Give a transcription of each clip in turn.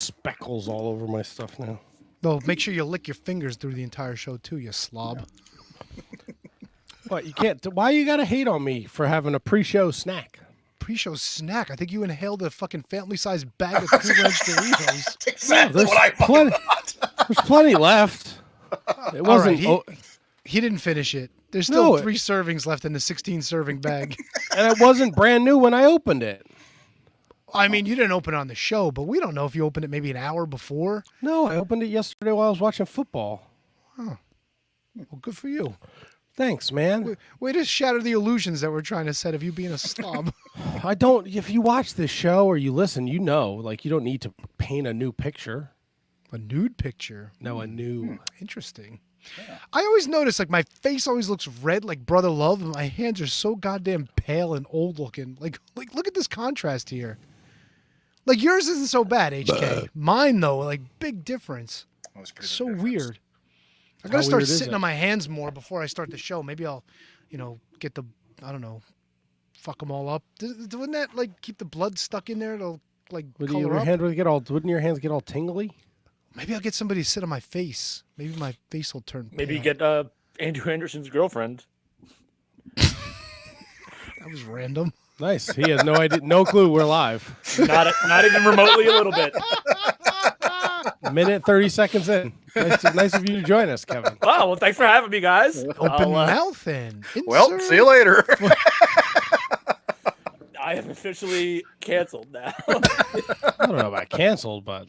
speckles all over my stuff now. No, make sure you lick your fingers through the entire show too, you slob. What, you can't? Why you gotta hate on me for having a pre-show snack? Pre-show snack. I think you inhaled a fucking family-sized bag of Cool Ranch Doritos. Exactly what I fucking thought. There's plenty left. It wasn't. He didn't finish it. There's still 3 servings left in the 16-serving bag. And it wasn't brand new when I opened it. I mean, you didn't open it on the show, but we don't know if you opened it maybe an hour before. No, I opened it yesterday while I was watching football. Oh. Well, good for you. Thanks, man. Way to shatter the illusions that we're trying to set of you being a slob. I don't. If you watch this show or you listen, you know, like you don't need to paint a new picture. A nude picture? No, a new. Interesting. Yeah. I always notice, like, my face always looks red like Brother Love, and my hands are so goddamn pale and old looking. Like look at this contrast here. Like, yours isn't so bad, HK. Mine, though, like, big difference. So weird. I gotta start sitting on my hands more before I start the show. Maybe I'll, get the, I don't know, fuck them all up. Wouldn't that, like, keep the blood stuck in there? It'll, like, color up? Wouldn't your hands get all tingly? Maybe I'll get somebody to sit on my face. Maybe my face will turn pale. Maybe you get Andrew Anderson's girlfriend. That was random. Nice. He has no idea, no clue we're live. Not even remotely a little bit. Minute 30 seconds in. Nice of you to join us, Kevin. Wow, well, thanks for having me, guys. Open mouth in. Well, see you later. I am officially canceled now. I don't know about canceled, but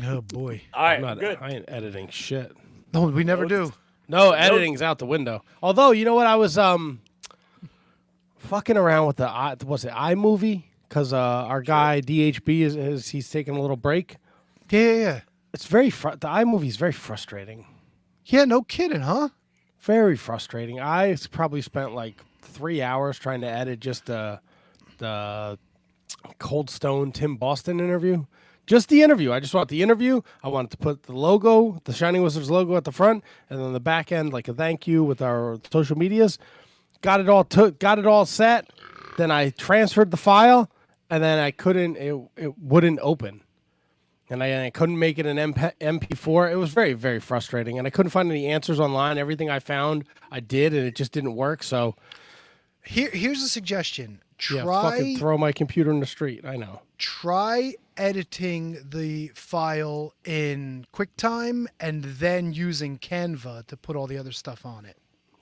oh boy. All right, good. I ain't editing shit. No, we never do. No, editing's out the window. Although, you know what? I was fucking around with the iMovie because our guy DHB he's taking a little break. Yeah. It's the iMovie is very frustrating. Yeah, no kidding, huh? Very frustrating. I probably spent like 3 hours trying to edit just the Cold Stone Tim Boston interview. Just the interview. I just want the interview. I wanted to put the logo, the Shining Wizards logo at the front, and then the back end, like a thank you with our social medias. Got it all set. Then I transferred the file, and then I couldn't. It wouldn't open, and I couldn't make it an MP4. It was very, very frustrating, and I couldn't find any answers online. Everything I found, I did, and it just didn't work. So here's a suggestion. Fucking throw my computer in the street. I know. Try editing the file in QuickTime and then using Canva to put all the other stuff on it.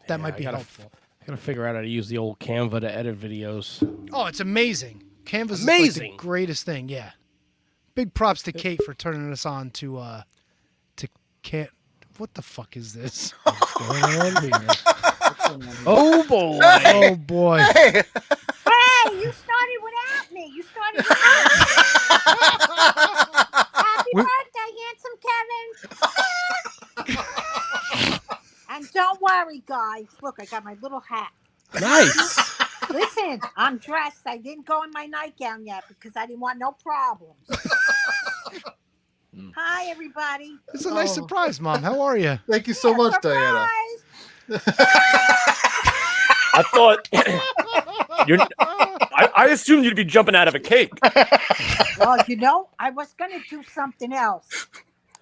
That might be helpful. I gotta figure out how to use the old Canva to edit videos. Oh, it's amazing. Canva's amazing. Like the greatest thing. Yeah. Big props to Kate for turning us on to what the fuck is this? What's going on here? Oh boy. Oh boy. Hey, you started without me. You started without me. Happy birthday, handsome Kevin. And don't worry, guys. Look, I got my little hat. Nice. Listen, I'm dressed. I didn't go in my nightgown yet because I didn't want no problems. Hi, everybody. It's a nice surprise, Mom. How are you? Thank you so much, Diana. I thought I assumed you'd be jumping out of a cake. Well, I was going to do something else.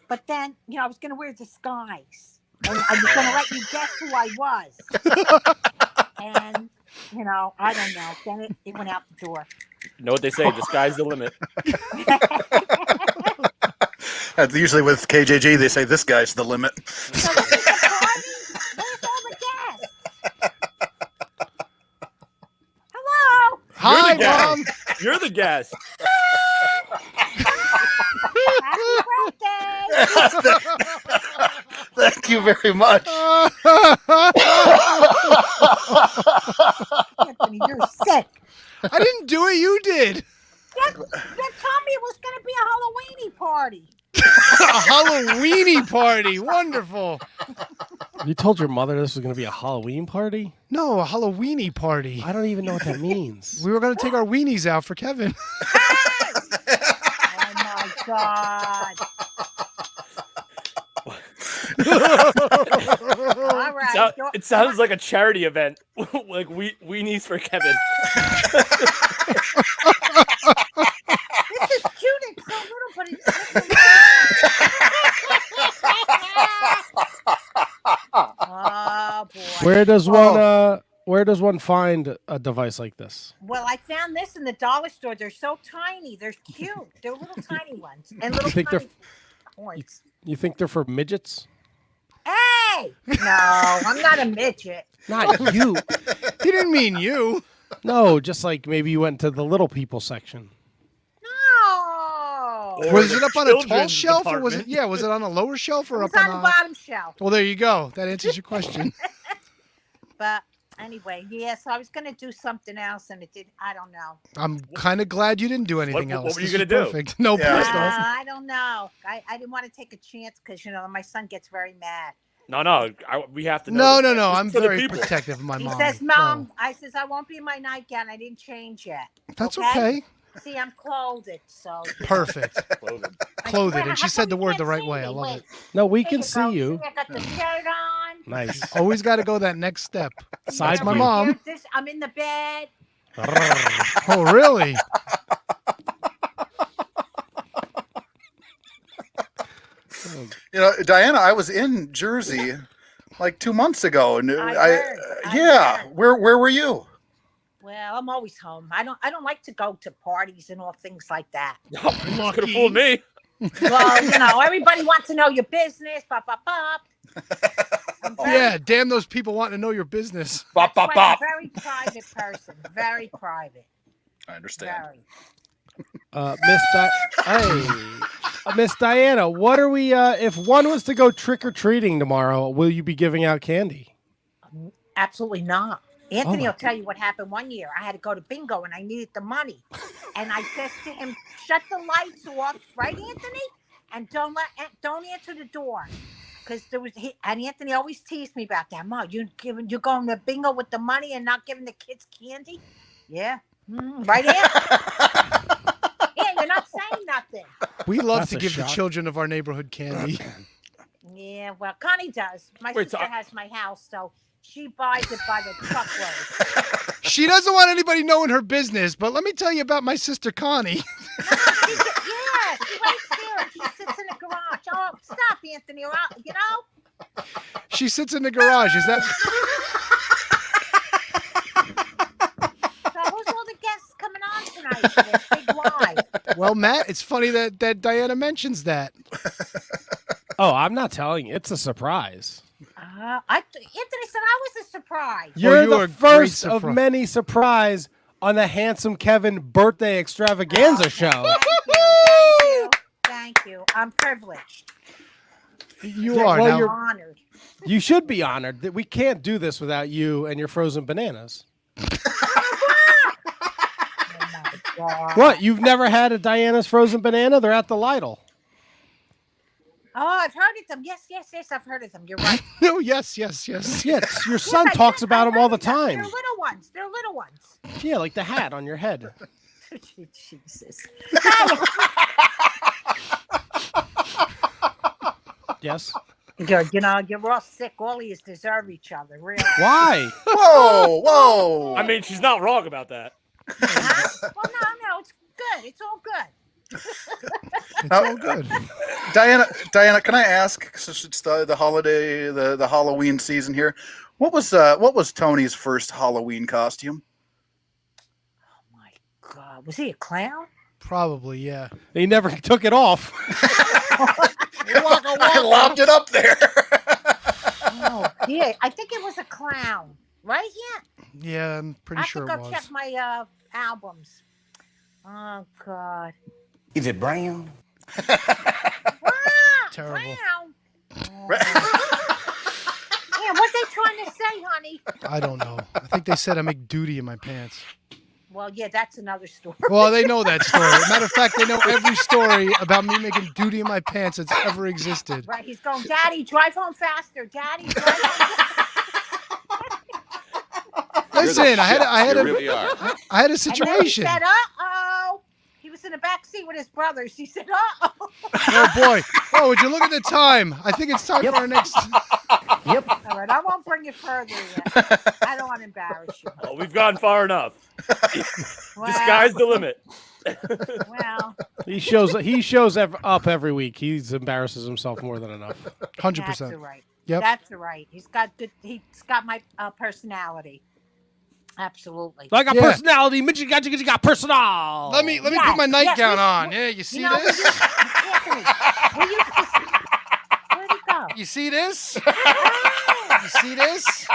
But then, I was going to wear a disguise. And I was going to let you guess who I was. And, I don't know. Then it went out the door. You know what they say, the sky's the limit. Usually with KJG, they say this guy's the limit. So this is a party? Where's all the guests? Hello? Hi, Mom. You're the guest. Happy birthday. Thank you very much. Anthony, you're sick. I didn't do it. You did. You told me it was going to be a Halloweeny party. A Halloweeny party. Wonderful. You told your mother this was going to be a Halloween party? No, a Halloweeny party. I don't even know what that means. We were going to take our weenies out for Kevin. Oh, my God. All right. It sounds like a charity event, like weenies for Kevin. This is cute and so Where does one find a device like this? Well, I found this in the dollar store. They're so tiny. They're cute. They're little tiny ones and little think tiny points. You think they're for midgets? Hey! No, I'm not a midget. Not you. He didn't mean you. No, just like maybe you went to the little people section. No. Or Was the it up on a tall children's shelf or was it? department. Yeah, was it on a lower shelf or It was up on the bottom shelf. Well, there you go. That answers your question. But anyway, yeah, so I was going to do something else and it did. I don't know. I'm kind of glad you didn't do anything What else. were you This is gonna do? Perfect. No, Yeah. please don't. I don't know. I didn't want to take a chance because, my son gets very mad. No, we have to know. No. this. This is I'm for the very people. protective of my He mom. says, Mom, No. I says, I won't be in my nightgown. I didn't change yet. That's okay. See, I'm clothed, so. Perfect. Clothing. Clothed. Wait, And she how said come the you word can't the right see way. me? I love Wait. it. No, we There can you see go. you. See, I got the shirt on. Nice. Always got to go that next step. Side That's my view. mom. I'm in the bed. Oh, really? Diana, I was in Jersey like 2 months ago, and I I heard. where were you? Well, I'm always home. I don't like to go to parties and all things like that. Could have fooled me. Well, everybody wants to know your business. Pop, pop, pop. Yeah, damn those people wanting to know your business. Bop, That's bop, why I'm bop. a very private person. Very private. I understand. Very. Miss Diana, what are we? If one was to go trick or treating tomorrow, will you be giving out candy? Absolutely not. Anthony my will tell you what happened one year. I had to go to bingo and I needed the money. And I said to him, shut the lights off, right, Anthony? And don't answer the door. Because and Anthony always teased me about that. Mom, you're going to bingo with the money and not giving the kids candy? Yeah. Right, Anthony? Yeah, you're not saying nothing. We love That's to a give the shock. children of our neighborhood candy. Yeah, well, Connie does. My Wait, sister so has my house, so she buys it by the truckload. She doesn't want anybody knowing her business, but let me tell you about my sister Connie. Yeah, she waits there and she sits in the garage. Oh, stop, Anthony. Or She sits in the garage. Is that? So who's all the guests coming on tonight for this big live? Well, Matt, it's funny that Diana mentions that. Oh, I'm not telling you. It's a surprise. Anthony said I was a surprise. You're you the are a great first of surprise. many surprise on the Handsome Kevin birthday extravaganza show. Thank you. I'm privileged. You Yeah, are well, now. you're- Honored. You should be honored that we can't do this without you and your frozen bananas. Oh my God. What? You've never had a Diana's frozen banana? They're at the Lidl. Oh, I've heard of them. Yes, I've heard of them. You're right. No, yes. Yeah, your son Yes, I talks did. about I've them all heard the of them. time. They're little ones. Yeah, like the hat on your head. Jesus. Yes. You're all sick. All of you deserve each other, really. Why? Whoa! I mean, she's not wrong about that. Huh? Well, no, it's good. It's all good. It's all good. Diana, can I ask? Since it's the holiday, the Halloween season here, what was Tony's first Halloween costume? Oh my God, was he a clown? Probably, yeah. He never took it off. I lobbed it up there. Oh, yeah. I think it was a clown, right? Yeah. Yeah, I'm pretty I sure have it to go was. check my albums. Oh God. Is it brown? Terrible. Brown. Oh. Yeah, what they trying to say, honey? I don't know. I think they said I make duty in my pants. Well, yeah, that's another story. Well, they know that story. Matter of fact, they know every story about me making duty in my pants that's ever existed. Right, he's going, Daddy, drive home faster. Daddy, drive home faster. Listen, I had really are. a And then he situation. said, uh-oh. He was in the back seat with his brothers. He said, uh-oh. Oh boy! Oh, would you look at the time? I think it's time for our next. Yep. All right, I won't bring it further yet. I don't want to embarrass you. Oh, we've gone far enough. Well, The sky's the limit. well, He shows up every week. He embarrasses himself more than enough. 100%. that's all right. Yep. That's right. He's got good. He's got my personality. Absolutely. I got Yeah. personality. Mitch, you got personal. Let me put Yes, my nightgown yes, on. we- Yeah, you see You know, this? Anthony, we used to. Where'd he go? You see this? Oh, You see this?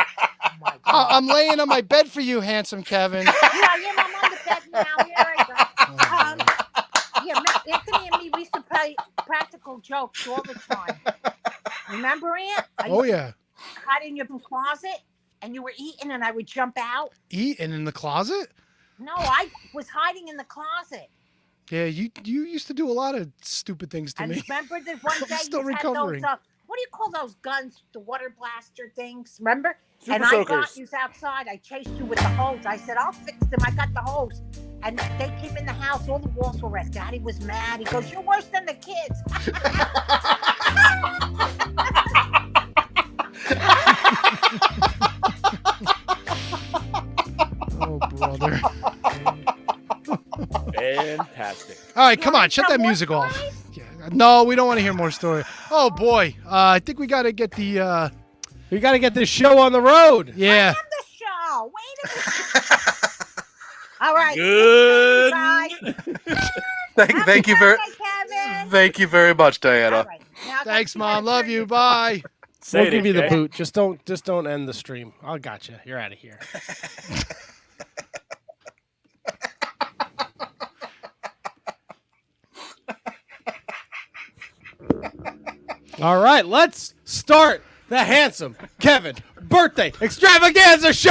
my God. I'm laying on my bed for you, handsome Kevin. Yeah, I'm on the bed now. Here I go. Yeah, Anthony and me, we used to play practical jokes all the time. Remember, Aunt? Oh yeah. Hide in your closet, and you were eating, and I would jump out. Eating in the closet? No, I was hiding in the closet. Yeah, you used to do a lot of stupid things to And me. remember that one day still you recovering. had those, what do you call those guns, the water blaster things, remember? Super and I soakers. got you outside. I chased you with the hose. I said, I'll fix them. I got the hose. And they came in the house. All the walls were red. Daddy was mad. He goes, you're worse than the kids. Oh brother. Fantastic. All right, come wanna on, shut tell that more music off. stories? Yeah, no, we don't want to hear more story. Oh boy, I think we got to get the. We got to get this show on the road. Yeah. On the show. Wait a minute. All right. Good. Bye. Thank you very, Kevin. thank you very much, Diana. All right. Now Thanks, you Mom. gotta Love turn you. this Bye. Say We'll it, give you the HJ. boot. Just don't end the stream. I got you. You're out of here. All right, let's start the handsome Kevin birthday extravaganza show.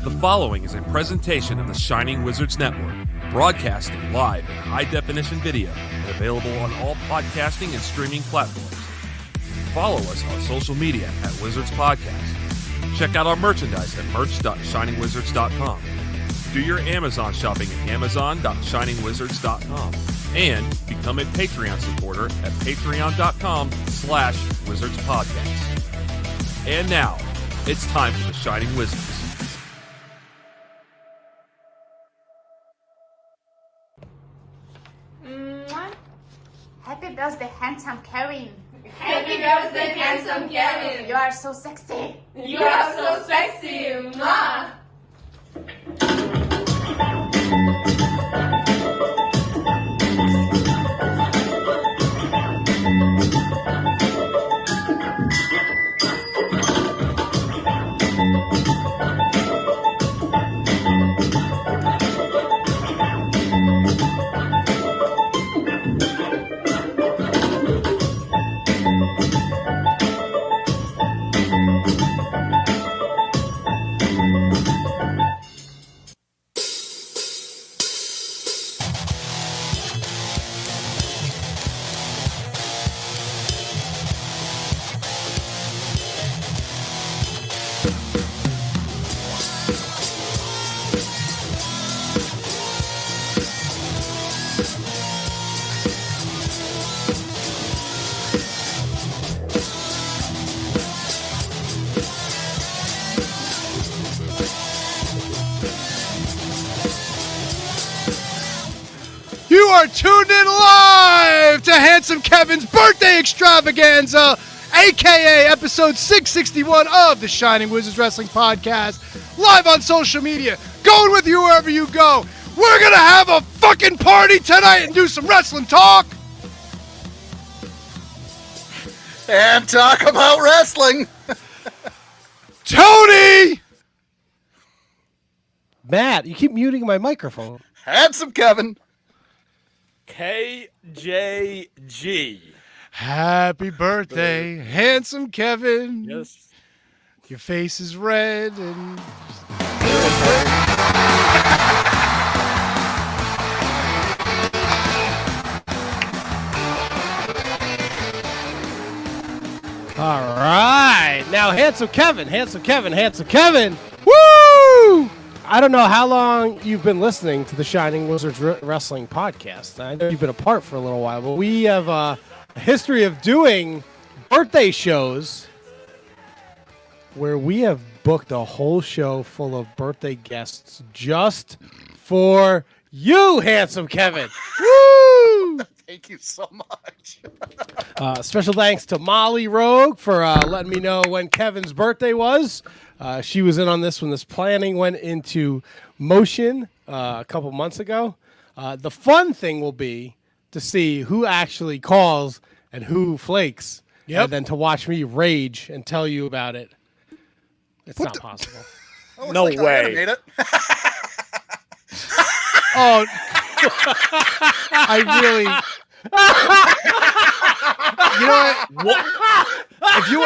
The following is a presentation of the Shining Wizards Network, broadcasting live in high-definition video and available on all podcasting and streaming platforms. Follow us on social media at Wizards Podcast. Check out our merchandise at merch.shiningwizards.com. Do your Amazon shopping at amazon.shiningwizards.com. And become a Patreon supporter at patreon.com/wizardspodcast. And now, it's time for the Shining Wizards. Mwah. Happy birthday, handsome Kevin. Happy birthday, handsome Kevin. You are so sexy. You are so sexy. Mwah. You are tuned in live to Handsome Kevin's birthday extravaganza, aka episode 661 of the Shining Wizards Wrestling Podcast, live on social media, going with you wherever you go. We're gonna have a fucking party tonight and do some wrestling talk. And talk about wrestling. Tony! Matt, you keep muting my microphone. Handsome Kevin. KJG. Happy birthday, handsome Kevin. Yes. Your face is red and All right. Now, handsome Kevin. Woo! I don't know how long you've been listening to the Shining Wizards Wrestling Podcast. I know you've been apart for a little while, but we have a history of doing birthday shows where we have booked a whole show full of birthday guests just for You handsome Kevin. Woo! Thank you so much. Special thanks to Molly Rogue for letting me know when Kevin's birthday was. She was in on this when this planning went into motion a couple months ago. The fun thing will be to see who actually calls and who flakes, and then to watch me rage and tell you about it. It's not possible. Oh, No Diana way. made it. Oh, I really. You know what? If you.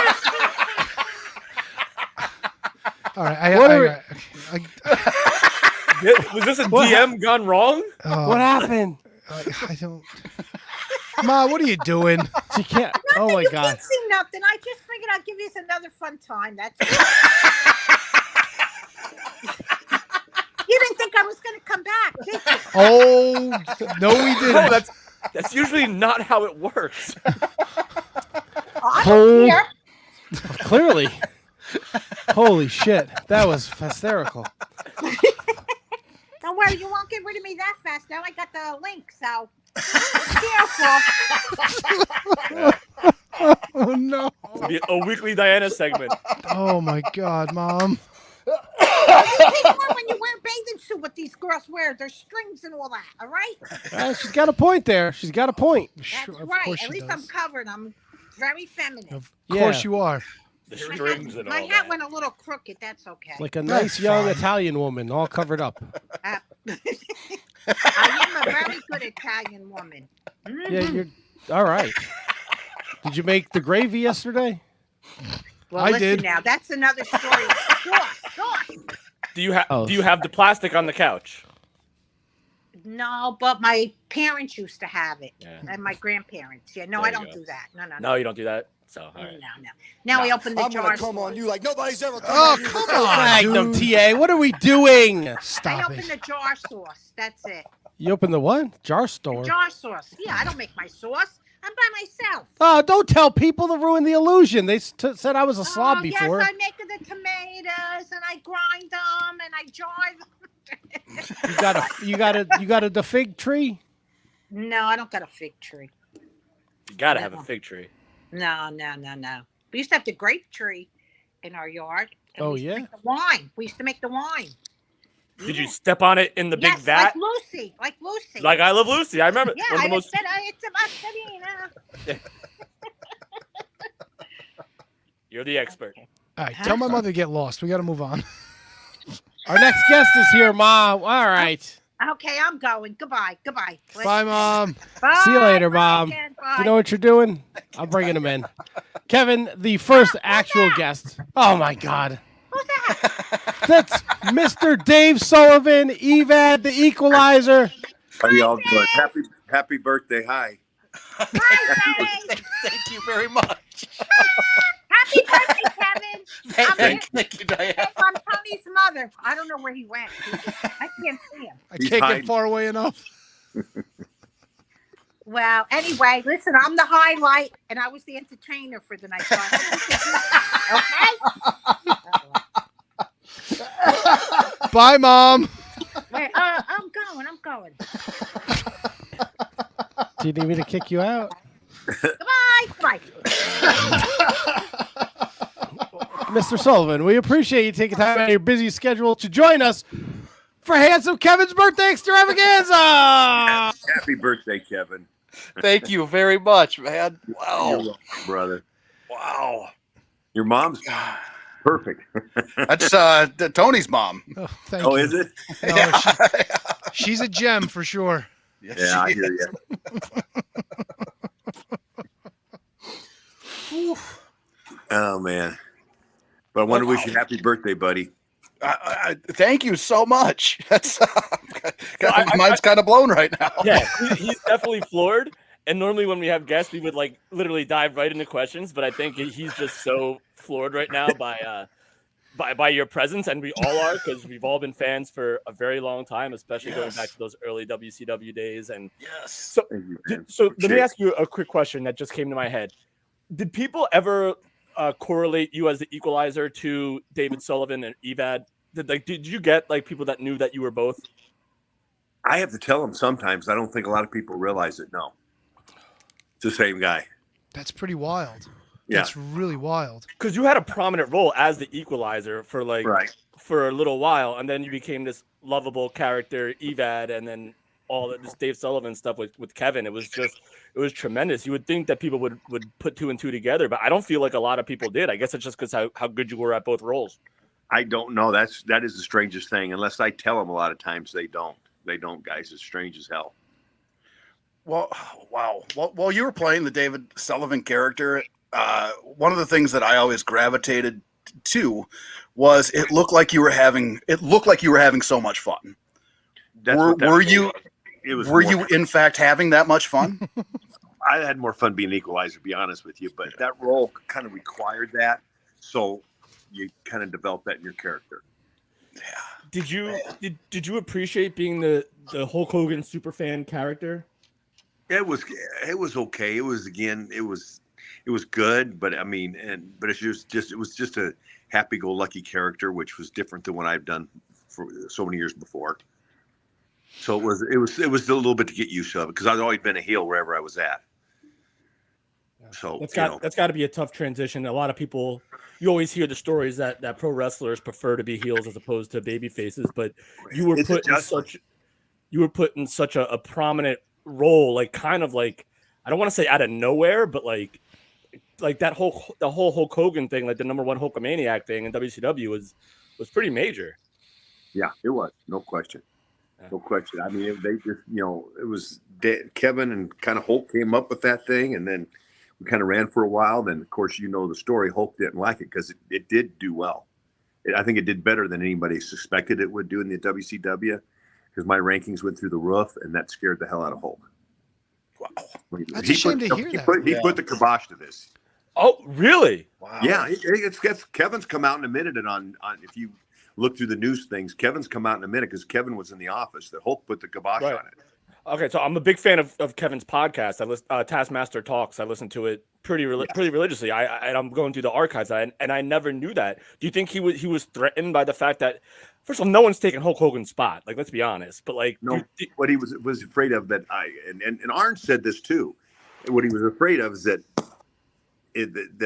All right. Was this a DM gone wrong? What happened? I don't. Ma, what are you doing? She can't. Oh my you God. can't see nothing. I just figured I'd give you another fun time. That's it. You didn't think I was going to come back, did you? Oh, no, we didn't. No, that's usually not how it works. I don't care. Clearly. Holy shit. That was hysterical. Don't worry, you won't get rid of me that fast. Now I got the link, so careful. Oh, no. It'll be a weekly Diana segment. Oh, my God, Mom. Take one when you wear a bathing suit, what these girls wear. There's strings and all that, all right? She's got a point there. She's got a point. That's Sure, of right. course At she least does. I'm covered. I'm very feminine. Of course you are. The strings and all My hat that. went a little crooked. That's okay. Like a nice young Italian woman, all covered up. I am a very good Italian woman. Yeah, you're all right. Did you make the gravy yesterday? Well, I listen did. now. That's another story. Sauce. Do you have the plastic on the couch? No, but my parents used to have it, Yeah. and my grandparents. Yeah, no, There I you don't go. do that. No. No, you don't do that. So all right. No. Now we open the jar. come on you like nobody's ever come Oh, on you. come on, Magnum dude. TA, what are we doing? I Stop open it. the jar sauce. That's it. You open the what? Jar store. Jar sauce. Yeah, I don't make my sauce. I'm by myself. Oh, don't tell people to ruin the illusion. They said I was a slob before. Yes, I make the tomatoes and I grind them and I jar them. You got a fig tree? No, I don't got a fig tree. You gotta have a fig tree. No. We used to have the grape tree in our yard. and Oh, we used to yeah? make the wine. We used to make the wine. Did you step on it in the big Yes, vat? like Lucy. Like I Love Lucy. I remember. Yeah, one of I the most. said it's a Marcelina. You're the expert. All right, tell my mother to get lost. We got to move on. Our next guest is here, Ma. All right. Okay, I'm going. Goodbye. Bye, Mom. Bye. See you later, Bye Mom. again. Do you know what you're doing? I'm bringing him in. Kevin, the first actual guest. Oh, my God. Who's that? That's Mr. Dave Sullivan, Evad, the Equalizer. How y'all doing? Happy birthday. Hi. Hi, Dave. Thank you very much. Happy birthday, Kevin. Thank you, Diana. I'm Tony's mother. I don't know where he went. I can't see him. I He's can't hiding. get far away enough. Well, anyway, listen, I'm the highlight, and I was the entertainer for the night. So I hope you can do that, okay? Bye, Mom. Wait, I'm going. Do you need me to kick you out? Goodbye. Mr. Sullivan, we appreciate you taking time out of your busy schedule to join us for Handsome Kevin's birthday extravaganza. Happy birthday, Kevin. Thank you very much, man. You're Wow. welcome, brother. Wow. Your mom's perfect. That's Tony's mom. Oh, thank Oh, you. is it? No, she's a gem for sure. Yes, Yeah, I she hear is. you. Oh, man. But I want to wish you happy birthday, buddy. Thank you so much. That's mine's kind of blown right now. Yeah, he's definitely floored. And normally when we have guests, we would like literally dive right into questions. But I think he's just so floored right now by your presence, and we all are, because we've all been fans for a very long time, especially going back to those early WCW days. And Yes. so, Thank you, man. so let me Appreciate ask you a quick question that just came to my head. Did people ever correlate you as the Equalizer to David Sullivan and Evad? Did you get like people that knew that you were both? I have to tell them sometimes. I don't think a lot of people realize it. No, it's the same guy. That's pretty wild. Yeah. That's really wild. Because you had a prominent role as the Equalizer for for a little while, and then you became this lovable character, Evad, and then all this Dave Sullivan stuff with Kevin. It was tremendous. You would think that people would put two and two together, but I don't feel like a lot of people did. I guess it's just because how good you were at both roles. I don't know. That is the strangest thing. Unless I tell them, a lot of times they don't. They don't, guys. It's strange as hell. Well, wow. While you were playing the David Sullivan character, one of the things that I always gravitated to was it looked like you were having so much fun. Were you in fact having that much fun? I had more fun being an Equalizer, to be honest with you, but that role kind of required that, so you kind of develop that in your character. Yeah. Did you appreciate being the Hulk Hogan superfan character? It was okay. It was good, but I mean, but it was just a happy-go-lucky character, which was different than what I've done for so many years before. So it was a little bit to get used to it, because I've always been a heel wherever I was at. So that's got to be a tough transition. A lot of people, you always hear the stories that pro wrestlers prefer to be heels as opposed to baby faces, but you were put in such a prominent role, like kind of like, I don't want to say out of nowhere, but like the whole Hulk Hogan thing, like the #1 Hulkamaniac thing in WCW was pretty major. Yeah, it was, no question. No question. I mean, they just, it was Kevin and kind of Hulk came up with that thing, and then we kind of ran for a while. Then, of course, the story. Hulk didn't like it because it did do well. I think it did better than anybody suspected it would do in the WCW, because my rankings went through the roof, and that scared the hell out of Hulk. Wow. That's a shame to hear that. He put the kibosh to this. Oh, really? Wow. Yeah, Kevin's come out and admitted it on if you look through the news things. Kevin's come out in a minute, because Kevin was in the office that Hulk put the kibosh on it. Okay, so I'm a big fan of Kevin's podcast. I listen Taskmaster Talks. I listen to it pretty religiously. I'm going through the archives, and I never knew that. Do you think he was threatened by the fact that, first of all, no one's taking Hulk Hogan's spot? Like, let's be honest. But like, no, what he was afraid of, that and Arn said this too. What he was afraid of is that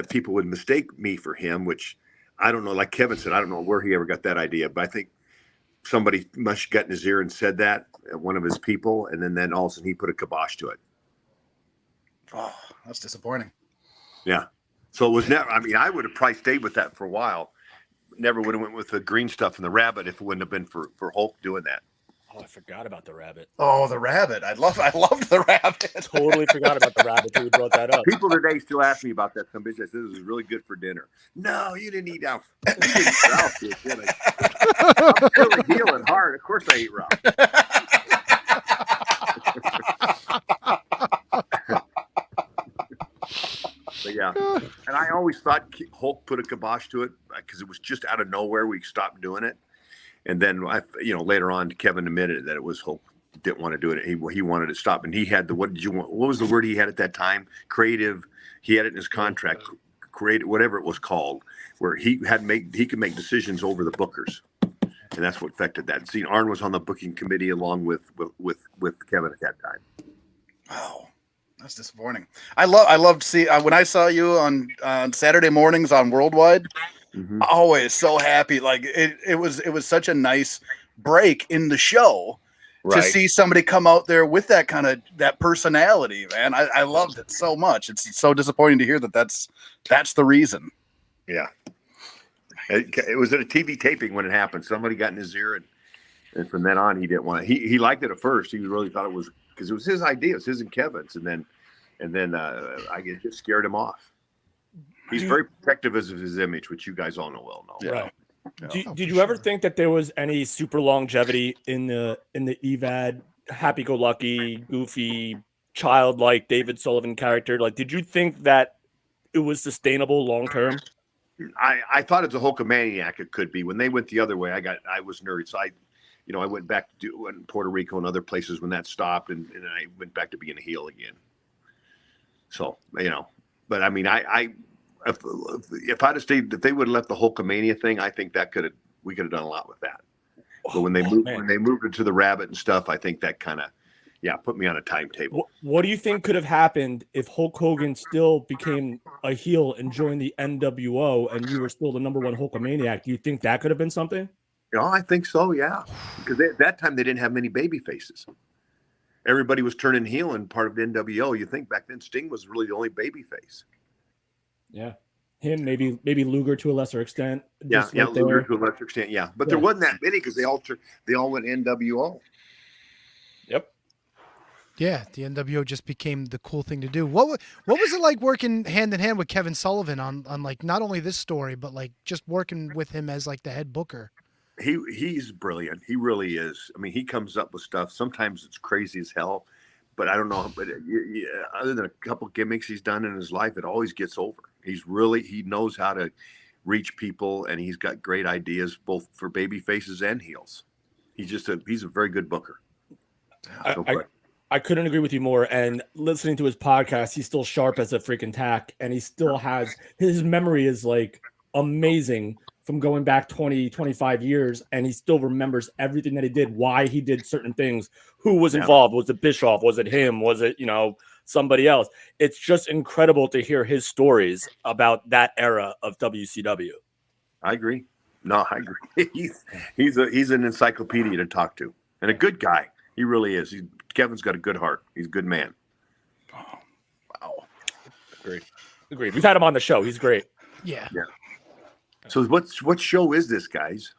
people would mistake me for him, which I don't know. Like Kevin said, I don't know where he ever got that idea, but I think somebody must have gotten his ear and said that, one of his people, and then all of a sudden he put a kibosh to it. Oh, that's disappointing. Yeah. So it was never, I mean, I would have probably stayed with that for a while. Never would have went with the green stuff and the rabbit if it wouldn't have been for Hulk doing that. Oh, I forgot about the rabbit. Oh, the rabbit. I loved the rabbit. Totally forgot about the rabbit till you brought that up. People today still ask me about that. Some bitch, I said, this is really good for dinner. No, you didn't eat Ralph. You didn't eat Ralph, did you? I'm really healing hard. Of course I eat Ralph. But yeah, and I always thought Hulk put a kibosh to it, because it was just out of nowhere. We stopped doing it. And then, later on, Kevin admitted that it was Hulk didn't want to do it. He wanted to stop, and he had what was the word he had at that time? Creative. He had it in his contract. Creative, whatever it was called, where he could make decisions over the bookers, and that's what affected that. See, Arn was on the booking committee along with Kevin at that time. Wow, that's disappointing. I love to see when I saw you on Saturday mornings on Worldwide. Mm-hmm. Always so happy. Like it was such a nice break in the show to see somebody come out there with that kind of that personality, man. I loved it so much. It's so disappointing to hear that's the reason. Yeah. It was at a TV taping when it happened. Somebody got in his ear, and from then on he didn't want to. He liked it at first. He really thought it was, because it was his idea. It was his and Kevin's, and then I guess it just scared him off. He's very protective of his image, which you guys all well know. Yeah. Right. Did you ever think that there was any super longevity in the Evad happy-go-lucky, goofy, childlike David Sullivan character? Like, did you think that it was sustainable long term? I thought as a Hulkamaniac it could be. When they went the other way, I was nervous. I went back to do in Puerto Rico and other places when that stopped, and I went back to being a heel again. So but I mean, if I'd have stayed, if they would have left the Hulkamania thing, I think we could have done a lot with that. But when they moved it to the rabbit and stuff, I think that kind of put me on a timetable. What do you think could have happened if Hulk Hogan still became a heel and joined the NWO and you were still the number one Hulkamaniac? Do you think that could have been something? I think so, yeah. Because at that time they didn't have many baby faces. Everybody was turning heel and part of the NWO. You think back then Sting was really the only baby face. Yeah. Him, maybe Luger to a lesser extent. Luger to a lesser extent, yeah. But there wasn't that many because they all went NWO. Yep. Yeah, the NWO just became the cool thing to do. What was it like working hand in hand with Kevin Sullivan on like not only this story but like just working with him as like the head booker? He's brilliant. He really is. I mean, he comes up with stuff. Sometimes it's crazy as hell, but I don't know. But other than a couple gimmicks he's done in his life, it always gets over. He knows how to reach people, and he's got great ideas both for baby faces and heels. He's a very good booker. I couldn't agree with you more. And listening to his podcast, he's still sharp as a freaking tack, and he still has his memory is like amazing from going back 20, 25 years, and he still remembers everything that he did, why he did certain things, who was involved. Was it Bischoff? Was it him? Was it, somebody else? It's just incredible to hear his stories about that era of WCW. I agree. No, I agree. He's an encyclopedia to talk to, and a good guy. He really is. Kevin's got a good heart. He's a good man. Oh, wow. Agreed. We've had him on the show. He's great. Yeah. So what show is this, guys?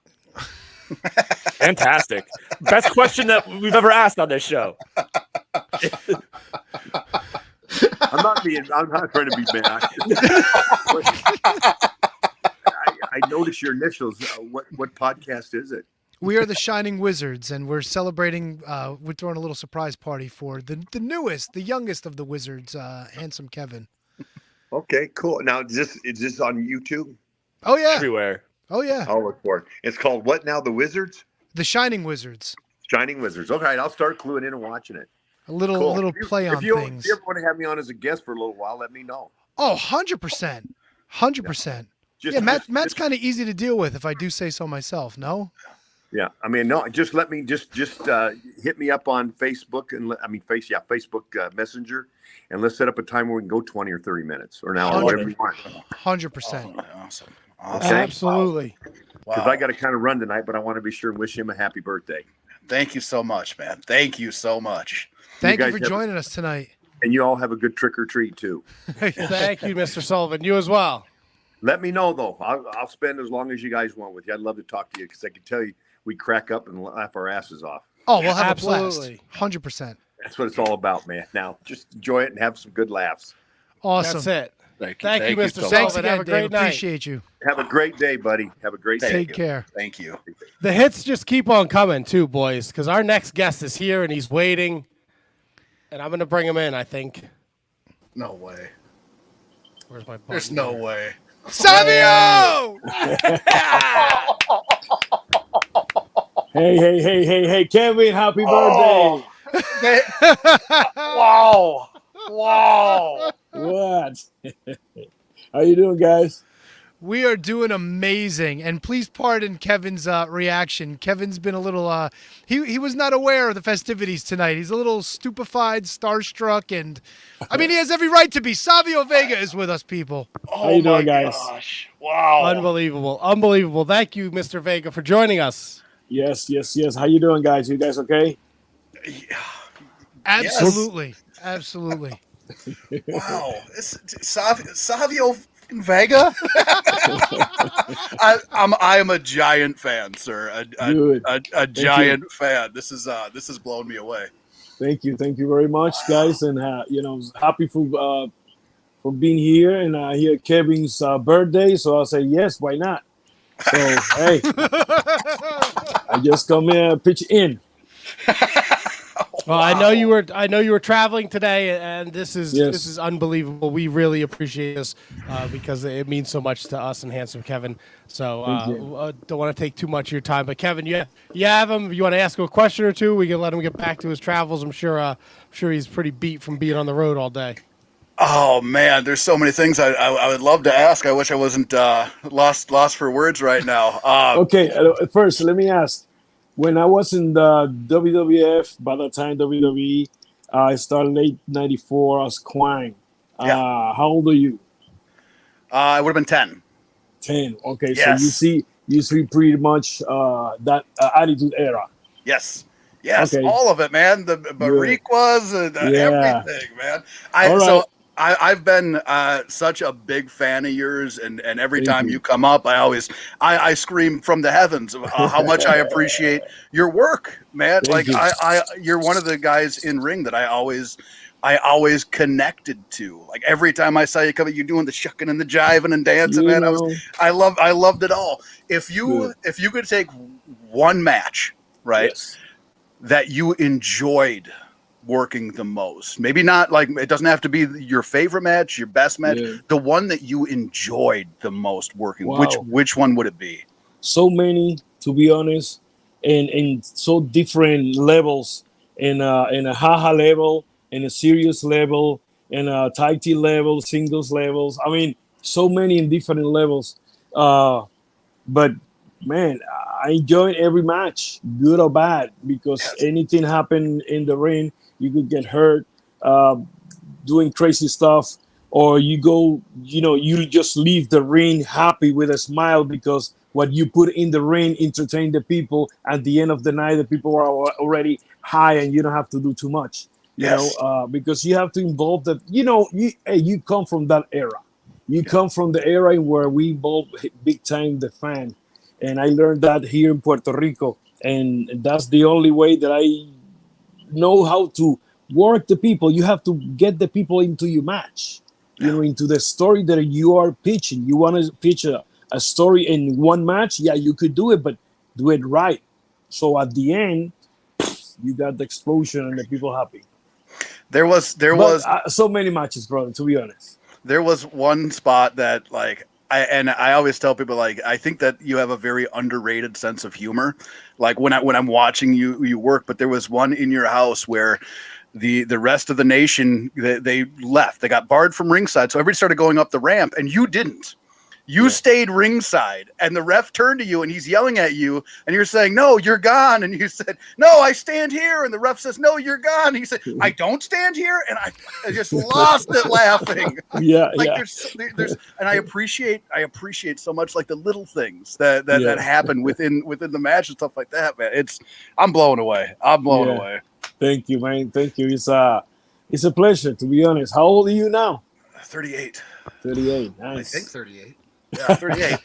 Fantastic. Best question that we've ever asked on this show. I'm not trying to be bad. I noticed your initials. What podcast is it? We are the Shining Wizards, and we're celebrating. We're throwing a little surprise party for the newest, the youngest of the Wizards, Handsome Kevin. Okay, cool. Now, is this on YouTube? Oh yeah, everywhere. Oh yeah. I'll look for it. It's called what now? The Wizards? The Shining Wizards. Shining Wizards. Okay, I'll start cluing in and watching it. A little play on things. If you ever want to have me on as a guest for a little while, let me know. Oh, 100%. 100%. Yeah, Matt's kind of easy to deal with if I do say so myself, no? Yeah, I mean, no, just let me just hit me up on Facebook Facebook Messenger, and let's set up a time where we can go 20 or 30 minutes or an hour, whatever you want. 100%. Oh, awesome. Absolutely. Because I got to kind of run tonight, but I want to be sure and wish him a happy birthday. Thank you so much, man. Thank you so much. Thank you for joining us tonight. And you all have a good trick or treat too. Thank you, Mr. Sullivan. You as well. Let me know though. I'll spend as long as you guys want with you. I'd love to talk to you because I can tell you we crack up and laugh our asses off. Oh, we'll have a blast. 100%. That's what it's all about, man. Now just enjoy it and have some good laughs. Awesome. That's it. Thank you, Mr. Sullivan. Thanks again, have a great Dave. night. Appreciate you. Have a great day, buddy. Have a great day. Take care. Thank you. The hits just keep on coming too, boys, because our next guest is here and he's waiting. And I'm going to bring him in, I think. No way. Where's my button? There's no way. Savio! Hey, Kevin, happy birthday. Wow. What? How you doing, guys? We are doing amazing, and please pardon Kevin's reaction. Kevin's been a little, he was not aware of the festivities tonight. He's a little stupefied, starstruck, and I mean, he has every right to be. Savio Vega is with us, people. How you doing, guys? Gosh. Wow. Unbelievable. Thank you, Mr. Vega, for joining us. Yes. How you doing, guys? You guys okay? Absolutely. Wow. Savio Vega? I am a giant fan, sir. A giant fan. This has blown me away. Thank you very much, guys, and happy for being here and here Kevin's birthday. So I'll say yes, why not? So hey, I just come here pitch in. Well, I know you were traveling today, and this is unbelievable. We really appreciate this because it means so much to us and Handsome Kevin. So don't want to take too much of your time, but Kevin, you have him. You want to ask him a question or two? We can let him get back to his travels. I'm sure he's pretty beat from being on the road all day. Oh man, there's so many things I would love to ask. I wish I wasn't lost for words right now. Okay, first let me ask. when I was in the WWF, by the time WWE, I started late '94 as Quang. Yeah. How old are you? I would have been 10. 10. Okay, so Yes. you see pretty much that Attitude Era. Yes. Yes, Okay. all of it, man. The Good. Bariquas and Yeah. everything, man. All right. I've been such a big fan of yours, and every Thank time you. you come up, I scream from the heavens of how much I appreciate your work, man. Thank Like you. you're one of the guys in ring that I always connected to. Like every time I saw you coming, you doing the shucking and the jiving and dancing, You man. know, I loved it all. If Good. you could take one match, right, yes. that you enjoyed working the most, maybe not like it doesn't have to be your favorite match, your best match, Yeah. the one that you enjoyed the most working, Wow. which one would it be? So many, to be honest, and so different levels, in a haha level, in a serious level, in a tight level, singles levels. I mean, so many in different levels. But man, I enjoyed every match, good or bad, because Yes. anything happened in the ring, you could get hurt, uh, doing crazy stuff, or you go, you just leave the ring happy with a smile because what you put in the ring entertain the people. At the end of the night, the people are already high, and you don't have to do too much. Yes. Because you have to involve the, you come from that era. You come from the era in where we involve big time the fan. And I learned that here in Puerto Rico. And that's the only way that I know how to work the people. You have to get the people into your match, into the story that you are pitching. You want to pitch a story in one match? Yeah, you could do it, but do it right. So at the end, you got the explosion and the people happy. There was so many matches, brother, to be honest. There was one spot that like I always tell people, like, I think that you have a very underrated sense of humor. Like when I'm watching you work, but there was one in your house where the rest of the nation, they left. They got barred from ringside, so everybody started going up the ramp, and you didn't. You stayed ringside, and the ref turned to you, and he's yelling at you, and you're saying, "No, you're gone." And you said, "No, I stand here." And the ref says, "No, you're gone." And he said, "I don't stand here," and I just lost it laughing. Yeah, like yeah. there's, and I appreciate so much like the little things that happen within the match and stuff like that, man. I'm blown away. I'm blown away. Thank you, man. Thank you. It's a pleasure, to be honest. How old are you now? 38. 38. Nice. I think 38. Yeah, 38.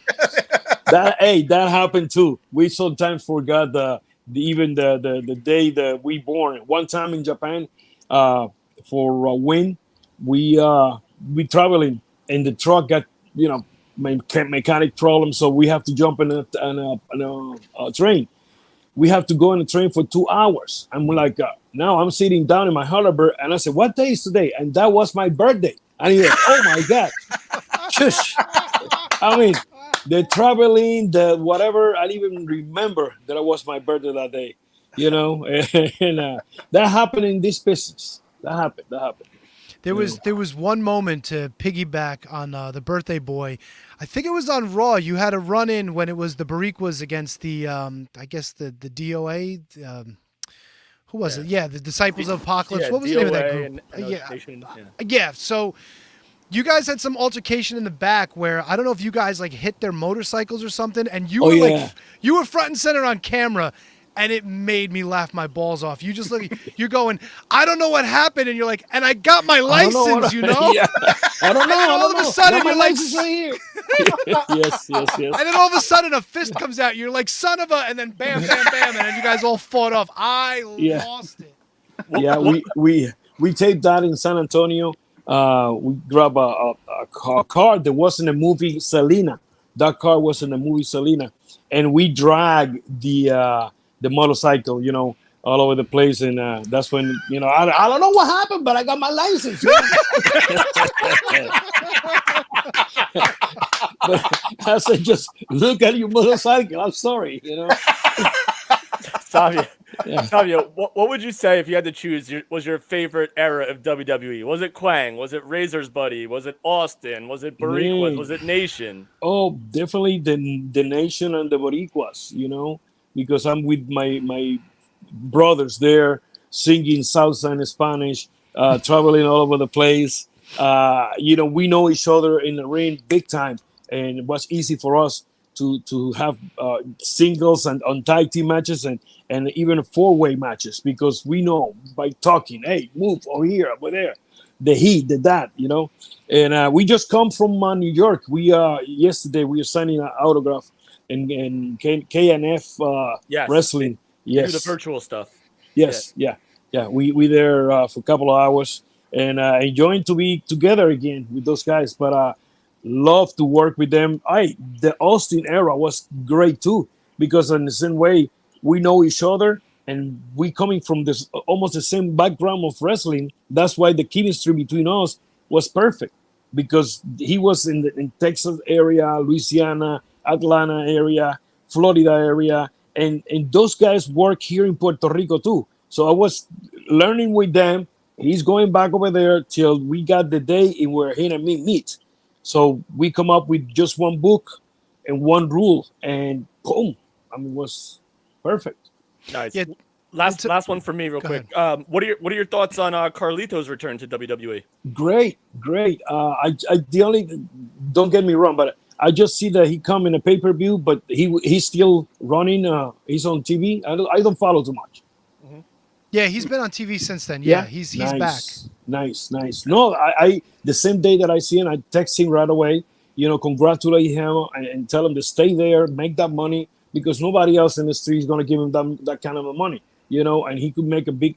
that happened too. We sometimes forgot the day that we born. One time in Japan, for a win, we traveling, and the truck got mechanic problem, so we have to jump in a train. We have to go on a train for 2 hours. I'm like, now I'm sitting down in my Holabird, and I said, "What day is today?" And that was my birthday. And he's like, "Oh my God." Shush. I mean, the traveling, the whatever, I didn't even remember that it was my birthday that day, and that happened in this business. That happened. There was one moment to piggyback on the birthday boy. I think it was on Raw. You had a run in when it was the Bariquas against the I guess the DOA. Who was it? Yeah, the Disciples of Apocalypse. What was the name of that group? Yeah. So you guys had some altercation in the back where I don't know if you guys like hit their motorcycles or something, and you were you were front and center on camera, and it made me laugh my balls off. You just you're going, "I don't know what happened," and you're like, "And I got my license," Yeah. I don't know. And all of a sudden you're like, right here. Yes. And then all of a sudden a fist comes out. You're like, "Son of a," and then bam, bam, bam, and then you guys all fought off. I lost it. Yeah, we taped that in San Antonio. We grabbed a car that was in the movie Selena. That car was in the movie Selena, and we dragged the motorcycle, all over the place. And that's when, I don't know what happened, but I got my license. But I said, just look at your motorcycle. I'm sorry, Savio, what would you say if you had to choose was your favorite era of WWE? Was it Quang? Was it Razor's Buddy? Was it Austin? Was it Bariquas? Was it Nation? Oh, definitely the Nation and the Boricuas, because I'm with my brothers there singing salsa in Spanish, traveling all over the place. We know each other in the ring big time, and it was easy for us to have singles and on tag team matches and even four-way matches because we know by talking, hey, move over here, over there, the heat, the that. And we just come from New York. We yesterday we were signing an autograph in KNF Yes. wrestling. You do Yes, the virtual stuff. yes, yeah. We there for a couple of hours and enjoying to be together again with those guys. But love to work with them. The Austin era was great too because in the same way we know each other and we coming from this almost the same background of wrestling. That's why the chemistry between us was perfect because he was in Texas area, Louisiana, Atlanta area, Florida area, and those guys work here in Puerto Rico too. So I was learning with them. He's going back over there till we got the day in where he and me meet. So we come up with just one book and one rule, and boom! I mean, it was perfect. Nice. Yeah, last one for me, real Go quick. What are your thoughts on Carlito's return to WWE? Great. I the only don't get me wrong, but I just see that he come in a pay-per-view, but he's still running. He's on TV. I don't follow too much. Yeah, he's been on TV since then. Yeah, he's back. Nice. No, I the same day that I see him, I text him right away. Congratulate him and tell him to stay there, make that money because nobody else in the street is going to give him that kind of money. And he could make a big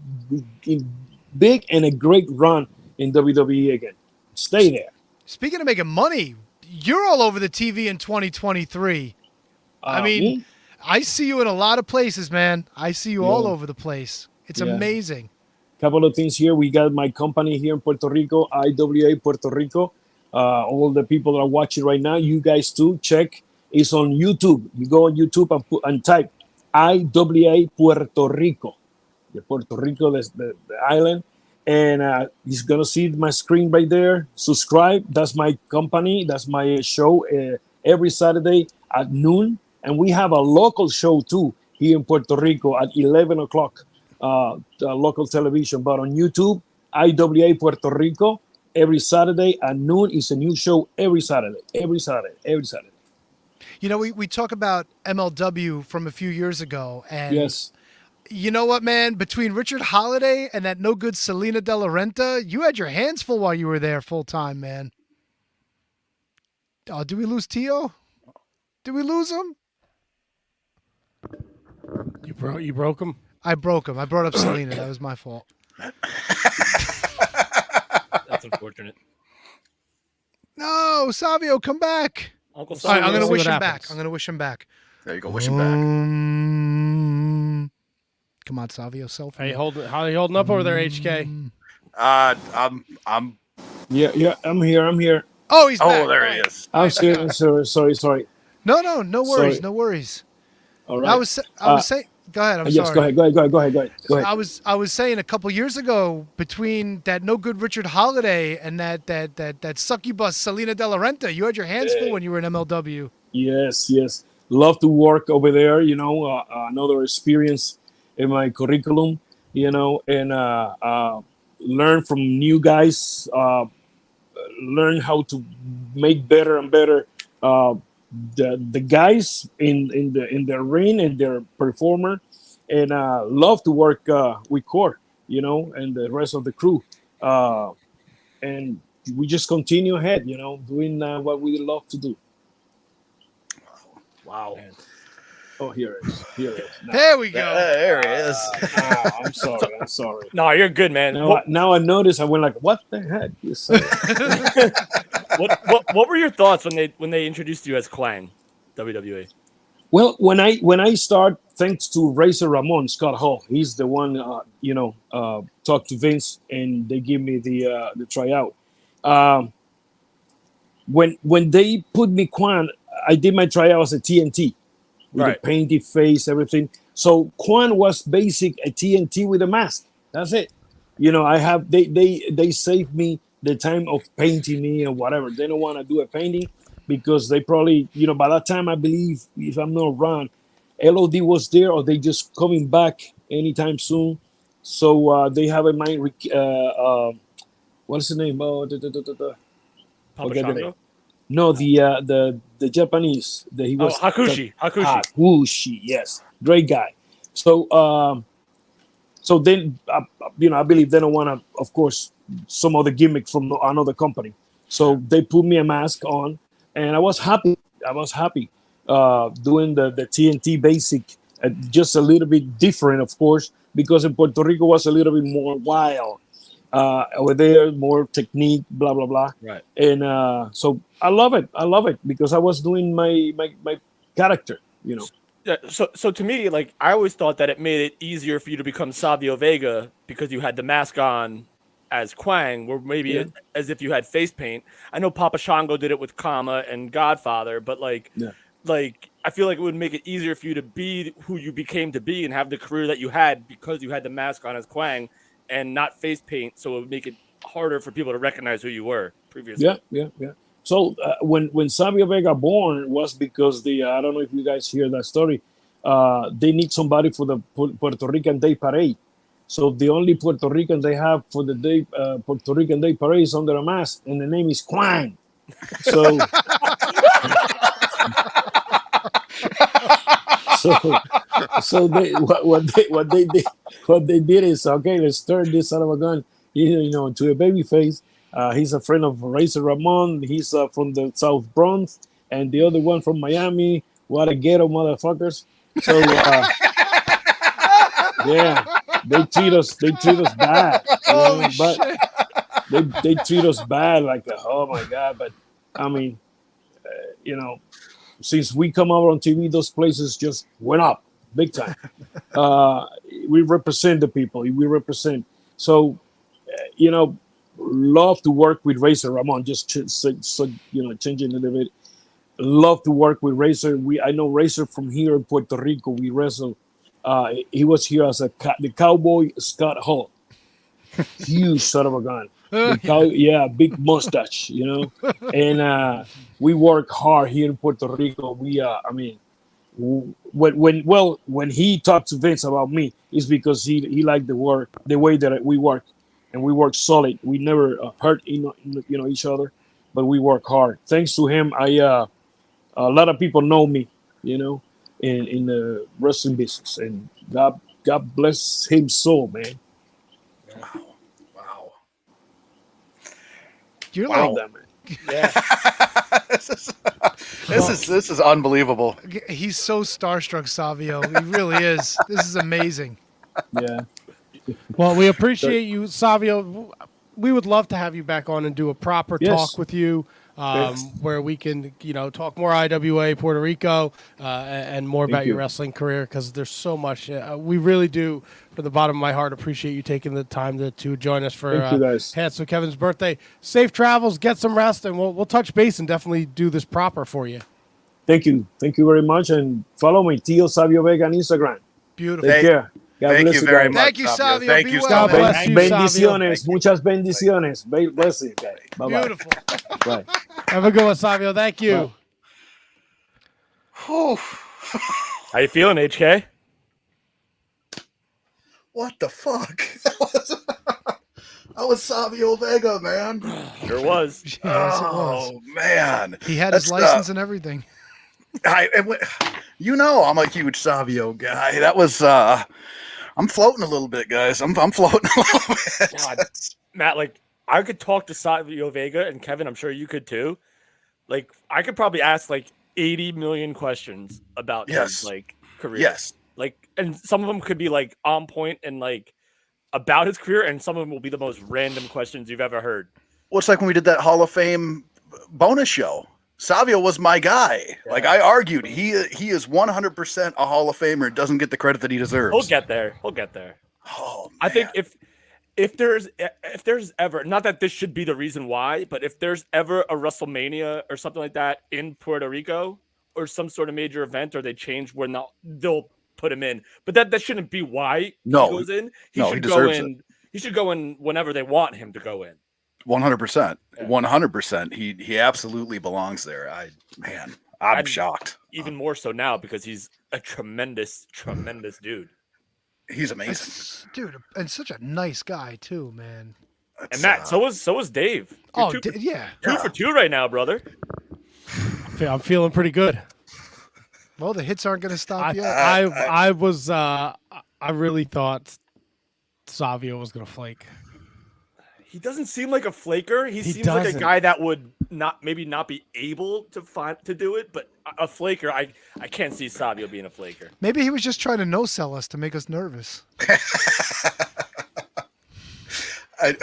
and a great run in WWE again. Stay there. Speaking of making money, you're all over the TV in 2023. I mean, me? I see you in a lot of places, man. I see you all Yeah. over the place. It's Yeah. amazing. Couple of things here. We got my company here in Puerto Rico, IWA Puerto Rico. All the people that are watching right now, you guys too, check. It's on YouTube. You go on YouTube and type IWA Puerto Rico. The Puerto Rico, the island. And you're going to see my screen right there. Subscribe. That's my company. That's my show every Saturday at noon. And we have a local show too here in Puerto Rico at 11 o'clock. Local television, but on YouTube, IWA Puerto Rico, every Saturday at noon is a new show every Saturday. We talk about MLW from a few years ago, and Yes. you know what, man? Between Richard Holiday and that no good Selena De La Renta, you had your hands full while you were there full time, man. Oh, did we lose Tio? Did we lose him? You broke him. I broke him. I brought up Selena. That was my fault. That's unfortunate. No, Savio, come back. Uncle All right, I'm Savio. gonna see wish what him happens. back. I'm gonna wish him back. There you go. Wish him back. Come on, Savio, self. How you holding up over there, HK? I'm. Yeah. I'm here. Oh, he's back. Oh, there All he right. is. I'm sorry. No worries. Sorry. No worries. All right. I was saying. Go ahead. I'm yes, sorry. go ahead. I was saying a couple years ago between that no good Richard Holiday and that succubus Selena De La Renta, you had your hands full when you were in MLW. Yes. Love to work over there. Another experience in my curriculum. And learn from new guys. Learn how to make better and better the guys in the ring and their performer, and love to work with Core, and the rest of the crew, and we just continue ahead, doing what we love to do. Wow. Oh, here it is. Now, There we go. There he is. I'm sorry. No, you're good, man. Now I noticed. I went like, what the heck? You say? What were your thoughts when they introduced you as Quang, WWE? Well, when I start, thanks to Razor Ramon, Scott Hall, he's the one, talked to Vince and they give me the tryout. When they put me Quan, I did my tryout as a TNT with Right. a painted face, everything. So Quan was basic a TNT with a mask. That's it. They saved me the time of painting me or whatever. They don't want to do a painting because they probably, by that time, I believe, if I'm not wrong, LOD was there, or they just coming back anytime soon. So they have in mind. What's the name? Oh, Papa forget the name. Shango? No, the Japanese. He was Hakushi. Hakushi, yes, great guy. So so then I believe they don't want to, of course, some other gimmick from another company. So they put me a mask on, and I was happy. Doing the TNT basic, just a little bit different, of course, because in Puerto Rico was a little bit more wild. Over there, more technique, blah blah blah. Right. And so I love it because I was doing my character, Yeah, so to me, like, I always thought that it made it easier for you to become Savio Vega because you had the mask on as Quang, or maybe as if you had face paint. I know Papa Shango did it with Kama and Godfather, but like I feel like it would make it easier for you to be who you became to be and have the career that you had because you had the mask on as Quang and not face paint, so it would make it harder for people to recognize who you were previously. Yeah. So when Savio Vega born was because I don't know if you guys hear that story. They need somebody for the Puerto Rican Day Parade. So the only Puerto Rican they have for the day Puerto Rican Day Parade is under a mask, and the name is Quang. So so what they did is, okay, let's turn this son of a gun, into a baby face. He's a friend of Razor Ramon. He's from the South Bronx, and the other one from Miami. What a ghetto motherfuckers! So yeah, they treat us bad. But they treat us bad, like, oh my god. But I mean, since we come out on TV, those places just went up big time. We represent the people. We represent. So, love to work with Razor Ramon. Just changing a little bit. Love to work with Razor. I know Razor from here in Puerto Rico. We wrestled. He was here as the Cowboy Scott Hall. Huge son of a gun. Big mustache, and we work hard here in Puerto Rico. When he talked to Vince about me, it's because he liked the way that we work, and we work solid. We never hurt each other, but we work hard. Thanks to him, a lot of people know me, in the wrestling business, and God bless him soul, man. You're Wow. like, Yeah. This is unbelievable. he's so starstruck, Savio. He really is. This is amazing. Yeah. Well, we appreciate you, Savio. We would love to have you back on and do a proper talk with you, where we can, talk more IWA Puerto Rico and more about your wrestling career, because there's so much. We really do, from the bottom of my heart, appreciate you taking the time to join us for Handsome Kevin's birthday. Safe travels, get some rest, and we'll touch base and definitely do this proper for you. Thank you very much, and follow me, Tio Savio Vega on Instagram. Beautiful. Take care. God Thank bless you you very guys. much. Thank you, Savio. Thank Be you, well, Savio. man. bless you, Savio. Bendiciones. Muchas bendiciones. Blessings, guys. Bye-bye. Beautiful. Bye. Have a good one, Savio. Thank you. Whew. How you feeling, HK? What the fuck? That was Savio Vega, man. Sure was. Yes, it was. Oh man, He had his That's, license and everything. I'm a huge Savio guy. That was I'm floating a little bit, guys. I'm floating a little bit. God, Matt, like, I could talk to Savio Vega, and Kevin, I'm sure you could too. Like, I could probably ask like 80 million questions about his career. Yes. Like, and some of them could be like on point and like about his career, and some of them will be the most random questions you've ever heard. Well, it's like when we did that Hall of Fame bonus show. Savio was my guy. Yeah. Like I argued, he is 100% a Hall of Famer. Doesn't get the credit that he deserves. We'll get there. Oh, I think man. if there's ever, not that this should be the reason why, but if there's ever a WrestleMania or something like that in Puerto Rico or some sort of major event, or they change where now they'll put him in, but that shouldn't be why he goes in. He should go in. He should go in whenever they want him to go in. 100%. 100%. He absolutely belongs there. I'm And shocked. Even more so now because he's a tremendous, tremendous dude. He's amazing, dude, and such a nice guy too, man. And Matt, so was Dave. You're yeah, 2 for 2 right now, brother. I'm feeling pretty good. Well, the hits aren't going to stop yet. I really thought Savio was going to flake. He doesn't seem like a flaker. He seems like a guy that would not be able to do it, but a flaker, I can't see Savio being a flaker. Maybe he was just trying to no-sell us to make us nervous.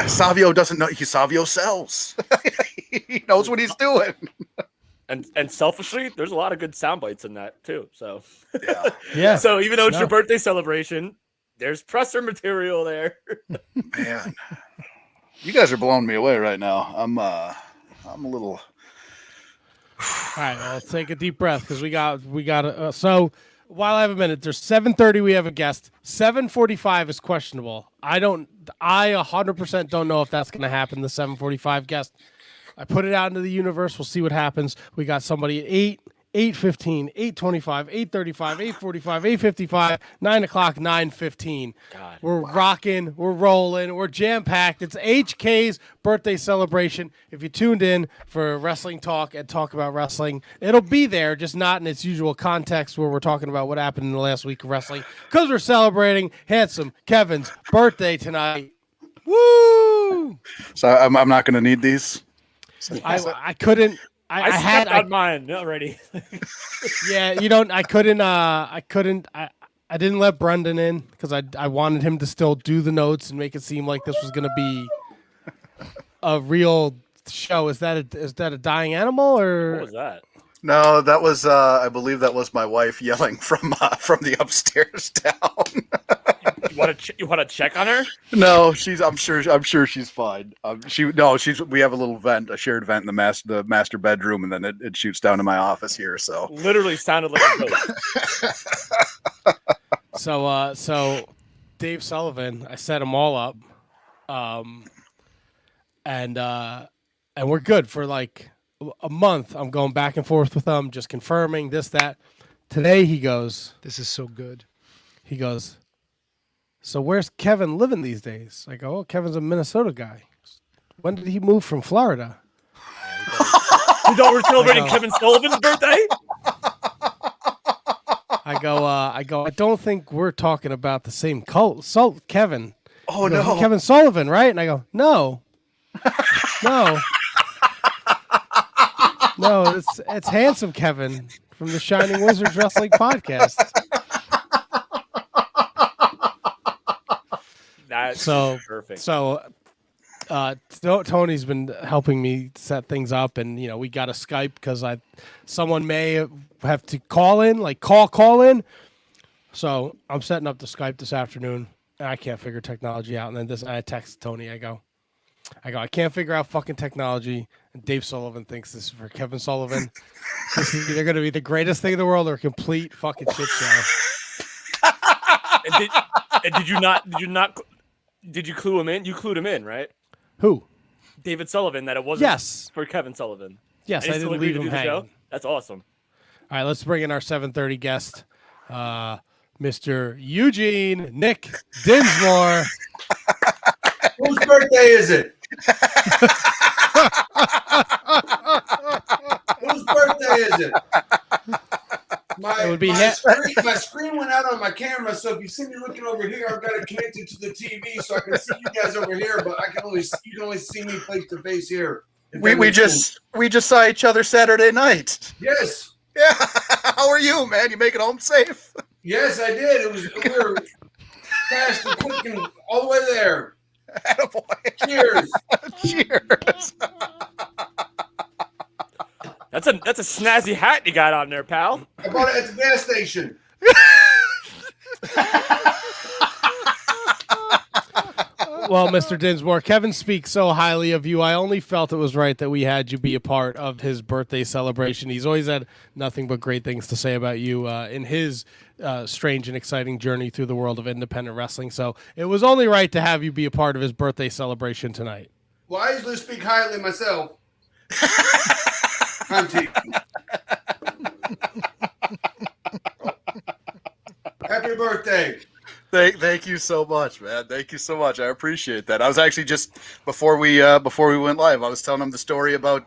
Savio doesn't know. Savio sells. He knows what he's doing. And selfishly, there's a lot of good sound bites in that too. So yeah. So even though it's your birthday celebration, there's presser material there. Man, you guys are blowing me away right now. I'm a little. All right, well, let's take a deep breath because we got. So while I have a minute, there's 7:30. We have a guest. 7:45 is questionable. I 100% don't know if that's going to happen. The 7:45 guest. I put it out into the universe. We'll see what happens. We got somebody at 8, 8:15, 8:25, 8:35, 8:45, 8:55, 9 o'clock, 9:15. We're rocking. We're rolling. We're jam-packed. It's HK's birthday celebration. If you tuned in for wrestling talk and talk about wrestling, it'll be there, just not in its usual context where we're talking about what happened in the last week of wrestling because we're celebrating Handsome Kevin's birthday tonight. Woo! So I'm not going to need these. I couldn't. I had on mine already. Yeah, I couldn't. I didn't let Brendan in because I wanted him to still do the notes and make it seem like this was going to be a real show. Is that a dying animal or what was that? No, that was I believe that was my wife yelling from the upstairs down. You want to check on her? No, I'm sure she's fine. We have a shared vent in the master bedroom, and then it shoots down to my office here. So literally sounded like a ghost. So Dave Sullivan, I set them all up, and we're good for like a month. I'm going back and forth with him, just confirming this, that. Today he goes, "This is so good." He goes, "So where's Kevin living these days?" I go, "Oh, Kevin's a Minnesota guy. When did he move from Florida?" You know we're celebrating Kevin Sullivan's birthday? I go, I don't think we're talking about the same Kevin. Oh, no. Kevin Sullivan, right? And I go, no. No, it's Handsome Kevin from the Shining Wizards Wrestling Podcast. That's perfect. So Tony's been helping me set things up, and we got a Skype because someone may have to call in. So I'm setting up the Skype this afternoon, and I can't figure technology out. And then I text Tony. I go, I can't figure out fucking technology. And Dave Sullivan thinks this is for Kevin Sullivan. This is either going to be the greatest thing in the world or a complete fucking shit show. And did you not? Did you clue him in? You clued him in, right? Who? David Sullivan. That it wasn't for Kevin Sullivan. Yes, I didn't leave him hanging. That's awesome. All right, let's bring in our 7:30 guest, Mr. Eugene Nick Dinsmore. Whose birthday is it? Whose birthday is it? My screen went out on my camera, so if you see me looking over here, I've got it connected to the TV, so I can see you guys over here, but you can only see me face to face here. We just saw each other Saturday night. Yes. Yeah. How are you, man? You make it home safe? Yes, I did. We were fast and quick and all the way there. Attaboy. Cheers. Cheers. That's a snazzy hat you got on there, pal. I bought it at the gas station. Well, Mr. Dinsmore, Kevin speaks so highly of you. I only felt it was right that we had you be a part of his birthday celebration. He's always had nothing but great things to say about you in his strange and exciting journey through the world of independent wrestling. So it was only right to have you be a part of his birthday celebration tonight. Well, I usually speak highly myself. I'm teasing. Happy birthday. Thank you so much, man. Thank you so much. I appreciate that. I was actually just before we went live, I was telling him the story about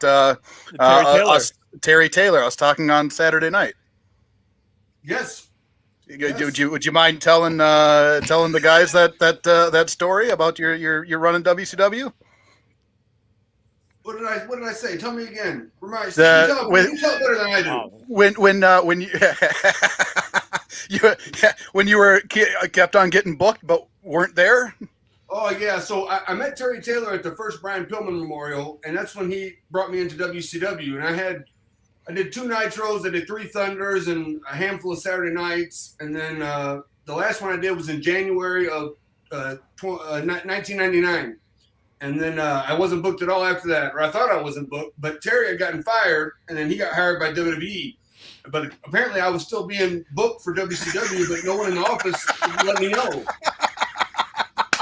Terry Taylor. I was talking on Saturday night. Yes. Would you mind telling the guys that story about your run in WCW? What did I say? Tell me again. Remind you tell better than I do. When you when you were kept on getting booked but weren't there. Oh yeah, so I met Terry Taylor at the first Brian Pillman Memorial, and that's when he brought me into WCW. And I did 2 Nitros, I did 3 Thunders, and a handful of Saturday nights, and then the last one I did was in January of 1999. And then I wasn't booked at all after that, or I thought I wasn't booked. But Terry had gotten fired, and then he got hired by WWE. But apparently I was still being booked for WCW, but no one in the office let me know.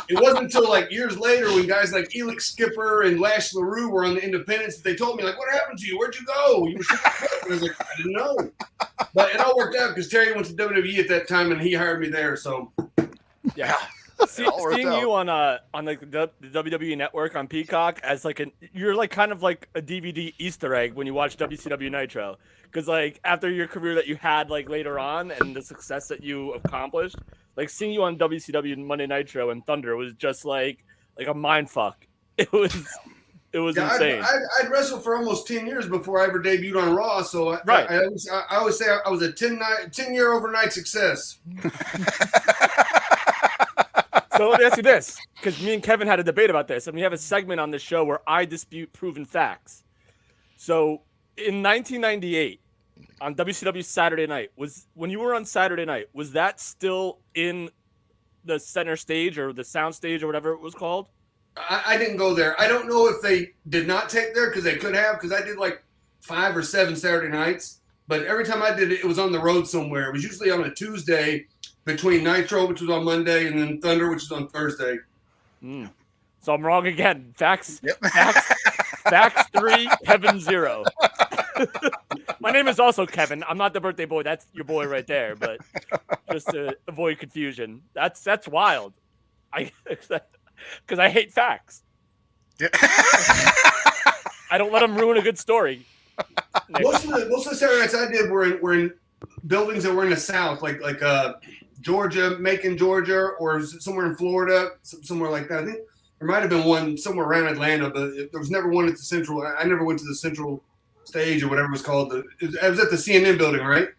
It wasn't until like years later when guys like Elix Skipper and Lash LaRue were on the Independents that they told me, like, what happened to you? Where'd you go? You were so booked. And I was like, I didn't know. But it all worked out because Terry went to WWE at that time, and he hired me there. So, yeah. Seeing you on like the WWE Network on Peacock as like you're like kind of like a DVD Easter egg when you watch WCW Nitro, because like after your career that you had like later on and the success that you accomplished, like seeing you on WCW Monday Nitro and Thunder was just like a mind fuck. It was insane. I'd wrestled for almost 10 years before I ever debuted on Raw, so I always say I was a 10-year overnight success. So let me ask you this, because me and Kevin had a debate about this, and we have a segment on this show where I dispute proven facts. So in 1998, on WCW Saturday Night, when you were on Saturday Night, was that still in the center stage or the sound stage or whatever it was called? I didn't go there. I don't know if they did not take there because they could have, because I did like 5 or 7 Saturday nights. But every time I did it, it was on the road somewhere. It was usually on a Tuesday between Nitro, which was on Monday, and then Thunder, which was on Thursday. So I'm wrong again. Facts 3, Kevin 0. My name is also Kevin. I'm not the birthday boy. That's your boy right there. But just to avoid confusion, that's wild. Because I hate facts. I don't let them ruin a good story. Most of the Saturday nights I did were in buildings that were in the South, like Georgia, Macon, Georgia, or somewhere in Florida, somewhere like that. I think there might have been one somewhere around Atlanta, but there was never one at the Central. I never went to the Central Stage or whatever it was called. I was at the CNN building, right?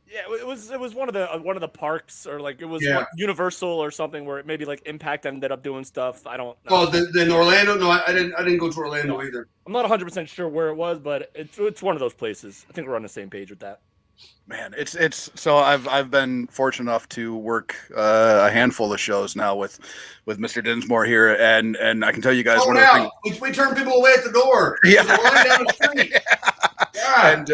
Yeah, it was one of the parks, or like it was like Universal or something where maybe like Impact ended up doing stuff. I don't know. Oh, then Orlando? No, I didn't go to Orlando either. I'm not 100% sure where it was, but it's one of those places. I think we're on the same page with that. Man, it's so I've been fortunate enough to work a handful of shows now with Mr. Dinsmore here, and I can tell you guys one of the things we turn people away at the door. Yeah, the line down the street. And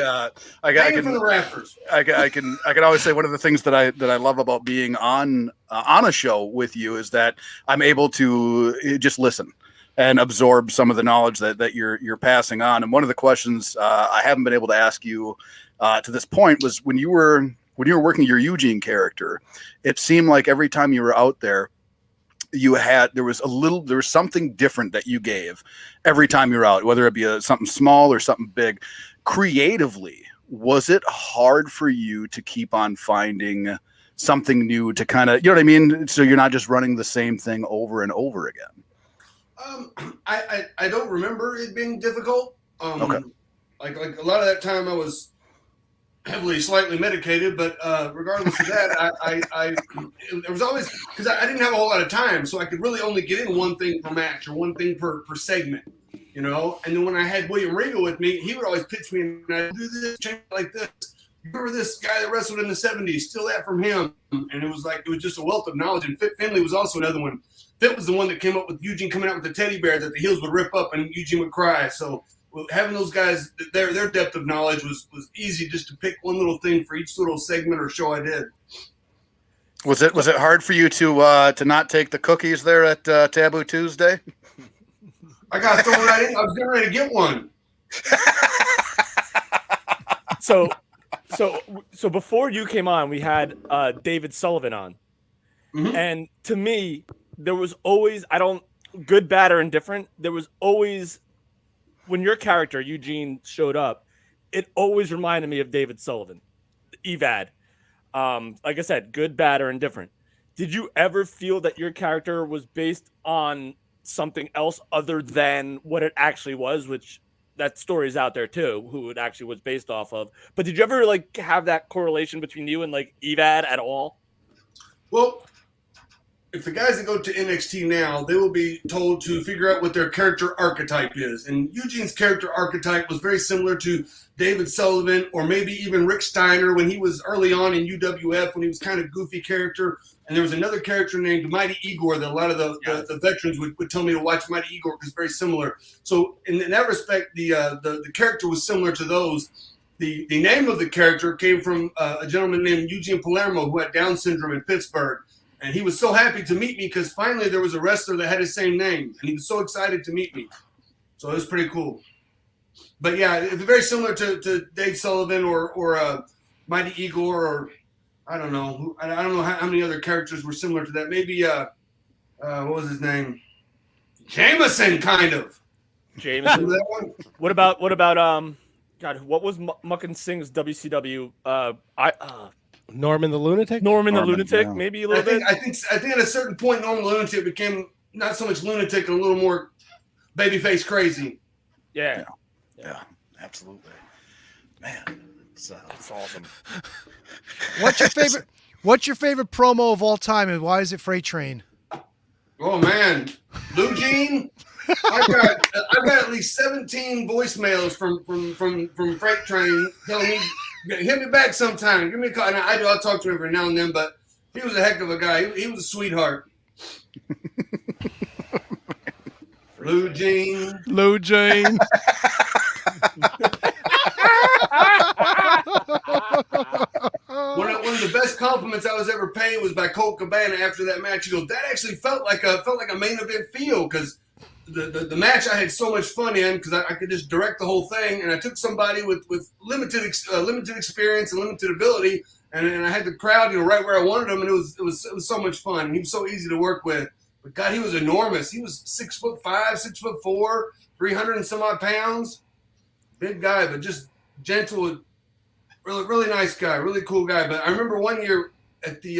I can always say one of the things that I love about being on a show with you is that I'm able to just listen and absorb some of the knowledge that you're passing on. And one of the questions I haven't been able to ask you to this point was when you were working your Eugene character, it seemed like every time you were out there, there was something different that you gave every time you were out, whether it be something small or something big. Creatively, was it hard for you to keep on finding something new to kind of, you know what I mean? So you're not just running the same thing over and over again. I don't remember it being difficult. Okay. Like a lot of that time I was heavily slightly medicated, but regardless of that, it was always because I didn't have a whole lot of time, so I could really only get in one thing per match or one thing per segment, you know. And then when I had William Regal with me, he would always pitch me and I'd do this, change it like this. Remember this guy that wrestled in the 70s? Steal that from him. And it was just a wealth of knowledge. And Fit Finley was also another one. Fit was the one that came up with Eugene coming out with the teddy bear that the heels would rip up and Eugene would cry. So having those guys, their depth of knowledge was easy just to pick one little thing for each little segment or show I did. Was it hard for you to not take the cookies there at Taboo Tuesday? I got thrown right in. I was getting ready to get one. So So before you came on, we had David Sullivan on, and to me, there was always good, bad, or indifferent. There was always when your character Eugene showed up, it always reminded me of David Sullivan, Evad. Like I said, good, bad, or indifferent. Did you ever feel that your character was based on something else other than what it actually was, which that story is out there too, who it actually was based off of? But did you ever like have that correlation between you and like Evad at all? Well, if the guys that go to NXT now, they will be told to figure out what their character archetype is. And Eugene's character archetype was very similar to David Sullivan or maybe even Rick Steiner when he was early on in UWF, when he was kind of goofy character. And there was another character named Mighty Igor that a lot of the veterans would tell me to watch Mighty Igor because it's very similar. So in that respect, the character was similar to those. The name of the character came from a gentleman named Eugene Palermo who had Down syndrome in Pittsburgh. And he was so happy to meet me because finally there was a wrestler that had his same name. And he was so excited to meet me. So it was pretty cool. But yeah, it's very similar to Dave Sullivan or Mighty Igor or I don't know. I don't know how many other characters were similar to that. Maybe, what was his name? Jameson, kind of. Jameson. What about God, what was Muckin Singh's WCW? Norman the Lunatic? Norman the Lunatic, yeah. maybe a little bit. I think at a certain point, Norman the Lunatic became not so much lunatic and a little more babyface crazy. Yeah, absolutely. Man, it's awesome. What's your favorite promo of all time, and why is it Freight Train? Oh man, Lou Jean. I've got at least 17 voicemails from Freight Train telling me, hit me back sometime, give me a call. And I'll talk to him every now and then, but he was a heck of a guy. He was a sweetheart. Lou Jean. Lou Jean. One of the best compliments I was ever paid was by Colt Cabana after that match. He goes, that actually felt like a main event feel because the match I had so much fun in because I could just direct the whole thing, and I took somebody with limited experience and limited ability, and I had the crowd right where I wanted them, and it was so much fun. He was so easy to work with, but God, he was enormous. He was 6'5", 6'4", 300 and some odd pounds, big guy, but just gentle, really nice guy, really cool guy. But I remember one year at the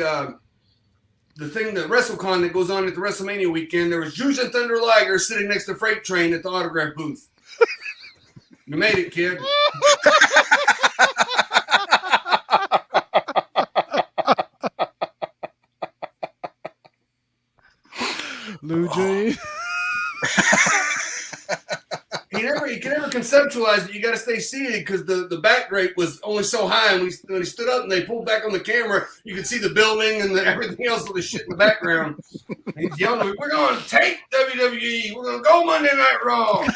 WrestleCon that goes on at the WrestleMania weekend, there was Jushin Thunder Liger sitting next to Freight Train at the autograph booth. You made it, kid. Lou Jean. You can never conceptualize that you got to stay seated because the back drape was only so high, and when he stood up and they pulled back on the camera, you could see the building and everything else with the shit in the background. And he's yelling, "We're going to take WWE. We're going to go Monday Night Raw."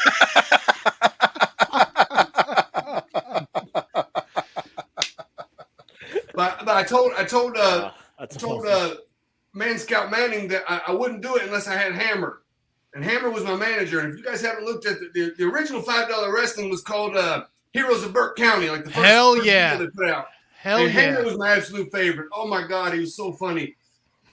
but I told Man Scout Manning that I wouldn't do it unless I had Hammer. And Hammer was my manager. And if you guys haven't looked at the original $5 wrestling was called Heroes of Burke County, like the first video they put out. Hammer was my absolute favorite. Oh my God, he was so funny.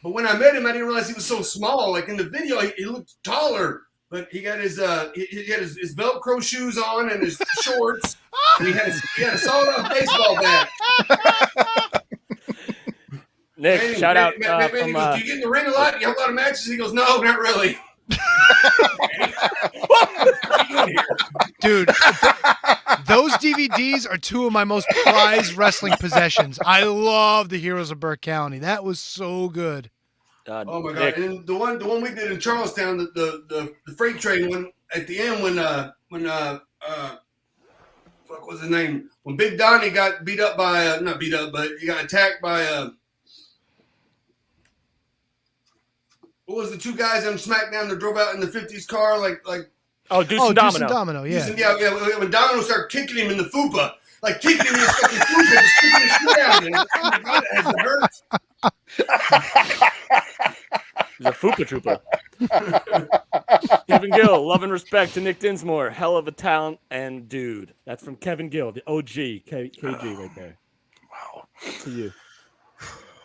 But when I met him, I didn't realize he was so small. Like in the video, he looked taller, but he got his he had his Velcro shoes on and his shorts. And he had a solid baseball bat. Nick, shout out. He goes, do you get in the ring a lot? You have a lot of matches? He goes, no, not really. Dude, those DVDs are two of my most prized wrestling possessions. I love the Heroes of Burke County. That was so good. Oh my God! And the one we did in Charlestown, the Freight Train one at the end when fuck was his name? When Big Donnie got beat up by not beat up, but he got attacked by what was the two guys on SmackDown that drove out in the 50s car like Deuce and Domino. Deuce and Domino, yeah. When Domino started kicking him in the fupa, like kicking him in the fucking fupa, just kicking his shit out, and oh my God, it has to hurt. He's a fupa trooper. Kevin Gill, love and respect to Nick Dinsmore, hell of a talent and dude. That's from Kevin Gill, the OG KG right there. To you.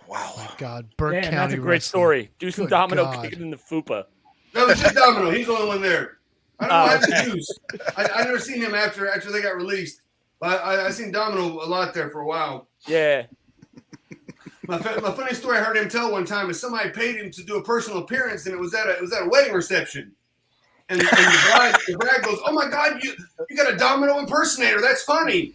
Wow. My God, Burke Man, County that's a great Wrestling. story. Do some Good domino God. kicking in the fupa. No, it's just Domino. He's the only one there. I don't know how okay. to use. I never seen him after they got released. But I seen Domino a lot there for a while. Yeah. My funny story I heard him tell one time is somebody paid him to do a personal appearance, and it was at a wedding reception. And the bride goes, "Oh my God, you got a Domino impersonator? That's funny."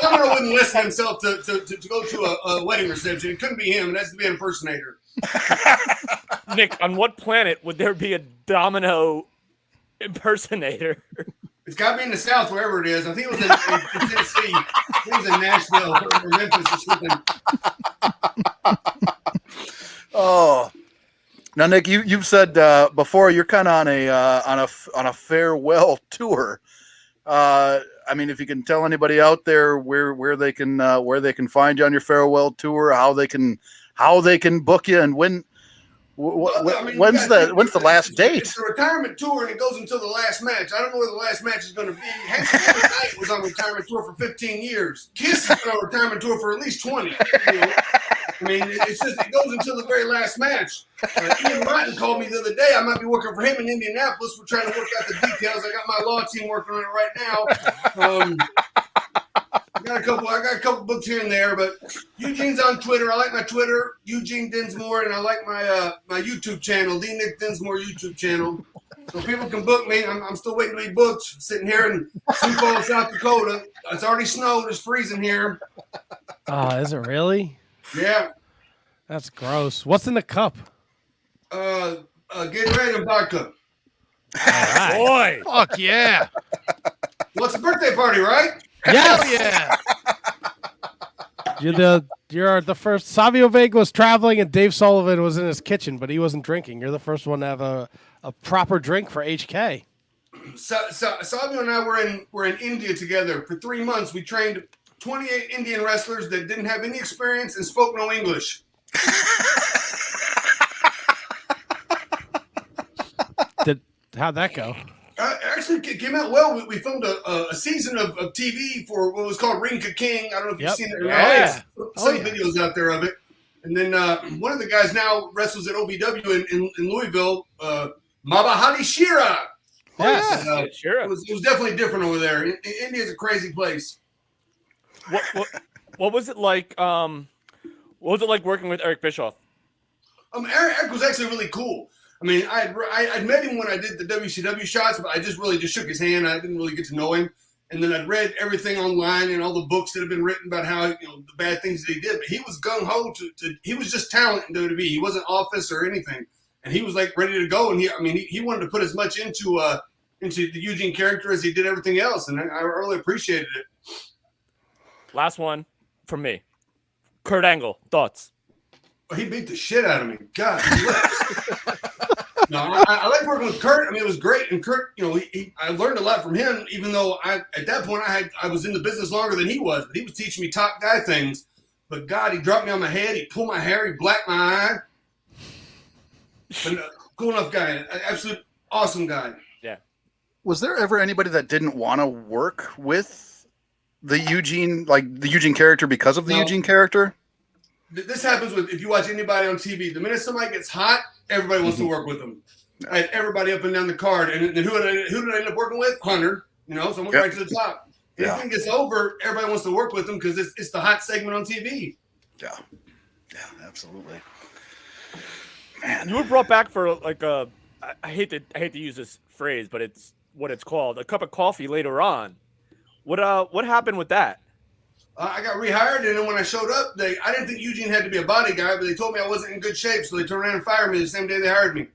Domino wouldn't listen himself to go to a wedding reception. It couldn't be him. It has to be an impersonator. Nick, on what planet would there be a Domino impersonator? It's got to be in the South, wherever it is. I think it was in Tennessee. I think it was in Nashville or Memphis or something. Oh, now Nick, you've said before you're kind of on a farewell tour. I mean, if you can tell anybody out there where they can find you on your farewell tour, how they can book you, and when's the last date? It's a retirement tour, and it goes until the last match. I don't know where the last match is going to be. Hank Knight was on retirement tour for 15 years. Kiss has been on retirement tour for at least 20. I mean, it's just it goes until the very last match. Ian Rotten called me the other day. I might be working for him in Indianapolis. We're trying to work out the details. I got my law team working on it right now. I got a couple books here and there, but Eugene's on Twitter. I like my Twitter, Eugene Dinsmore, and I like my my YouTube channel, the Nick Dinsmore YouTube channel. So people can book me. I'm still waiting to be booked. Sitting here in Sioux Falls, South Dakota. It's already snowed. It's freezing here. Is it really? Yeah. That's gross. What's in the cup? Gatorade and vodka. Boy. Fuck yeah. Well, it's a birthday party, right? Yes. Hell yeah. You're the first. Savio Vega was traveling and Dave Sullivan was in his kitchen, but he wasn't drinking. You're the first one to have a proper drink for HK. Savio and I were in India together for 3 months. We trained 28 Indian wrestlers that didn't have any experience and spoke no English. How'd that go? Actually, it came out well. We filmed a season of TV for what was called Ring Ka King. I don't know if you've seen it or not. Yeah. Some videos out there of it. And then one of the guys now wrestles at OVW in Louisville, Mabahali Shira. Yes. Sure. It was definitely different over there. India's a crazy place. What was it like? What was it like working with Eric Bischoff? Eric was actually really cool. I mean, I'd met him when I did the WCW shots, but I just shook his hand. I didn't really get to know him. And then I'd read everything online and all the books that have been written about how, the bad things that he did. But he was gung-ho he was just talent in WWE. He wasn't office or anything. And he was like ready to go. And he wanted to put as much into the Eugene character as he did everything else. And I really appreciated it. Last one from me. Kurt Angle, thoughts? Oh, he beat the shit out of me. God. No, I like working with Kurt. I mean, it was great. And Kurt, I learned a lot from him, even though at that point I was in the business longer than he was. But he was teaching me top guy things. But God, he dropped me on my head. He pulled my hair. He blacked my eye. But cool enough guy. An absolute awesome guy. Yeah. Was there ever anybody that didn't want to work with the Eugene character because of the Eugene character? This happens if you watch anybody on TV. The minute somebody gets hot, everybody wants to work with them. I had everybody up and down the card. And who did I end up working with? Hunter. So I went right to the top. Anything gets over, everybody wants to work with them because it's the hot segment on TV. Yeah. Yeah, absolutely. Man. You were brought back for I hate to use this phrase, but it's what it's called, a cup of coffee later on. What happened with that? I got rehired, and then when I showed up, I didn't think Eugene had to be a body guy, but they told me I wasn't in good shape, so they turned around and fired me the same day they hired me.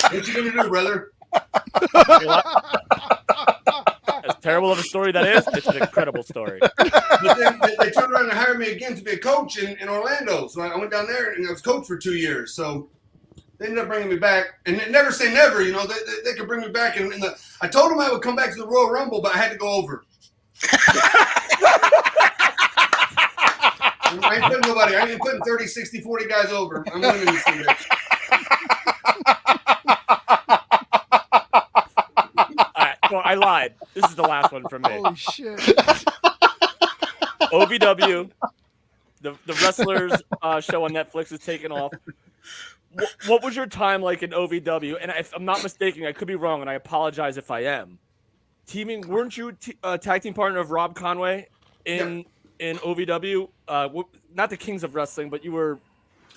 What you gonna do, brother? As terrible of a story that is, it's an incredible story. But then they turned around and hired me again to be a coach in Orlando, so I went down there and I was coach for 2 years. So they ended up bringing me back, and never say never. They could bring me back. I told them I would come back to the Royal Rumble, but I had to go over. I ain't putting nobody. I ain't putting 30, 60, 40 guys over. I'm winning this thing. This is the last one from me. Holy shit. OVW, the wrestlers show on Netflix is taking off. What was your time like in OVW? And if I'm not mistaken, I could be wrong, and I apologize if I am. Weren't you tag team partner of Rob Conway in OVW? Not the Kings of Wrestling, but you were.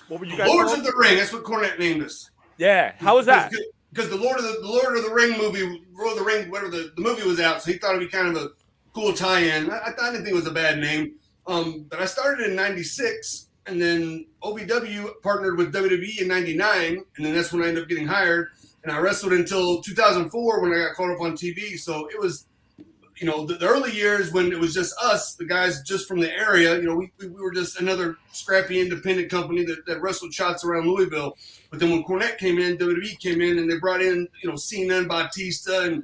What were you guys? Lords called? of the Ring. That's what Cornette named us. Yeah. How was that? Because the Lord of the Ring movie, Lord of the Ring, whatever the movie was out, so he thought it'd be kind of a cool tie-in. I didn't think it was a bad name. But I started in '96, and then OVW partnered with WWE in '99, and then that's when I ended up getting hired. And I wrestled until 2004 when I got called up on TV. So it was, the early years when it was just us, the guys just from the area. We were just another scrappy independent company that wrestled shots around Louisville. But then when Cornette came in, WWE came in, and they brought in, Cena and Batista and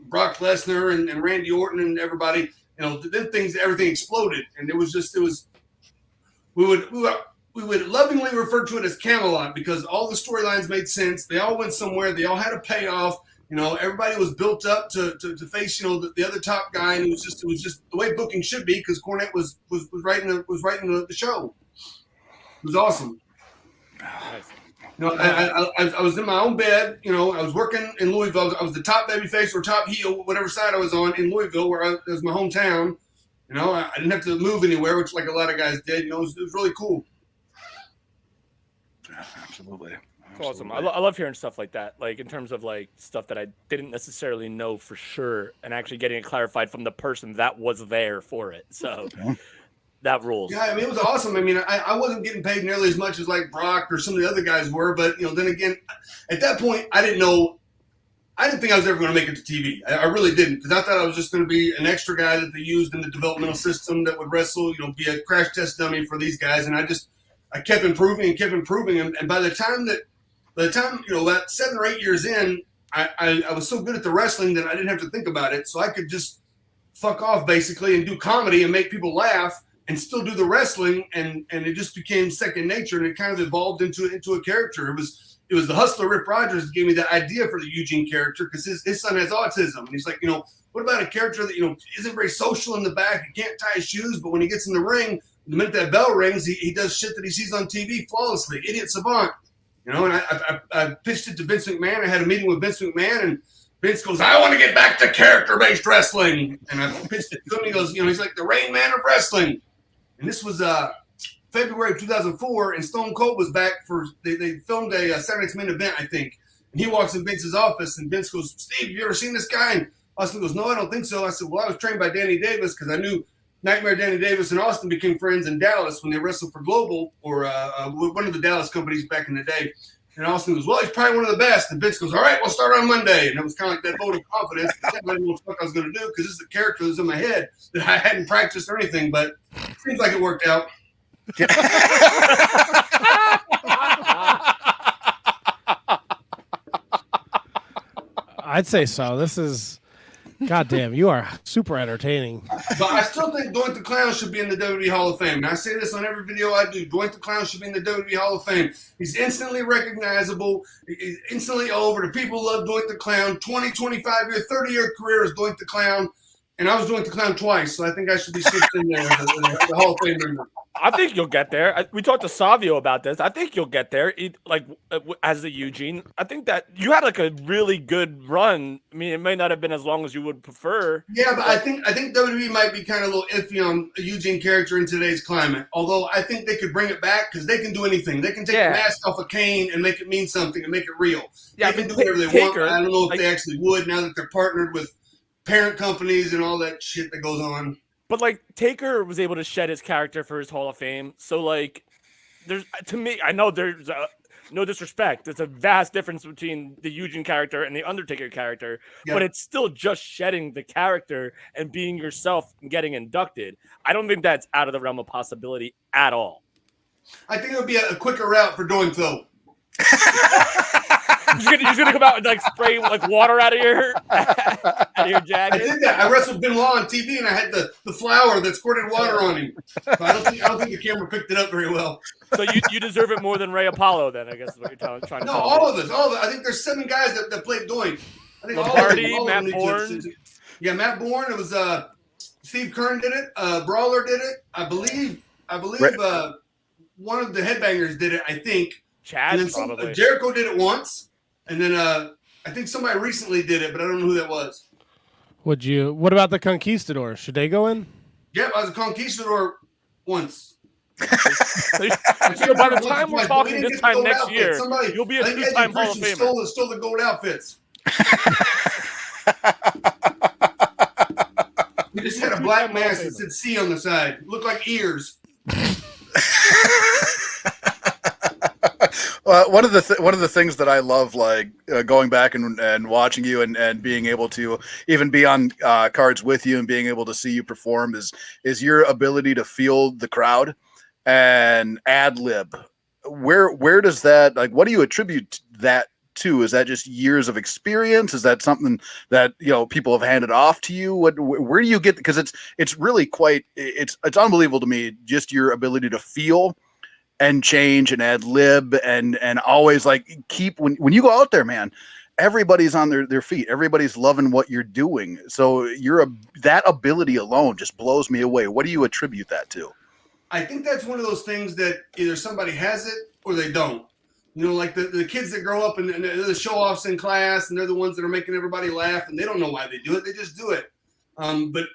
Brock Lesnar and Randy Orton and everybody. Then everything exploded, and it was we would lovingly refer to it as Camelot because all the storylines made sense. They all went somewhere. They all had a payoff. Everybody was built up to face the other top guy, and it was just the way booking should be because Cornette was writing the show. It was awesome. I was in my own bed. I was working in Louisville. I was the top babyface or top heel, whatever side I was on in Louisville, where it was my hometown. I didn't have to move anywhere, which like a lot of guys did. It was really cool. Absolutely. It's awesome. I love hearing stuff like that, like in terms of like stuff that I didn't necessarily know for sure, and actually getting it clarified from the person that was there for it. So that rules. Yeah, it was awesome. I wasn't getting paid nearly as much as like Brock or some of the other guys were, but then again, at that point, I didn't think I was ever going to make it to TV. I really didn't, because I thought I was just going to be an extra guy that they used in the developmental system that would wrestle, be a crash test dummy for these guys, and I kept improving, and by the time about 7 or 8 years in, I was so good at the wrestling that I didn't have to think about it, so I could just fuck off basically and do comedy and make people laugh and still do the wrestling, and it just became second nature, and it kind of evolved into a character. It was the hustler Rip Rogers that gave me the idea for the Eugene character because his son has autism, and he's like, what about a character that isn't very social in the back, he can't tie his shoes, but when he gets in the ring, the minute that bell rings, he does shit that he sees on TV flawlessly. Idiot savant. And I pitched it to Vince McMahon. I had a meeting with Vince McMahon, and Vince goes, I want to get back to character-based wrestling. And I pitched it to him. He goes, he's like the Rain Man of wrestling. And this was February of 2004, and Stone Cold was back they filmed a Saturday Night Main Event, I think. And he walks in Vince's office, and Vince goes, Steve, you ever seen this guy? And Austin goes, no, I don't think so. I said, well, I was trained by Danny Davis because I knew Nightmare Danny Davis and Austin became friends in Dallas when they wrestled for Global or one of the Dallas companies back in the day. And Austin goes, well, he's probably one of the best. And Vince goes, all right, we'll start on Monday. And it was kind of like that vote of confidence. I didn't know what the fuck I was going to do because this is a character that was in my head that I hadn't practiced or anything, but it seems like it worked out. I'd say so. This is, goddamn, you are super entertaining. But I still think Doink the Clown should be in the WWE Hall of Fame. And I say this on every video I do. Doink the Clown should be in the WWE Hall of Fame. He's instantly recognizable. He's instantly over. The people love Doink the Clown. 20, 25-year, 30-year career as Doink the Clown. And I was Doink the Clown twice, so I think I should be switched in there as the Hall of Fame member. I think you'll get there. We talked to Savio about this. I think you'll get there. As the Eugene, I think that you had like a really good run. I mean, it may not have been as long as you would prefer. Yeah, but I think WWE might be kind of a little iffy on a Eugene character in today's climate. Although I think they could bring it back because they can do anything. They can take the mask off of Kane and make it mean something and make it real. Yeah, they can do whatever they want. I don't know if they actually would now that they're partnered with parent companies and all that shit that goes on. But like Taker was able to shed his character for his Hall of Fame. So like to me, I know there's no disrespect. There's a vast difference between the Eugene character and the Undertaker character, but it's still just shedding the character and being yourself and getting inducted. I don't think that's out of the realm of possibility at all. I think it would be a quicker route for Doink though. You're gonna come out and like spray like water out of your jacket. I did that. I wrestled Benoit on TV and I had the flower that squirted water on him. But I don't think the camera picked it up very well. So you deserve it more than Ray Apollo, then I guess is what you're trying to tell me. All of us. I think there's 7 guys that played Doink. I think Lombardi, Matt Bourne. Yeah, Matt Bourne. It was Steve Kern did it. Brawler did it. I believe one of the headbangers did it. I think. Chad and then probably. Jericho did it once, and then I think somebody recently did it, but I don't know who that was. What about the Conquistadors? Should they go in? Yep, I was a conquistador once. So by the time we're talking this time next year, you'll be a two-time Hall of Famer. Stole the gold outfits. We just had a black mask that said C on the side. It looked like ears. One of the things that I love, like going back and watching you and being able to even be on cards with you and being able to see you perform is your ability to feel the crowd and ad lib. Where does that, like, what do you attribute that to? Is that just years of experience? Is that something that people have handed off to you? Where do you get? Because it's really it's unbelievable to me, just your ability to feel and change and ad lib and always like keep when you go out there, man, everybody's on their feet. Everybody's loving what you're doing. So that ability alone just blows me away. What do you attribute that to? I think that's one of those things that either somebody has it or they don't. Like the kids that grow up and they're the show-offs in class and they're the ones that are making everybody laugh and they don't know why they do it. They just do it. But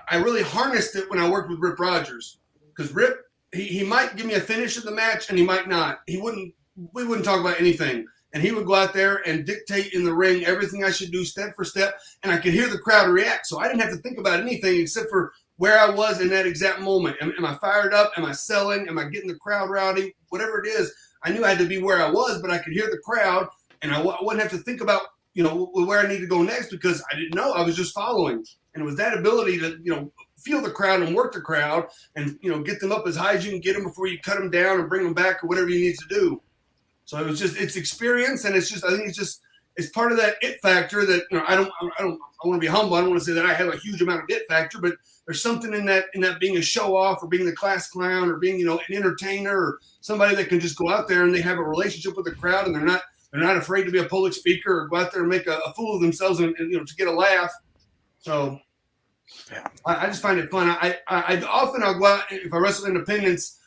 I really harnessed it when I worked with Rip Rogers, because Rip, he might give me a finish of the match and he might not. We wouldn't talk about anything. And he would go out there and dictate in the ring everything I should do step for step. And I could hear the crowd react. So I didn't have to think about anything except for where I was in that exact moment. Am I fired up? Am I selling? Am I getting the crowd rowdy? Whatever it is, I knew I had to be where I was, but I could hear the crowd and I wouldn't have to think about, where I need to go next because I didn't know. I was just following. And it was that ability to, feel the crowd and work the crowd and, get them up as high as you can get them before you cut them down or bring them back or whatever you need to do. So it's experience. And I think it's part of that it factor that, I want to be humble. I don't want to say that I have a huge amount of it factor, but there's something in that being a show off or being the class clown or being, an entertainer or somebody that can just go out there and they have a relationship with the crowd and they're not afraid to be a public speaker or go out there and make a fool of themselves and to get a laugh. So yeah, I just find it fun. I'll go out if I wrestle independents.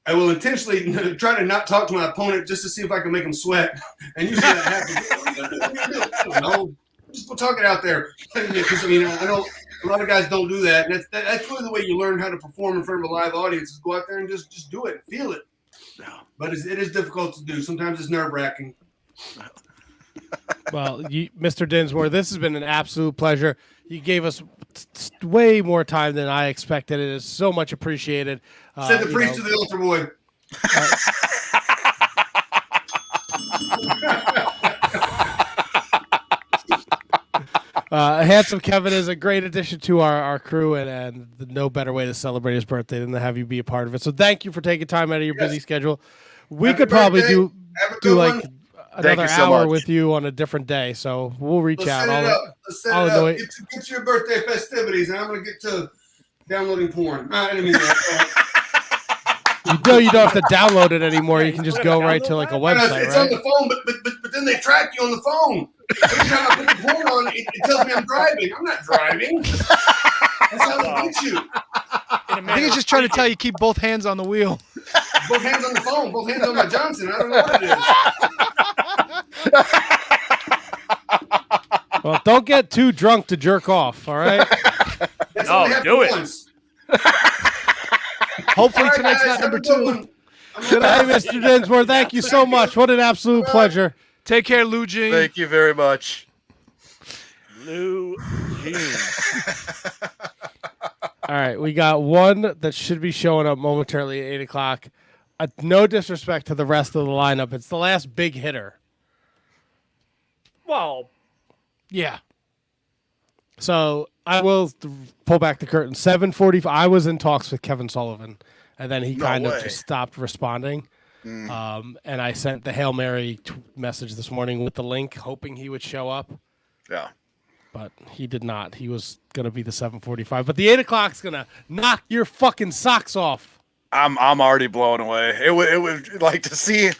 I will intentionally try to not talk to my opponent just to see if I can make him sweat. And usually that happens. I don't know. Just go talk it out there. Because I know a lot of guys don't do that. And that's really the way you learn how to perform in front of a live audience is go out there and just do it, feel it. But it is difficult to do. Sometimes it's nerve-wracking. Well, Mr. Dinsmore, this has been an absolute pleasure. You gave us way more time than I expected. It is so much appreciated. Send the priest to the altar, boy. Handsome Kevin is a great addition to our crew, and no better way to celebrate his birthday than to have you be a part of it. So thank you for taking time out of your busy schedule. We could probably do like another hour with you on a different day, so we'll reach out. Let's set it up. Get your birthday festivities, and I'm going to get to downloading porn. I didn't mean that. You don't have to download it anymore. You can just go right to like a website, It's on the phone, but then they track you on the phone. Every time I put the porn on, it tells me I'm driving. I'm not driving. That's how they get you. I think it's just trying to tell you keep both hands on the wheel. Both hands on the phone, both hands on my Johnson. I don't know what it is. Well, don't get too drunk to jerk off, all right? No, do it. Once. Hopefully tonight's not number 2. Good night, Mr. Dinsmore. Thank you so much. What an absolute pleasure. Take care, Lou Jean. Thank you very much. Lou Jean. All right, we got one that should be showing up momentarily at 8 o'clock. No disrespect to the rest of the lineup. It's the last big hitter. Well, yeah. So I will pull back the curtain. 7:45. I was in talks with Kevin Sullivan, and then he kind of just stopped responding. And I sent the Hail Mary message this morning with the link, hoping he would show up. Yeah. But he did not. He was going to be the 7:45. But the 8 o'clock's going to knock your fucking socks off. I'm already blown away. It was like to see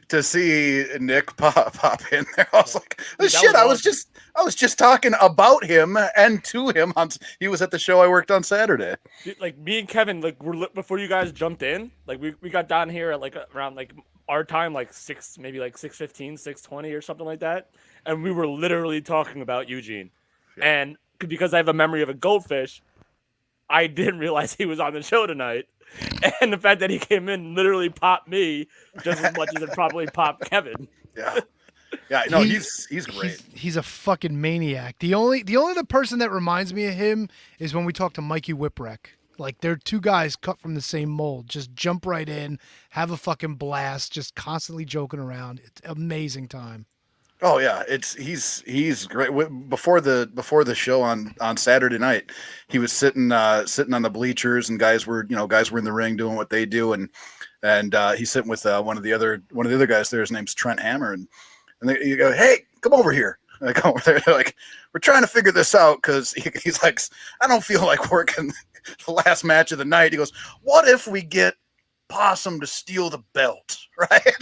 to see Nick pop in there. I was like, Dude, that shit. was I was just talking about him and to him he was at the show I worked on Saturday. Dude, like me and Kevin, like before you guys jumped in, like we got down here at like around like our time, like 6:15, 6:20 or something like that, and we were literally talking about Eugene, and because I have a memory of a goldfish, I didn't realize he was on the show tonight, and the fact that he came in literally popped me just as much as it probably popped Kevin. Yeah. Yeah, no, he's great. He's a fucking maniac. The only other person that reminds me of him is when we talk to Mikey Whipwreck. Like, they're two guys cut from the same mold. Just jump right in, have a fucking blast, just constantly joking around. It's amazing time. Oh yeah, he's great. Before the show on Saturday night, he was sitting on the bleachers, and guys were in the ring doing what they do, and he's sitting with one of the other guys there. His name's Trent Hammer, and you go, hey, come over here. I go over there. They're like, we're trying to figure this out because he's like, I don't feel like working the last match of the night. He goes, what if we get Possum to steal the belt, right?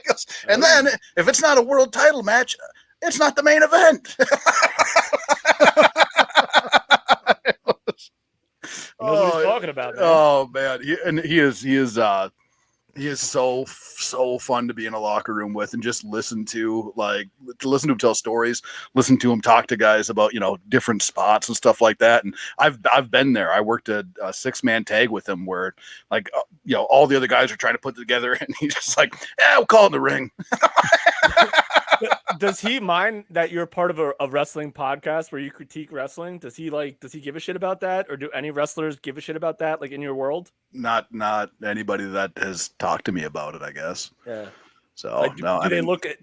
Goes, and then if it's not a world title match, it's not the main event. He knows what he's talking about, man. Oh man, he is so fun to be in a locker room with and just listen to him tell stories, listen to him talk to guys about, different spots and stuff like that. And I've been there. I worked a 6-man tag with him where all the other guys are trying to put it together and he's just like, yeah, we'll call it in the ring. Does he mind that you're part of a wrestling podcast where you critique wrestling? Does he give a shit about that? Or do any wrestlers give a shit about that, like in your world? Not anybody that has talked to me about it, I guess. Yeah. So do they look at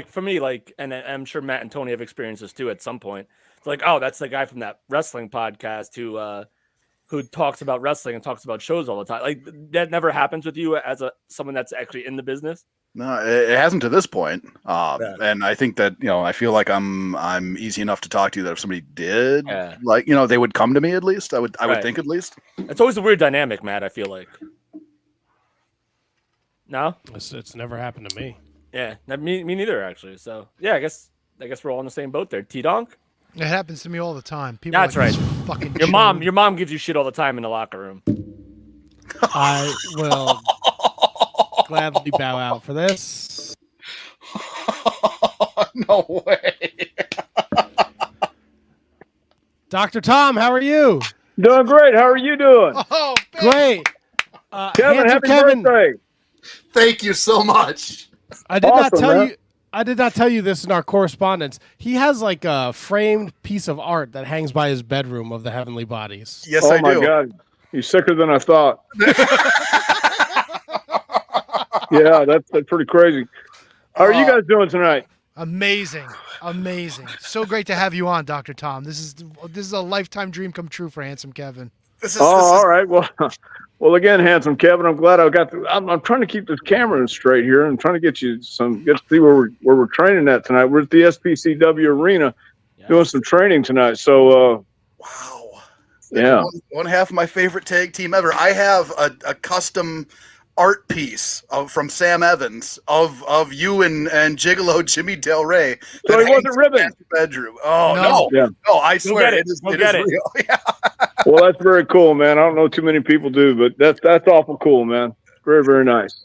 for me, and I'm sure Matt and Tony have experienced this too at some point. It's like, oh, that's the guy from that wrestling podcast who talks about wrestling and talks about shows all the time. Like, that never happens with you as someone that's actually in the business. No, it hasn't to this point. And I think that, I feel like I'm easy enough to talk to that if somebody did, they would come to me at least. I would think at least. It's always a weird dynamic, Matt, I feel like. No? It's never happened to me. Yeah, me neither, actually. So, yeah, I guess we're all in the same boat there. T-Donk? It happens to me all the time. People That's like, right. Fucking your mom gives you shit all the time in the locker room. I will gladly bow out for this. No way. Dr. Tom, how are you? Doing great. How are you doing? Oh, great. Kevin, happy birthday. Thank you so much. I did not tell you this in our correspondence. He has like a framed piece of art that hangs by his bedroom of the heavenly bodies. Yes, I do. Oh my God. He's sicker than I thought. Yeah, that's pretty crazy. How are you guys doing tonight? Amazing. So great to have you on, Dr. Tom. This is a lifetime dream come true for Handsome Kevin. All right. Well, again, Handsome Kevin, I'm glad I got. I'm trying to keep this camera straight here. I'm trying to get to see where we're training at tonight. We're at the SPCW arena doing some training tonight. So, wow. Yeah. One half of my favorite tag team ever. I have a custom art piece from Sam Evans of you and Gigolo Jimmy Del Rey. So he wasn't ribbing. Bedroom. Oh no. Yeah. No, I swear it is real. Yeah. Well, that's very cool, man. I don't know too many people do, but that's awful cool, man. Very, very nice.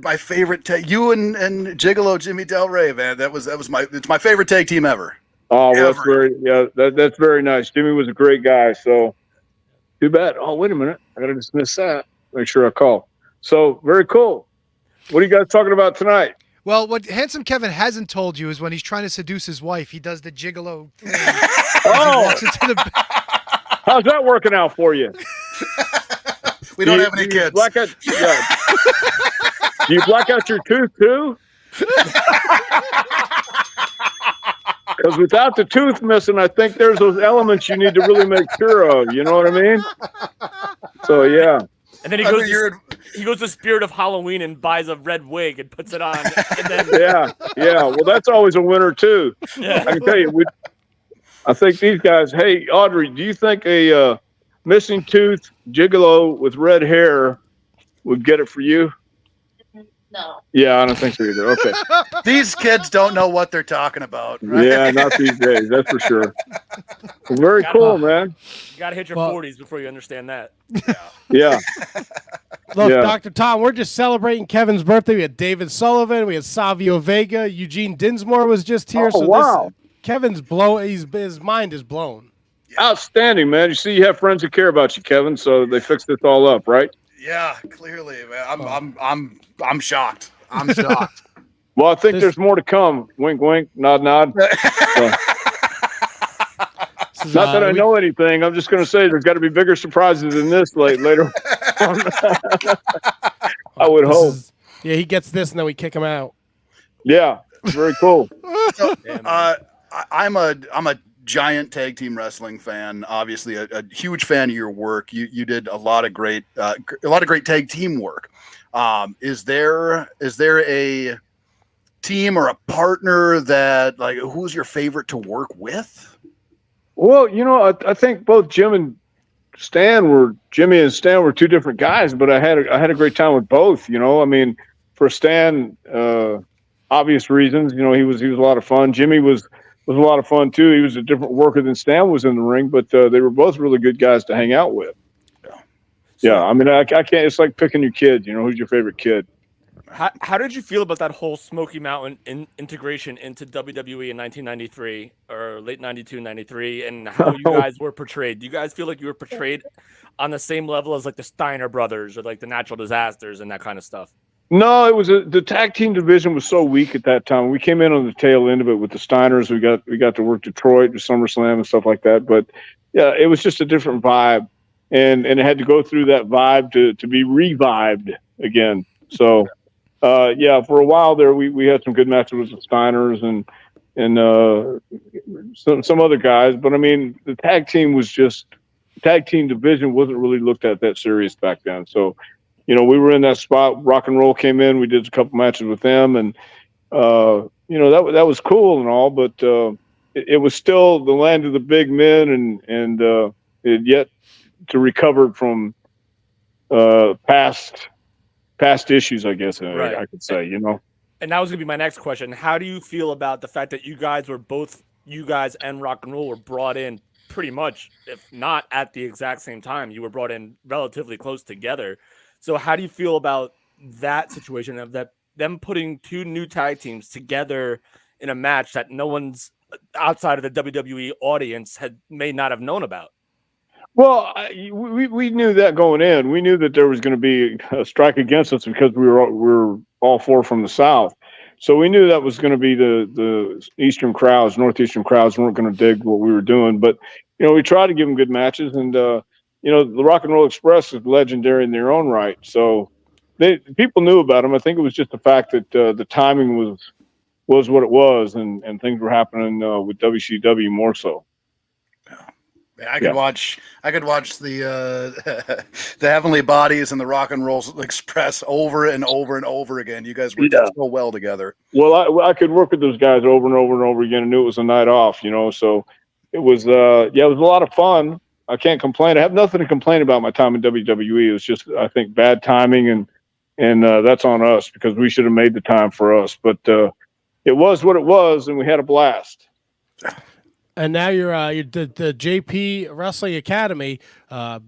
My favorite tag, you and Gigolo Jimmy Del Rey, man. It's my favorite tag team ever. Oh, well, that's very nice. Jimmy was a great guy. So too bad. Oh, wait a minute. I got to dismiss that. Make sure I call. So very cool. What are you guys talking about tonight? Well, what Handsome Kevin hasn't told you is when he's trying to seduce his wife, he does the gigolo thing. How's that working out for you? We don't have any kids. Do you black out your tooth too? Because without the tooth missing, I think there's those elements you need to really make sure of. You know what I mean? So, yeah. And then he goes to Spirit of Halloween and buys a red wig and puts it on. And then... Yeah. Well, that's always a winner, too. Yeah. I can tell you, I think these guys, hey, Audrey, do you think a missing tooth gigolo with red hair would get it for you? No. Yeah, I don't think so either. Okay. These kids don't know what they're talking about. Right? Yeah, not these days. That's for sure. Well, very Gotta- cool, man. You got to hit your Well- 40s before you understand that. Yeah. Look, Yeah. Dr. Tom, we're just celebrating Kevin's birthday. We had David Sullivan, we had Savio Vega, Eugene Dinsmore was just here. Oh, wow. Kevin's his mind is blown. Outstanding, man. You see, you have friends who care about you, Kevin. So they fixed this all up, right? Yeah, clearly, man. I'm shocked. I'm shocked. Well, I think there's more to come. Wink, wink, nod, nod. So, not that I know anything. I'm just going to say there's got to be bigger surprises than this later on. I would hope. Yeah, he gets this and then we kick him out. Yeah, very cool. So, I'm a giant tag team wrestling fan. Obviously, a huge fan of your work. You did a lot of great tag team work. Is there a team or a partner that who's your favorite to work with? Well, I think both Jimmy and Stan were two different guys, but I had a great time with both. I mean, for Stan, obvious reasons. He was a lot of fun. Jimmy was a lot of fun too. He was a different worker than Stan was in the ring, but they were both really good guys to hang out with. Yeah. I mean, I can't. It's like picking your kid. Who's your favorite kid? How did you feel about that whole Smoky Mountain integration into WWE in 1993 or late 92, 93, and how you guys were portrayed? Do you guys feel like you were portrayed on the same level as like the Steiner brothers or like the Natural Disasters and that kind of stuff? No, it was the tag team division was so weak at that time. We came in on the tail end of it with the Steiners. We got to work Detroit to SummerSlam and stuff like that. But yeah, it was just a different vibe, and it had to go through that vibe to be revived again. So. Yeah, for a while there, we had some good matches with the Steiners and some other guys, but I mean, the tag team division wasn't really looked at that serious back then. So, we were in that spot. Rock and Roll came in. We did a couple matches with them, and that was cool and all, but it was still the land of the big men, and it yet to recover from past issues, I guess. Right. I could say, And that was gonna be my next question. How do you feel about the fact that you guys and Rock and Roll were brought in pretty much, if not at the exact same time, you were brought in relatively close together. So how do you feel about that situation of them putting two new tag teams together in a match that no one's outside of the WWE audience may not have known about? Well, we knew that going in. We knew that there was going to be a strike against us because we were all four from the South. So we knew that was going to be the Eastern crowds, Northeastern crowds weren't going to dig what we were doing. But, we tried to give them good matches. And, the Rock and Roll Express is legendary in their own right. So people knew about them. I think it was just the fact that the timing was what it was and things were happening with WCW more so. I could watch the the Heavenly Bodies and the Rock and Roll Express over and over and over again. You guys worked so well together. Well, I could work with those guys over and over and over again and knew it was a night off, so it was it was a lot of fun. I can't complain. I have nothing to complain about my time in WWE. It was just, I think, bad timing and that's on us because we should have made the time for us. But it was what it was and we had a blast. And now you're the JP Wrestling Academy,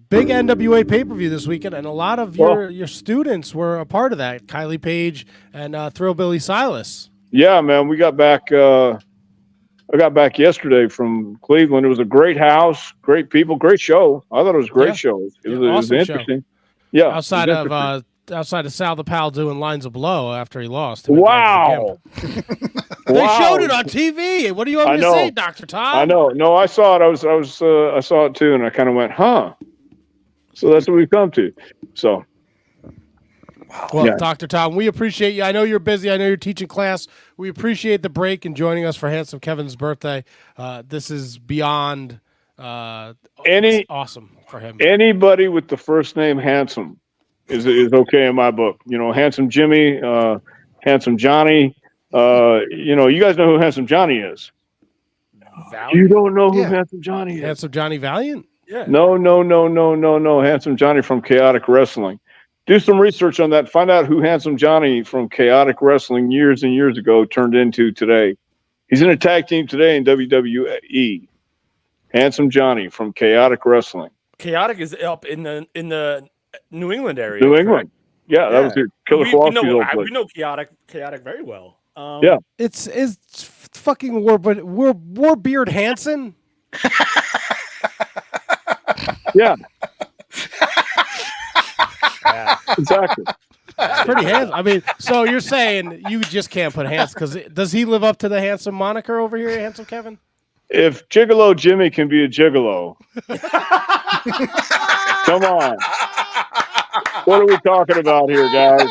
big NWA pay-per-view this weekend, and a lot of your students were a part of that. Kylie Page and Thrillbilly Silas. Yeah, man, we got back. I got back yesterday from Cleveland. It was a great house, great people, great show. I thought it was a great show. It was interesting. Show. Yeah, outside of Sal the Pal doing lines of blow after he lost. Wow. They showed it on TV. What do you want me to say, Dr. Tom? I know. No, I saw it. I saw it too, and I kind of went, huh. So that's what we've come to. So. Wow. Well, yeah. Dr. Tom, we appreciate you. I know you're busy. I know you're teaching class. We appreciate the break and joining us for Handsome Kevin's birthday. This is beyond awesome for him. Anybody with the first name Handsome is okay in my book. Handsome Jimmy, Handsome Johnny. You guys know who Handsome Johnny is. Valiant? You don't know who Handsome Johnny is. Handsome Johnny Valiant? Yeah. No. Handsome Johnny from Chaotic Wrestling. do some research on that. Find out who Handsome Johnny from Chaotic Wrestling years and years ago turned into today. He's in a tag team today in WWE. Handsome Johnny from Chaotic Wrestling. Chaotic is up in the New England area. New correct? England. Yeah, that was your Killer Kowalski's old place. We know Chaotic very well. Yeah. It's fucking Warbeard Hansen. Yeah. Exactly. It's pretty handsome. I mean, so you're saying you just can't put handsome because does he live up to the handsome moniker over here, Handsome Kevin? If Gigolo Jimmy can be a gigolo, come on. What are we talking about here, guys?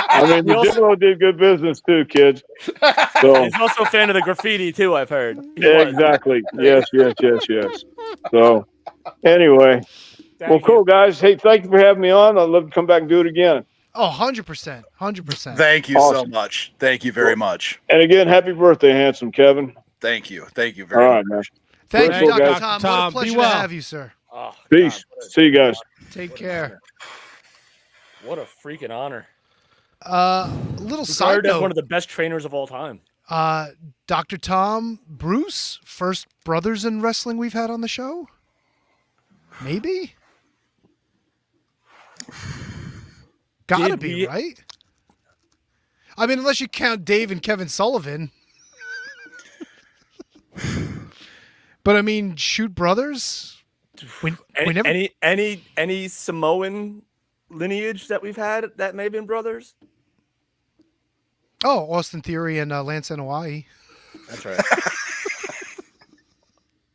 I mean, the Gigolo did good business too, kids. So he's also a fan of the graffiti too, I've heard. Exactly. Yes. So anyway, well, cool, guys. Hey, thank you for having me on. I'd love to come back and do it again. Oh, 100%. 100%. Thank you so much. Thank you very much. And again, happy birthday, Handsome Kevin. Thank you. Thank you very much. Man. Thank you, Dr. Guys. Tom. What a pleasure to have you, sir. Oh, Peace. See you guys. Take care. What a freaking honor. Little side Regarded as note. one of the best trainers of all time. Dr. Tom, Bruce, first brothers in wrestling we've had on the show? Maybe? Gotta be, right? I mean, unless you count Dave and Kevin Sullivan. But I mean, shoot brothers. Any Samoan lineage that we've had that may have been brothers? Oh, Austin Theory and Lance and Hawaii. That's right.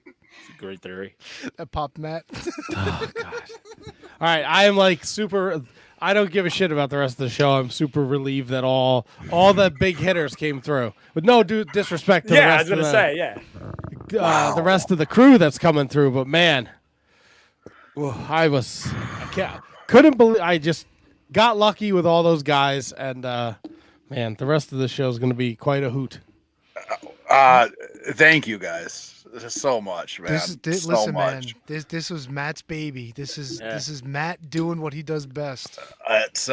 It's a great theory. That popped Matt. Oh, gosh. All right, I am like super. I don't give a shit about the rest of the show. I'm super relieved that all the big hitters came through. With no disrespect to the rest of the rest of the crew that's coming through, but man, couldn't believe I just got lucky with all those guys, and man, the rest of the show is going to be quite a hoot. Thank you guys so much, man. Listen, man. This was Matt's baby. This is Matt doing what he does best. It's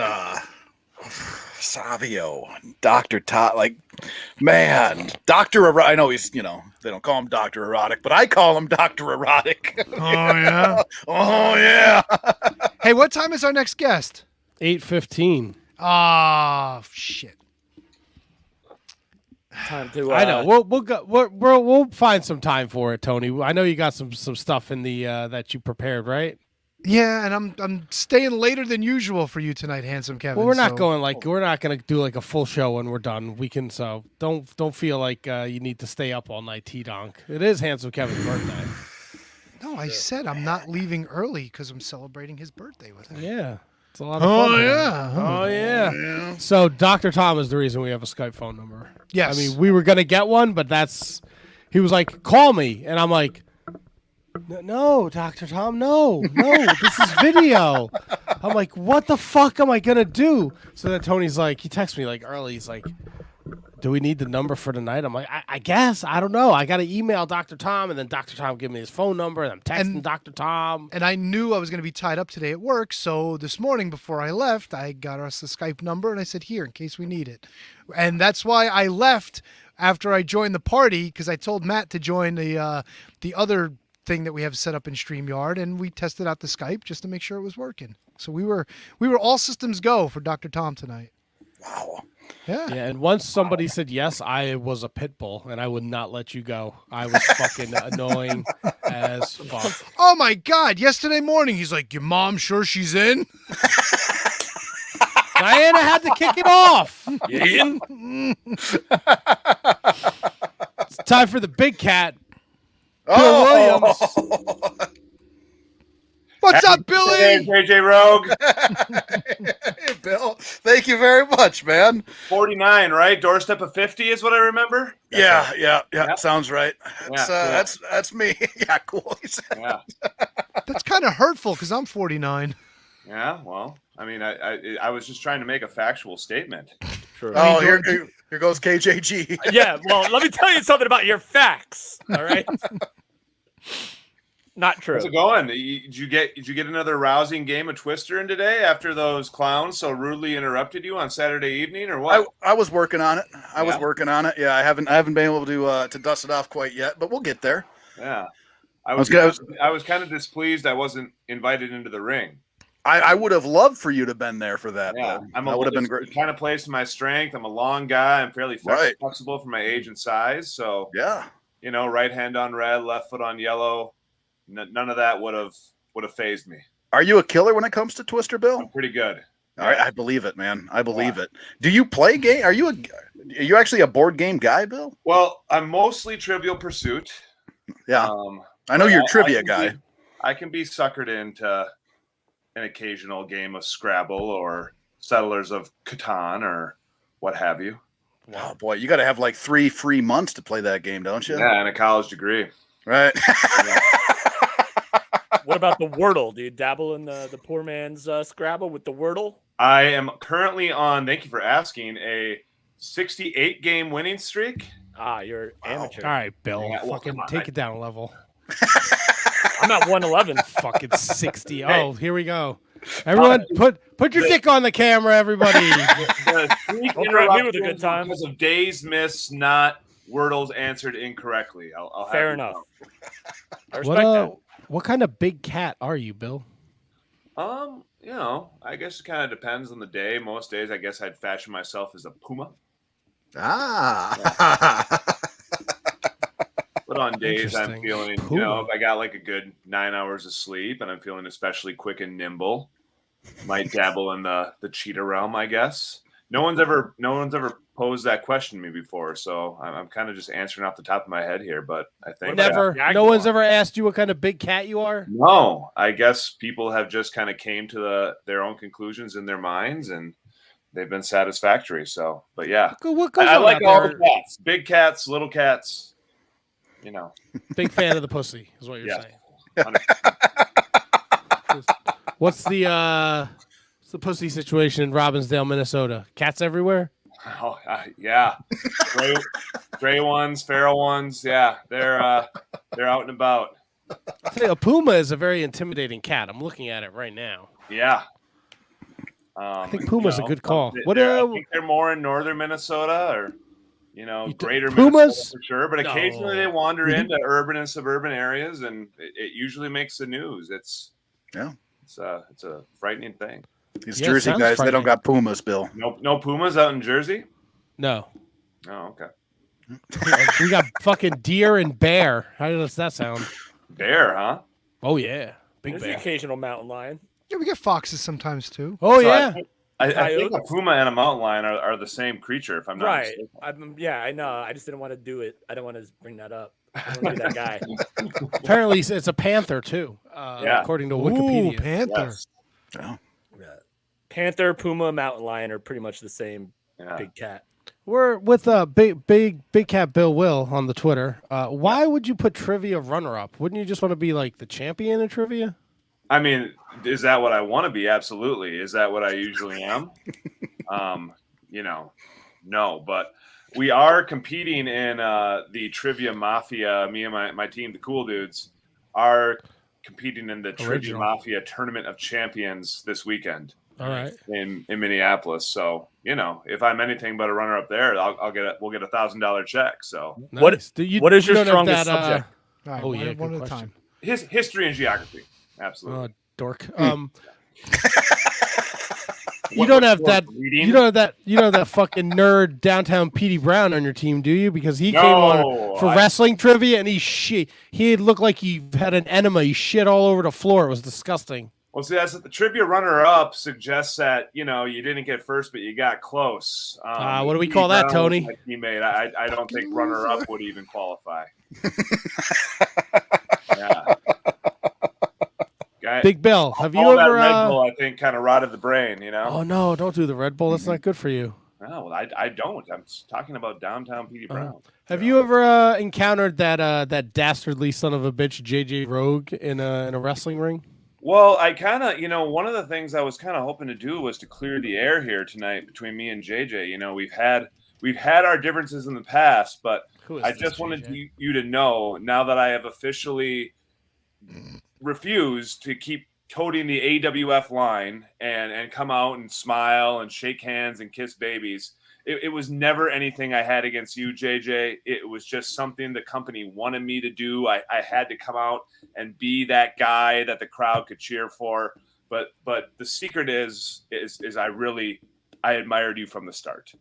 Savio, Dr. Todd, like, man, Dr. I know he's, they don't call him Dr. Erotic, but I call him Dr. Erotic. Oh, yeah? Oh, yeah. Hey, what time is our next guest? 8:15. Ah, shit. Time to. I know. We'll find some time for it, Tony. I know you got some stuff in the that you prepared, right? Yeah, and I'm staying later than usual for you tonight, Handsome Kevin. Well, we're not going to do like a full show when we're done. We can don't feel like you need to stay up all night, T-Donk. It is Handsome Kevin's birthday. No, I said I'm not leaving early because I'm celebrating his birthday with him. Yeah. It's a lot of fun. Oh, yeah. So Dr. Tom is the reason we have a Skype phone number. Yes. I mean, we were going to get one, but he was like, call me. And I'm like, no, Dr. Tom, no, this is video. I'm like, what the fuck am I going to do? So then Tony's like, he texts me like early. He's like, do we need the number for tonight? I'm like, I guess. I don't know. I got to email Dr. Tom, and then Dr. Tom give me his phone number, and I'm texting Dr. Tom. And I knew I was going to be tied up today at work, so this morning before I left, I got us the Skype number, and I said, here, in case we need it. And that's why I left after I joined the party, because I told Matt to join the other thing that we have set up in StreamYard, and we tested out the Skype just to make sure it was working. So we were all systems go for Dr. Tom tonight. Wow. Yeah. Yeah, and once somebody said yes, I was a pit bull, and I would not let you go. I was fucking annoying as fuck. Oh my God! Yesterday morning, he's like, "Your mom sure she's in?" Diana had to kick it off. In? It's time for the big cat, Bill Williams. What's up, Billy? Hey, JJ Rogue. Hey, Bill. Thank you very much, man. 49, right? Doorstep of 50 is what I remember. Yeah. Sounds right. Yeah, That's me. Yeah, cool. Yeah. That's kind of hurtful because I'm 49. Yeah. Well, I mean, I was just trying to make a factual statement. Sure. Oh, here goes KJG. Yeah. Well, let me tell you something about your facts. All right. Not true. How's it going? Did you get another rousing game of Twister in today after those clowns so rudely interrupted you on Saturday evening, or what? I was working on it. I was working on it. Yeah, I haven't been able to dust it off quite yet, but we'll get there. Yeah, I was kind of displeased I wasn't invited into the ring. I would have loved for you to have been there for that. Yeah, that would have been great. Kind of plays to my strength. I'm a long guy. I'm fairly flexible for my age and size. So yeah, right hand on red, left foot on yellow. None of that would have phased me. Are you a killer when it comes to Twister, Bill? I'm pretty good. All right, I believe it, man. I believe it. Do you play game? Are you actually a board game guy, Bill? Well, I'm mostly Trivial Pursuit. Yeah, I know you're a trivia guy. I can be suckered into an occasional game of Scrabble or Settlers of Catan or what have you. Wow, boy, you got to have like 3 free months to play that game, don't you? Yeah, and a college degree. Right. What about the Wordle? Do you dabble in the poor man's Scrabble with the Wordle? I am currently on, thank you for asking, a 68-game winning streak. Ah, you're amateur. All right, Bill. Yeah, well, fucking take it down a level. I'm at 111. Fucking 60. Oh, here we go. Everyone, put your dick on the camera, everybody. The streak Don't threaten me with a good time. because of days missed, not Wordles answered incorrectly. I'll Fair have you enough. know. I respect that. What kind of big cat are you, Bill? I guess it kind of depends on the day. Most days, I guess I'd fashion myself as a puma. But on days I'm feeling, if I got like a good 9 hours of sleep and I'm feeling especially quick and nimble, might dabble in the cheetah realm, I guess. No one's ever posed that question to me before, so I'm kind of just answering off the top of my head here. But I think No one's ever asked you what kind of big cat you are. No, I guess people have just kind of came to their own conclusions in their minds, and they've been satisfactory. So, but yeah, What goes I on like out all there? the cats, big cats, little cats. Big fan of the pussy, is what you're Yeah. saying. What's the pussy situation in Robbinsdale, Minnesota? Cats everywhere? Oh, yeah. Gray ones, feral ones. Yeah, they're out and about. I tell you, a puma is a very intimidating cat. I'm looking at it right now. Yeah. I think puma's a good call. I What think they're more in northern Minnesota or greater pumas? Minnesota for sure. But occasionally No. they wander into urban and suburban areas, and it usually makes the news. It's a frightening thing. These Jersey guys, they don't got pumas, Bill. No pumas out in Jersey? No. Oh, okay. We got fucking deer and bear. How does that sound? Bear, huh? Oh, yeah. Big There's bear. the occasional mountain lion. Yeah, we get foxes sometimes too. Oh, So yeah. I think a puma and a mountain lion are the same creature, if I'm not Right. mistaken. I know. I just didn't want to do it. I don't want to bring that up. I don't want to be that guy. Apparently, it's a panther, too, according to Wikipedia. Ooh, panther. Yes. Oh. Panther, puma, mountain lion are pretty much the same big cat. We're with big cat Bill Will on the Twitter. Why would you put trivia runner-up? Wouldn't you just want to be like the champion in trivia? I mean, is that what I want to be? Absolutely. Is that what I usually am? No, but we are competing in the Trivia Mafia. Me and my team, the Cool Dudes, are competing in the Trivia Mafia Tournament of Champions this weekend. All right. In Minneapolis. So, if I'm anything but a runner up there, we'll get $1,000 check. So Nice. What is your don't have strongest that, subject? All right, Oh, yeah, one good at a question. time. History and geography. Absolutely. Dork. You don't have that. You don't have that fucking nerd downtown Petey Brown on your team, do you? Because he came on for wrestling trivia, and he looked like he had an enema. He shit all over the floor. It was disgusting. Well, see, that's the trivia runner-up suggests that you didn't get first, but you got close. What do we call that, Tony? My teammate, I don't think runner-up would even qualify. Yeah. Big Bill, have you all that ever? Red Bull, I think, kind of rotted the brain. Oh no! Don't do the Red Bull. That's not good for you. No, I don't. I'm talking about downtown Petey Brown. Have you ever encountered that dastardly son of a bitch JJ Rogue in a wrestling ring? Well, I kind of, one of the things I was kind of hoping to do was to clear the air here tonight between me and JJ. We've had our differences in the past, but I just wanted you to know now that I have officially refuse to keep toting the AWF line and come out and smile and shake hands and kiss babies. It was never anything I had against you, JJ. It was just something the company wanted me to do. I had to come out and be that guy that the crowd could cheer for. But the secret is I admired you from the start.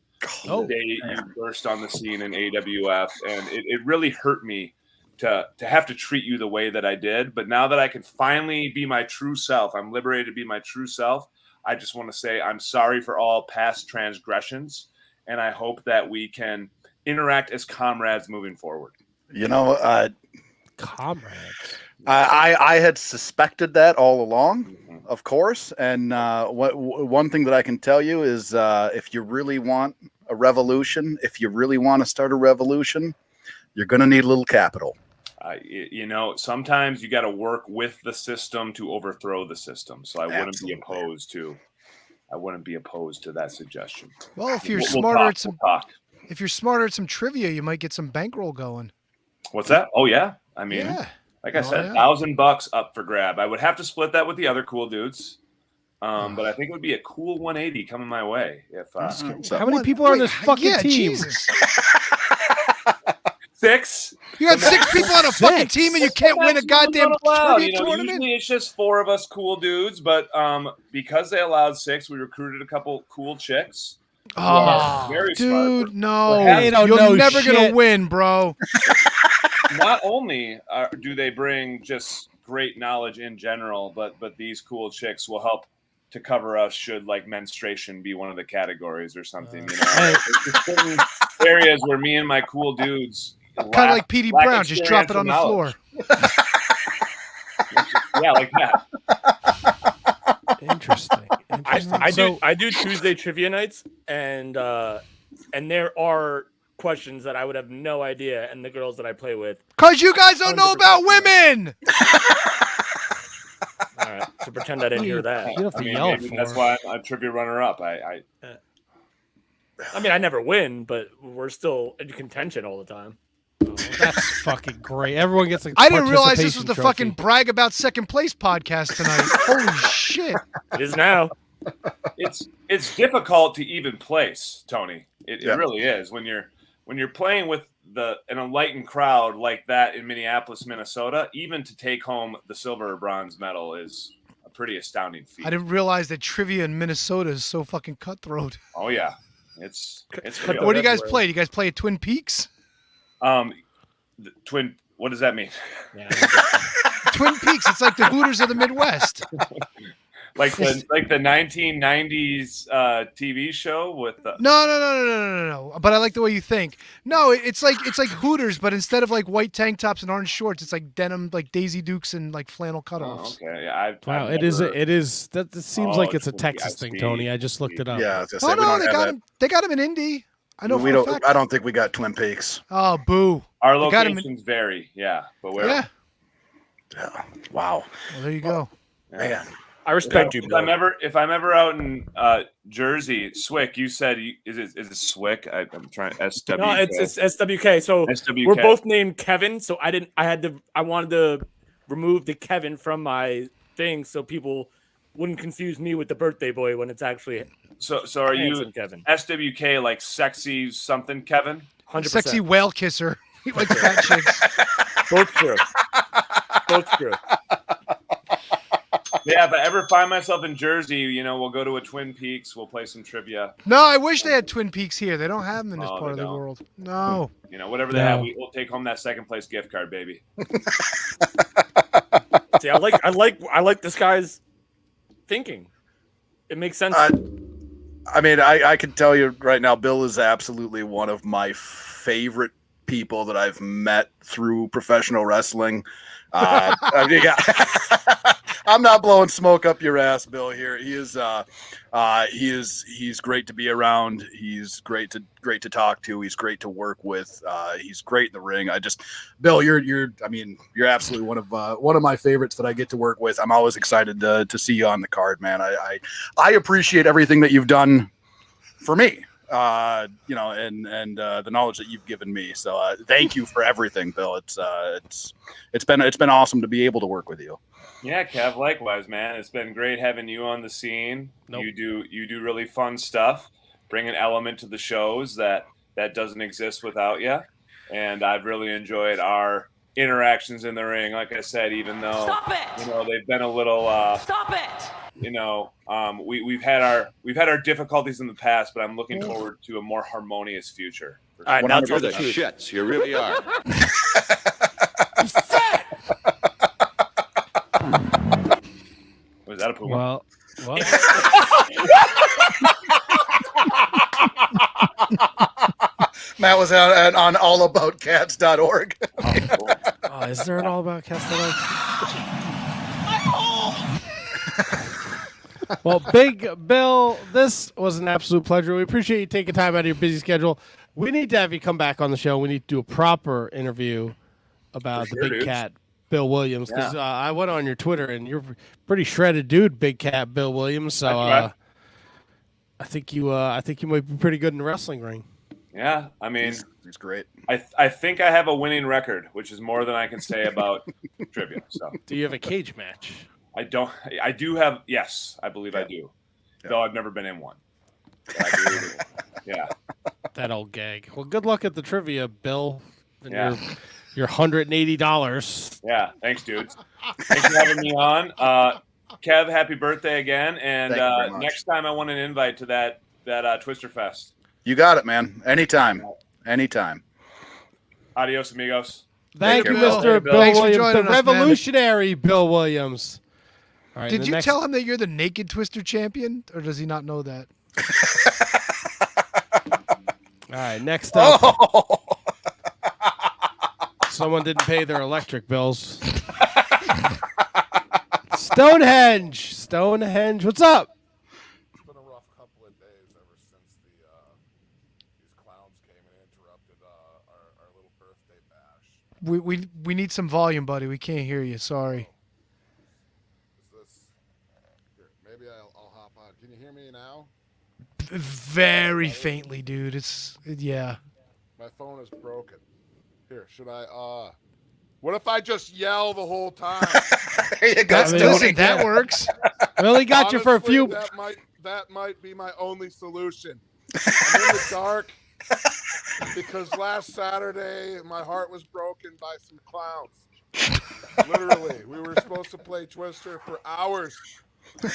The day you burst on the scene in AWF, and it really hurt me to have to treat you the way that I did. But now that I can finally be my true self, I'm liberated to be my true self. I just want to say I'm sorry for all past transgressions. And I hope that we can interact as comrades moving forward. Comrades. I had suspected that all along, of course. And one thing that I can tell you is if you really want a revolution, if you really want to start a revolution, you're going to need a little capital. Sometimes you got to work with the system to overthrow the system. So I wouldn't be opposed to that suggestion. Well, if you're if you're smarter at some trivia, you might get some bankroll going. What's that? Oh yeah. I mean, like I said, $1,000 up for grab. I would have to split that with the other cool dudes. But I think it would be a cool 180 coming my way. If how many people are on this fucking team? Jesus. 6. You got 6 people on a fucking team, and you can't win a goddamn trivia tournament. Usually it's just 4 of us cool dudes, but because they allowed 6, we recruited a couple cool chicks. Oh, very dude, smart. no, you're never gonna win, bro. Not only do they bring just great knowledge in general, but these cool chicks will help to cover us should like menstruation be one of the categories or something. There's certain areas where me and my cool dudes kind of like Petey Brown, just drop it on the floor. Yeah, like that. Interesting. I do Tuesday trivia nights, and there are questions that I would have no idea, and the girls that I play with, because you guys don't know about women. All right, so pretend I didn't hear that. You have to yell for that's why I'm a trivia runner-up. I mean, I never win, but we're still in contention all the time. Oh, that's fucking great. Everyone gets I didn't realize this was the fucking brag about second place podcast tonight. Holy shit. It is now. It's difficult to even place, Tony. It really is. When you're playing with an enlightened crowd like that in Minneapolis, Minnesota, even to take home the silver or bronze medal is a pretty astounding feat. I didn't realize that trivia in Minnesota is so fucking cutthroat. Oh yeah. It's what do you guys play? Do you guys play at Twin Peaks? What does that mean? Yeah, Twin Peaks. It's like the Hooters of the Midwest. like the 1990s TV show with the No. But I like the way you think. No, it's like Hooters, but instead of like white tank tops and orange shorts, it's like denim, like Daisy Dukes and like flannel cutoffs. Oh, okay. Yeah, wow, it is. That seems like it's a Texas thing, Tony. I just looked it up. Yeah, I was gonna say, they got him in Indy. I know. I don't think we got Twin Peaks. Oh, boo! Our locations vary. Yeah, but where? Yeah. Wow. Well, there you go. Man. I respect you. If I'm ever out in Jersey, Swick, you said is it Swick? I'm trying SWK. No, it's SWK. So SWK. We're both named Kevin. So I wanted to remove the Kevin from my thing so people wouldn't confuse me with the birthday boy when it's actually. So are you Kevin. SWK like sexy something Kevin? 100%. Sexy whale kisser. He likes fat chicks. Both true. Yeah, if I ever find myself in Jersey, we'll go to a Twin Peaks. We'll play some trivia. No, I wish they had Twin Peaks here. They don't have them in this part of the world. No. Whatever they have, we'll take home that second place gift card, baby. See, I like this guy's thinking. It makes sense. I mean, I can tell you right now, Bill is absolutely one of my favorite people that I've met through professional wrestling. I'm not blowing smoke up your ass, Bill. Here, he's great to be around. He's great to talk to. He's great to work with. He's great in the ring. Bill, you're absolutely one of my favorites that I get to work with. I'm always excited to see you on the card, man. I appreciate everything that you've done for me. you know, and the knowledge that you've given me. So thank you for everything, Bill. It's been awesome to be able to work with you. Yeah, Kev, likewise, man. It's been great having you on the scene. You do really fun stuff. Bring an element to the shows that doesn't exist without you. And I've really enjoyed our interactions in the ring. Like I said, even though you know they've been a little you know, we've had our difficulties in the past, but I'm looking forward to a more harmonious future. All right, now you're the shits. You really are. Was that a Puma? Well. Matt was out on allaboutcats.org. Oh, is there an allaboutcats.org? Well, Big Bill, this was an absolute pleasure. We appreciate you taking time out of your busy schedule. We need to have you come back on the show. We need to do a proper interview about the Big Cat, Bill Williams. Because I went on your Twitter, and you're a pretty shredded dude, Big Cat Bill Williams. So I think you might be pretty good in the wrestling ring. Yeah, I mean, he's great. I think I have a winning record, which is more than I can say about trivia. So, do you have a cage match? I don't. I do have. Yes, I believe I do. Though I've never been in one. Yeah. That old gag. Well, good luck at the trivia, Bill. And your $180. Yeah. Thanks, dudes. Thanks for having me on. Kev, happy birthday again. And next time I want an invite to that Twister Fest. You got it, man. Anytime. Adios, amigos. Thank you, Mr. Bill Williams, the revolutionary Bill Williams. All right, Did you tell him that you're the naked Twister champion, or does he not know that? All right, next up. Someone didn't pay their electric bills. Stonehenge, what's up? It's been a rough couple of days ever since these clowns came and interrupted our little birthday bash. We need some volume, buddy. We can't hear you. Sorry. Maybe I'll hop on. Can you hear me now? Very faintly, dude. Yeah. My phone is broken. Here, should I? What if I just yell the whole time? There you go. Listen, that works. We only got you for a few. That might be my only solution. I'm in the dark because last Saturday my heart was broken by some clowns. Literally, we were supposed to play Twister for hours. We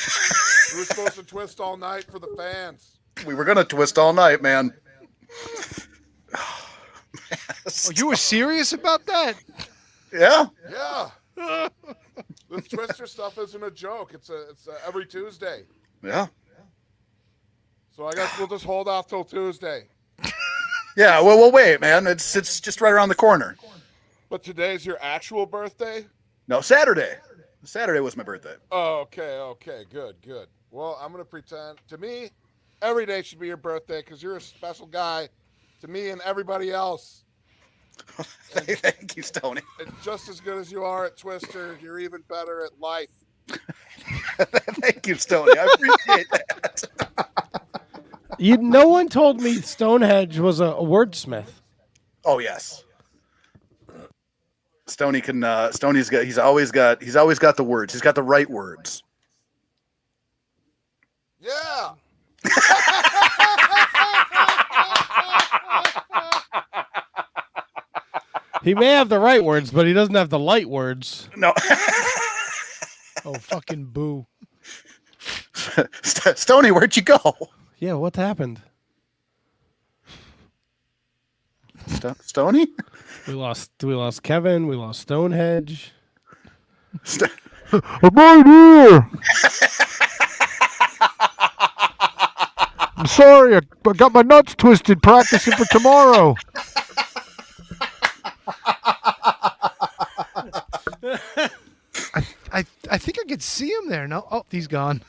were supposed to twist all night for the fans. We were gonna twist all night, man. Oh, you were serious about that? Yeah. Yeah. This Twister stuff isn't a joke. It's every Tuesday. Yeah. So I guess we'll just hold off till Tuesday. Yeah. Well, we'll wait, man. It's just right around the corner. But today's your actual birthday? No, Saturday. Saturday was my birthday. Oh, okay. Good. Well, I'm going to pretend. To me, every day should be your birthday because you're a special guy to me and everybody else. Thank you, Stoney. And just as good as you are at Twister, you're even better at life. Thank you, Stoney. I appreciate that. No one told me Stonehenge was a wordsmith. Oh, yes. Stoney can. He's always got the words. He's got the right words. Yeah. He may have the right words, but he doesn't have the light words. No. Oh, fucking boo. Stoney, where'd you go? Yeah, what happened? Stoney? We lost Kevin. We lost Stonehenge. I'm right here. I'm sorry. I got my nuts twisted practicing for tomorrow. I think I could see him there. No, oh, he's gone.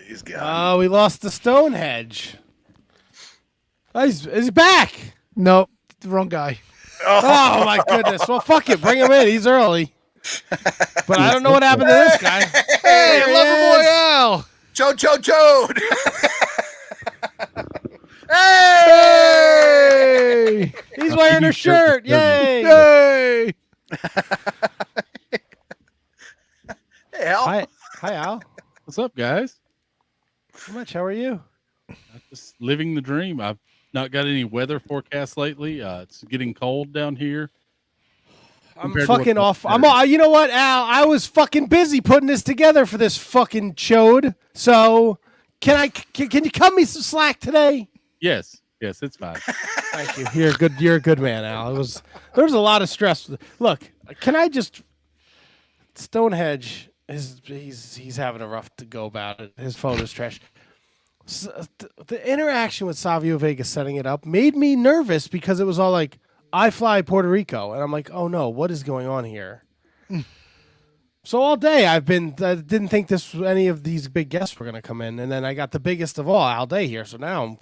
He's gone. Oh, we lost the Stonehenge. Oh, he's back. No, the wrong guy. Oh my goodness. Well, fuck it. Bring him in. He's early. But I don't know what happened to this guy. Hey, Lover Royale. Joe. Hey! wearing her shirt. Yay! Yay! Hey, Al. Hi, Al. What's up, guys? How much? How are you? I'm just living the dream. I've not got any weather forecast lately. It's getting cold down here. I'm compared to fucking what- off. You know what, Al? I was fucking busy putting this together for this fucking chode. So can you cut me some slack today? Yes, it's fine. Thank you. You're a good man, Al. There was a lot of stress. Look, can I just Stonehenge? He's having a rough to go about it. His phone is trash. The interaction with Savio Vega setting it up made me nervous because it was all like, I fly Puerto Rico, and I'm like, oh no, what is going on here? So all day I didn't think any of these big guests were going to come in, and then I got the biggest of all day here. So now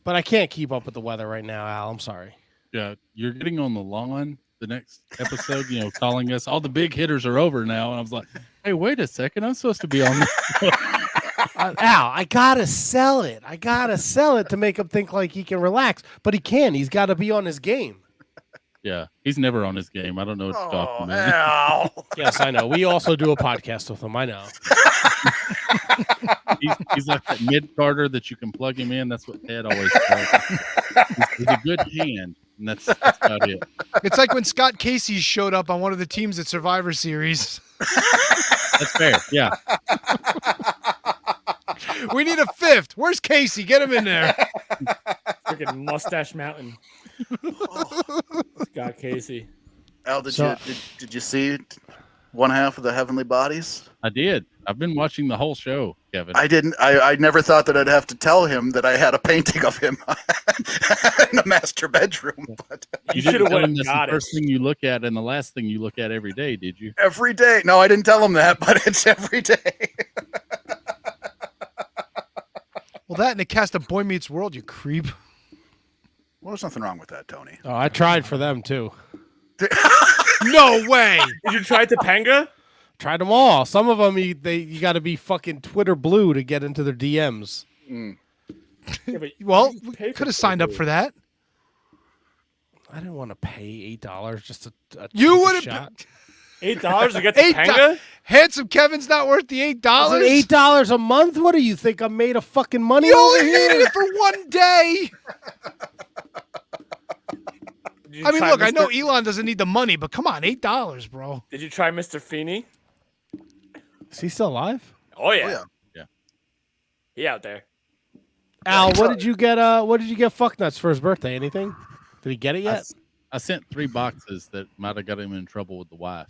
but I can't keep up with the weather right now, Al. I'm sorry. Yeah, you're getting on the lawn the next episode, calling us. All the big hitters are over now. And I was like, hey, wait a second. I'm supposed to be on Al, I gotta sell it. I gotta sell it to make him think like he can relax, but he can't. He's got to be on his game. Yeah, he's never on his game. I don't know what you're talking about. Al. Yes, I know. We also do a podcast with him. I know. He's like that mid-carder that you can plug him in. That's what Ted always calls him. He's a good hand, and that's about it. It's like when Scott Casey showed up on one of the teams at Survivor Series. That's fair. Yeah. We need a fifth. Where's Casey? Get him in there. Freaking Mustache Mountain. Scott Casey. Al, did you see one half of the Heavenly Bodies? I did. I've been watching the whole show, Kevin. I didn't. I never thought that I'd have to tell him that I had a painting of him in the master bedroom. But You should didn't have tell went him and that's the got it. first thing you look at and the last thing you look at every day, did you? every day. No, I didn't tell him that, but it's every day. Well, that and it cast a Boy Meets World, you creep. Well, there's nothing wrong with that, Tony. Oh, I tried for them too. No way. Did you try Topanga? Tried them all. Some of them you got to be fucking Twitter blue to get into their DMs. Yeah, but Well, you we pay for could have signed up for that. I didn't want to pay $8 just to You take a would have shot. $8 to get $8. Topanga? Handsome Kevin's not worth the $8. Is it $8 a month? What do you think? I'm made of fucking money You over only here? needed it for one day. Did you I mean, try look, I know Mr. Elon doesn't need the money, but come on, $8, bro. Did you try Mr. Feeney? Is he still alive? Oh yeah. yeah. Yeah. He out there. Al, what did you get? What did you get? Fucknuts for his birthday? Anything? Did he get it yet? I sent 3 boxes that might have got him in trouble with the wife.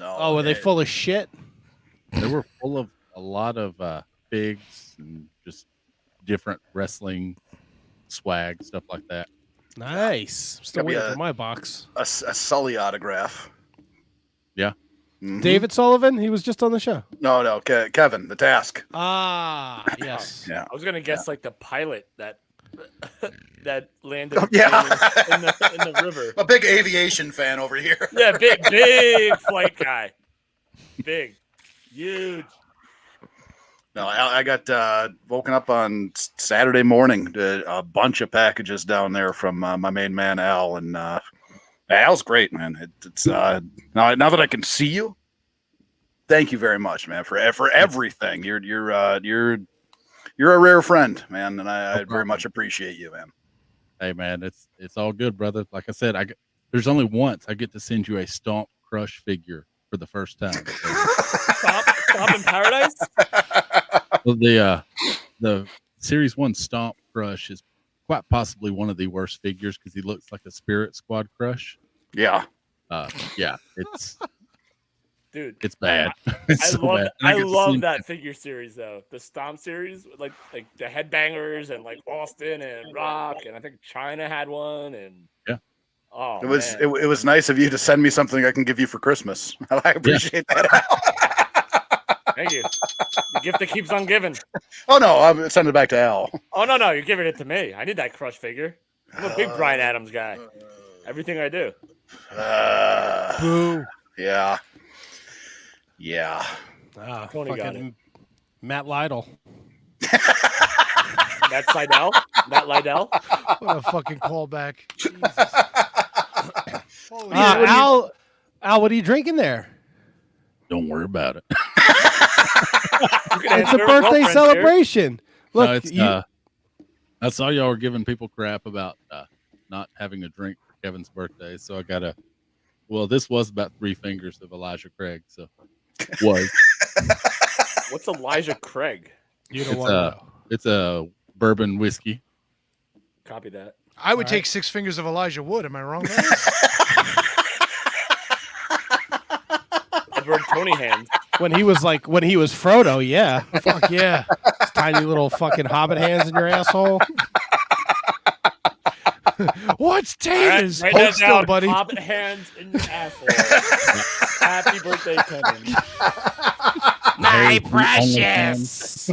Oh, were they full of shit? They were full of a lot of figs and just different wrestling swag, stuff like that. Nice. Still Got me waiting a- for my box. A Sully autograph. Yeah. Mhm. David Sullivan. He was just on the show. No, Kevin, the task. Ah, yes. Yeah. I was gonna guess like the pilot that that landed Yeah. in the river. A big aviation fan over here. Yeah, big flight guy. Big. Huge. No, I got woken up on Saturday morning to a bunch of packages down there from my main man Al, and Al's great, man. It's now that I can see you, thank you very much, man, for everything. You're a rare friend, man, and I very much appreciate you, man. Hey, man, it's all good, brother. Like I said, there's only once I get to send you a Stomp Crush figure for the first time. So, Stop in Paradise? well, the Series 1 Stomp Crush is quite possibly one of the worst figures because he looks like a Spirit Squad Crush. Yeah. Yeah, it's bad. I love that figure series though. The Stomp series, like the Headbangers and like Austin and Rock, and I think China had one. And yeah, oh, it was nice of you to send me something I can give you for Christmas. I appreciate that. Thank you. The gift that keeps on giving. Oh no, I'm sending it back to Al. Oh no, you're giving it to me. I need that Crush figure. I'm a big Bryan Adams guy. Everything I do. Boo. Yeah. Yeah. Ah, Tony got fucking Matt Lytle. Matt Lydell. Matt Lydell. What a fucking callback. Jesus. Holy Al, what are you drinking there? Don't worry about it. It's a birthday celebration. Look, I saw y'all were giving people crap about not having a drink for Kevin's birthday, so I got this was about 3 fingers of Elijah Craig, so was. What's Elijah Craig? You don't want to know. It's a bourbon whiskey. Copy that. I would take 6 fingers of Elijah Wood. Am I wrong? Edward Tony Hand. When he was Frodo, yeah. Fuck yeah. His tiny little fucking hobbit hands in your asshole. What's taters? Right, Hold still, buddy. Hobbit hands in your asshole. Happy birthday, Kevin. My precious.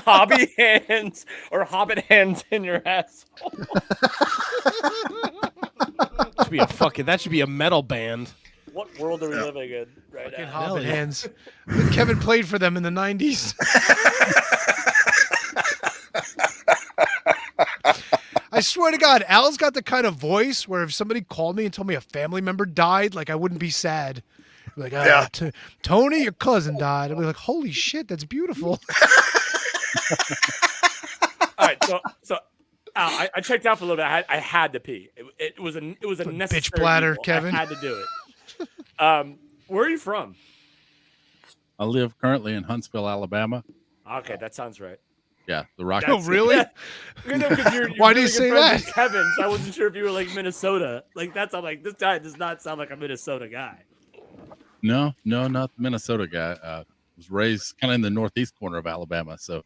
Hobby hands or hobbit hands in your asshole. That should be a metal band. What world are we living in right now? Hobbit hands. Kevin played for them in the 90s. I swear to God, Al's got the kind of voice where if somebody called me and told me a family member died, like I wouldn't be sad. Like, Tony, your cousin died. I'd be like, holy shit, that's beautiful. All right, so Al, I checked out for a little bit. I had to pee. It was a necessary bitch bladder, evil. Kevin. I had to do it. Where are you from? I live currently in Huntsville, Alabama. Okay, that sounds right. Yeah, the Rocky. Oh, really? Why do you say that? Kevin, so I wasn't sure if you were like Minnesota. Like that's I'm like this guy does not sound like a Minnesota guy. No, not the Minnesota guy. Was raised kind of in the northeast corner of Alabama, so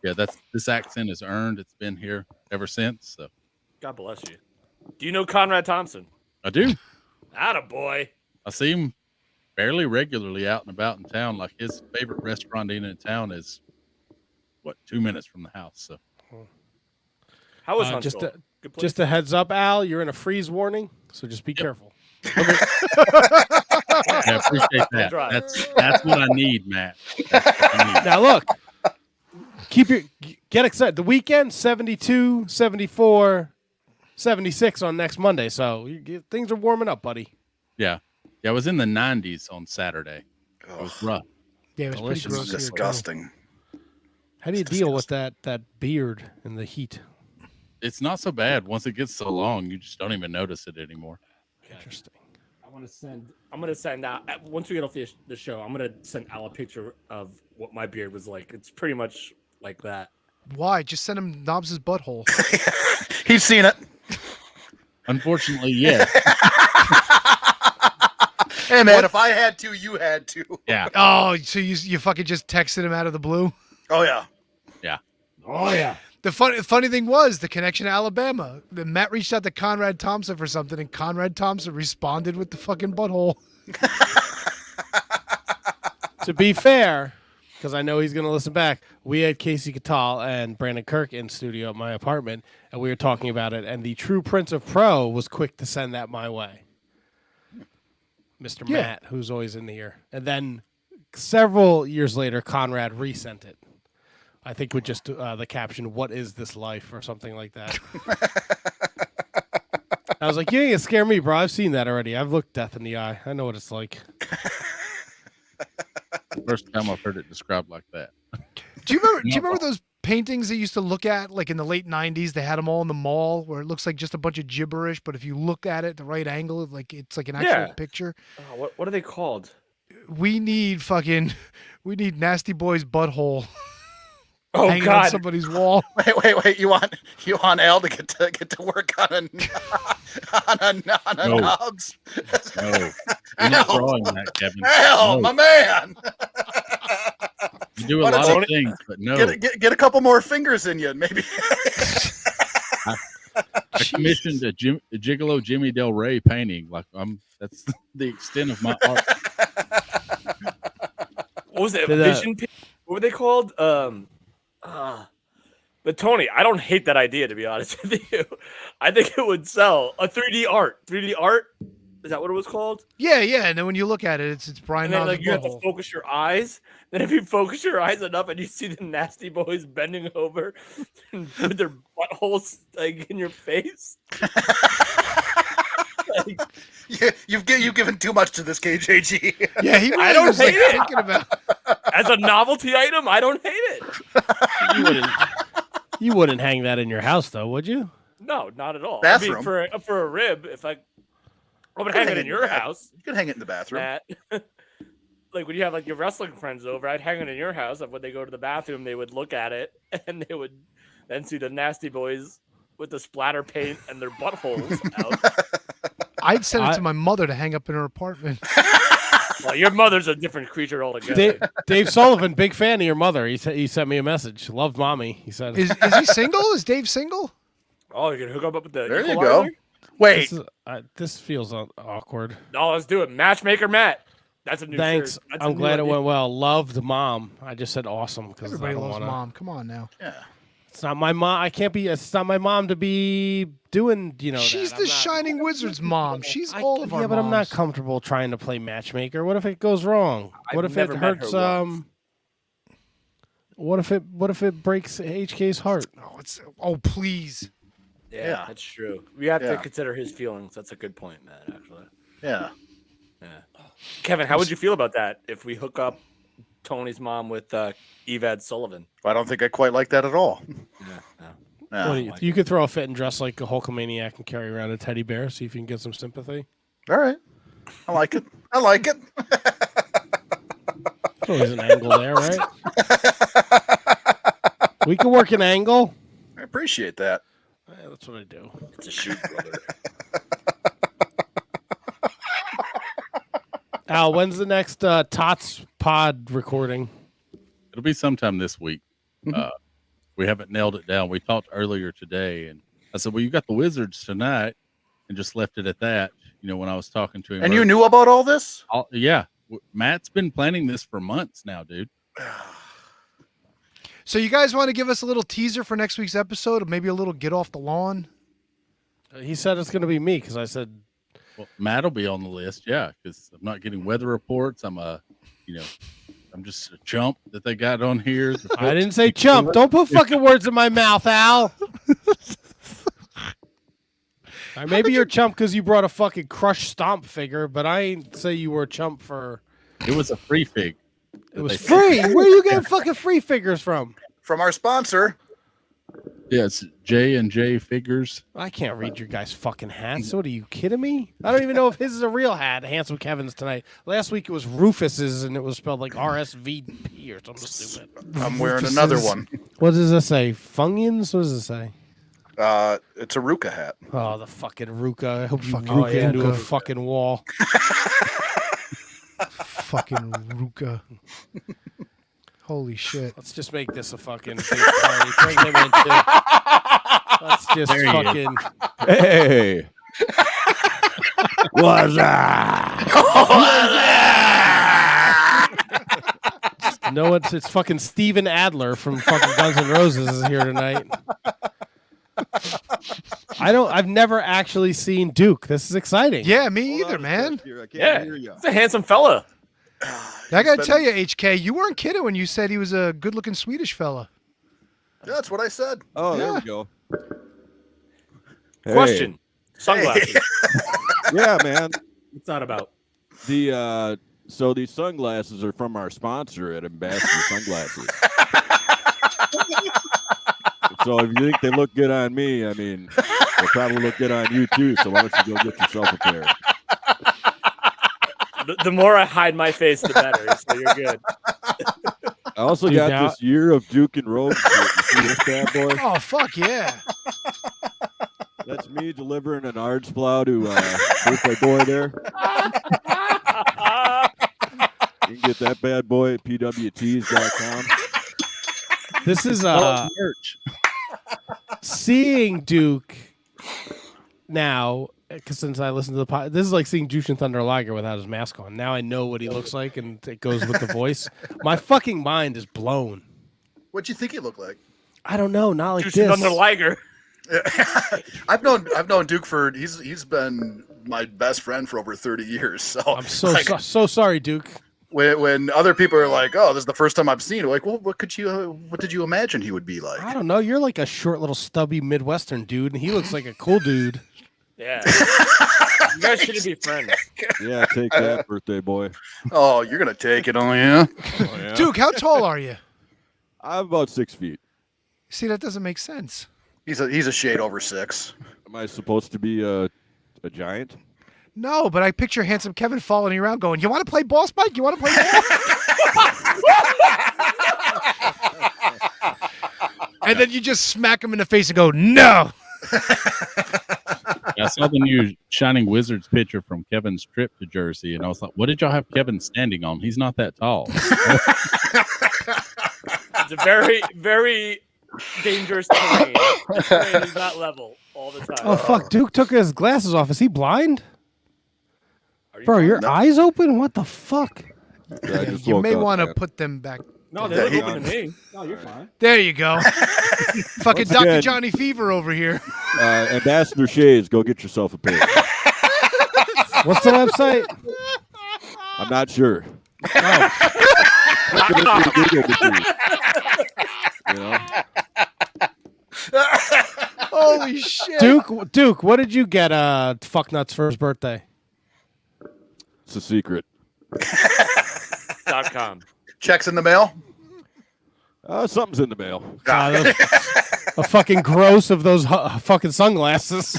yeah, this accent is earned. It's been here ever since. So, God bless you. Do you know Conrad Thompson? I do. Attaboy. I see him fairly regularly out and about in town. Like his favorite restaurant in town is 2 minutes from the house. So, how was Huntsville? Just a heads up, Al. You're in a freeze warning, so just be careful. I appreciate that. That's what I need, Matt. That's what I need. Now look, get excited. The weekend 72, 74, 76 on next Monday. So things are warming up, buddy. Yeah. I was in the 90s on Saturday. It was rough. Yeah, it was Delicious. pretty gross. Disgusting. How do you deal with that beard and the heat? It's not so bad. Once it gets so long, you just don't even notice it anymore. Interesting. I'm gonna send out once we get off the show. I'm gonna send Al a picture of what my beard was like. It's pretty much like that. Why? Just send him Knobs' butthole. He's seen it. Unfortunately, yes. Hey man, if I had to, you had to. Yeah. Oh, so you fucking just texted him out of the blue? Oh yeah. Yeah. Oh yeah. The funny thing was the connection to Alabama. Matt reached out to Conrad Thompson for something, and Conrad Thompson responded with the fucking butthole. To be fair, because I know he's going to listen back, we had Casey Catal and Brandon Kirk in studio at my apartment, and we were talking about it, and the true Prince of Pro was quick to send that my way. Mr. Matt, who's always in the ear. And then several years later, Conrad resent it. I think with just the caption, "What is this life?" or something like that. I was like, "You ain't gonna scare me, bro. I've seen that already. I've looked death in the eye. I know what it's like." First time I've heard it described like that. Do you remember those paintings they used to look at, like in the late 90s? They had them all in the mall where it looks like just a bunch of gibberish, but if you look at it at the right angle, like it's like an actual picture. Oh, what are they called? We need Nasty Boy's butthole. Oh hanging God! on somebody's wall. Wait! You want Al to get to work on a No. knobs? No. You're not drawing that, Kevin. Al, No. my man. You do a lot of things, but no. Get a couple more fingers in you, maybe. I commissioned a Gigolo Jimmy Del Rey painting. That's the extent of my art. What was it? Vision? What were they called? But Tony, I don't hate that idea, to be honest with you. I think it would sell a 3D art. 3D art. Is that what it was called? Yeah, yeah. And then when you look at it, it's Brian And then Knobs' like you have to butthole. focus your eyes. Then if you focus your eyes enough and you see the nasty boys bending over and with their buttholes like in your face. Like, Yeah, you've given too much to this KJG. Yeah, he really I don't was like hate it. thinking about. as a novelty item, I don't hate it. You wouldn't hang that in your house, though, would you? No, not at all. Bathroom. I mean, for a rib, if I would could hang hang it it in in your the bath- house, You can hang it in the bathroom. Matt. Like when you have like your wrestling friends over, I'd hang it in your house. And when they go to the bathroom, they would look at it and they would then see the nasty boys with the splatter paint and their buttholes out. I'd send it to my mother to hang up in her apartment. Well, your mother's a different creature altogether. Dave Sullivan, big fan of your mother. He sent me a message. Loved mommy. He said, Is he single? Is Dave single? Oh, you can hook up with the There you equalizer? go. Wait. This feels awkward. No, let's do it. Matchmaker Matt. That's a new Thanks. shirt. That's a I'm new glad it idea. went well. Loved mom. I just said awesome because I Everybody don't loves want mom. Come on now. Yeah. It's not my mom. I can't be. It's not my mom to be doing. She's that. the Shining Wizard's mom. She's all of our Yeah, but I'm not moms. comfortable trying to play matchmaker. What if it goes wrong? What I've if it never met her hurts? once. What if it breaks HK's heart? Oh, please. Yeah, that's true. We have to Yeah. consider his feelings. That's a good point, Matt, actually. Yeah. Yeah. Kevin, how would you feel about that if we hook up Tony's mom with Evad Sullivan? I don't think I quite like that at all. Yeah, no. No. What do you could throw a fit and dress like a Hulkamaniac and carry around a teddy bear. See if you can get some sympathy. All right. I like it. I like it. There's always an angle there, right? We can work an angle. I appreciate that. Yeah, that's what I do. It's a shoot, brother. Al, when's the next Tots Pod recording? It'll be sometime this week. We haven't nailed it down. We talked earlier today, and I said, "Well, you got the Wizards tonight," and just left it at that. When I was talking to him, And you knew about all this? Yeah, Matt's been planning this for months now, dude. So you guys want to give us a little teaser for next week's episode, or maybe a little get off the lawn? He said it's going to be me because I said, Well, Matt will be on the list, yeah, because I'm not getting weather reports. I'm just a chump that they got on here. I didn't say chump. Don't put fucking words in my mouth, Al. Maybe you're a chump because you brought a fucking Crush Stomp figure, but I ain't say you were a chump for. It was a free fig. It was free. Where you getting fucking free figures from? From our sponsor. Yeah, it's J&J Figures. I can't read your guys' fucking hats. What are you kidding me? I don't even know if his is a real hat. Handsome Kevin's tonight. Last week it was Rufus's and it was spelled like RSVP or something stupid. I'm wearing another one. What does it say? Fungians? What does it say? It's a Ruka hat. Oh, the fucking Ruka. I hope you Fucking Ruka into a Ruka. fucking wall. Fucking Ruka. Holy shit. Let's just make this a fucking big party. Bring him in too. Let's just There he is. fucking. Hey. What's that? No, it's fucking Steven Adler from fucking Guns N' Roses is here tonight. I've never actually seen Duke. This is exciting. Yeah, me either, man. I can't Yeah, hear you. he's a handsome fella. I gotta tell you, HK, you weren't kidding when you said he was a good-looking Swedish fella. Yeah, that's what I said. Oh, there Yeah. we go. Hey. Question. Sunglasses. Yeah, man. What's that about? So these sunglasses are from our sponsor at Ambassador Sunglasses. So if you think they look good on me, I mean, they'll probably look good on you too. So why don't you go get yourself a pair? The more I hide my face, the better. So you're good. I also Dude, got now- this Year of Duke and Rogue. You see this bad boy? Oh, fuck yeah. That's me delivering an ARDS plow to birthday boy there. You can get that bad boy at pwts.com. This is merch. seeing Duke now. Because since I listened to the pod, this is like seeing Jushin Thunder Liger without his mask on. Now I know what he looks like, and it goes with the voice. My fucking mind is blown. What'd you think he looked like? I don't know. Not like Juicy this. Thunder Liger. I've known Duke for he's been my best friend for over 30 years. So I'm so sorry, Duke. When other people are like, "Oh, this is the first time I've seen it," like, well, what did you imagine he would be like? I don't know. You're like a short, little, stubby Midwestern dude, and he looks like a cool dude. Yeah. You guys shouldn't be friends. Yeah, take that, birthday boy. Oh, you're gonna take it, yeah? Oh, yeah. Duke, how tall are you? I'm about 6 feet. See, that doesn't make sense. He's a shade over 6. Am I supposed to be a giant? No, but I picture handsome Kevin following you around going, "You want to play ball, Spike? You want to play ball?" And then you just smack him in the face and go, "No." I saw the new Shining Wizards picture from Kevin's trip to Jersey, and I was like, what did y'all have Kevin standing on? He's not that tall. It's a very, very dangerous terrain. The terrain is not level all the time. Oh fuck! Duke took his glasses off. Is he blind? Bro, blind? your eyes open? What the fuck? Yeah, I just You woke may up, want to man. put them back. No, they look open to me. No, you're fine. There you go. Fucking Once Dr. again- Johnny Fever over here. Ambassador Shades, go get yourself a pair. What's the website? I'm not sure. You know? Holy shit. Duke, what did you get Fucknuts for his birthday? It's a secret. .com. Checks in the mail. Something's in the mail. A fucking gross of those fucking sunglasses.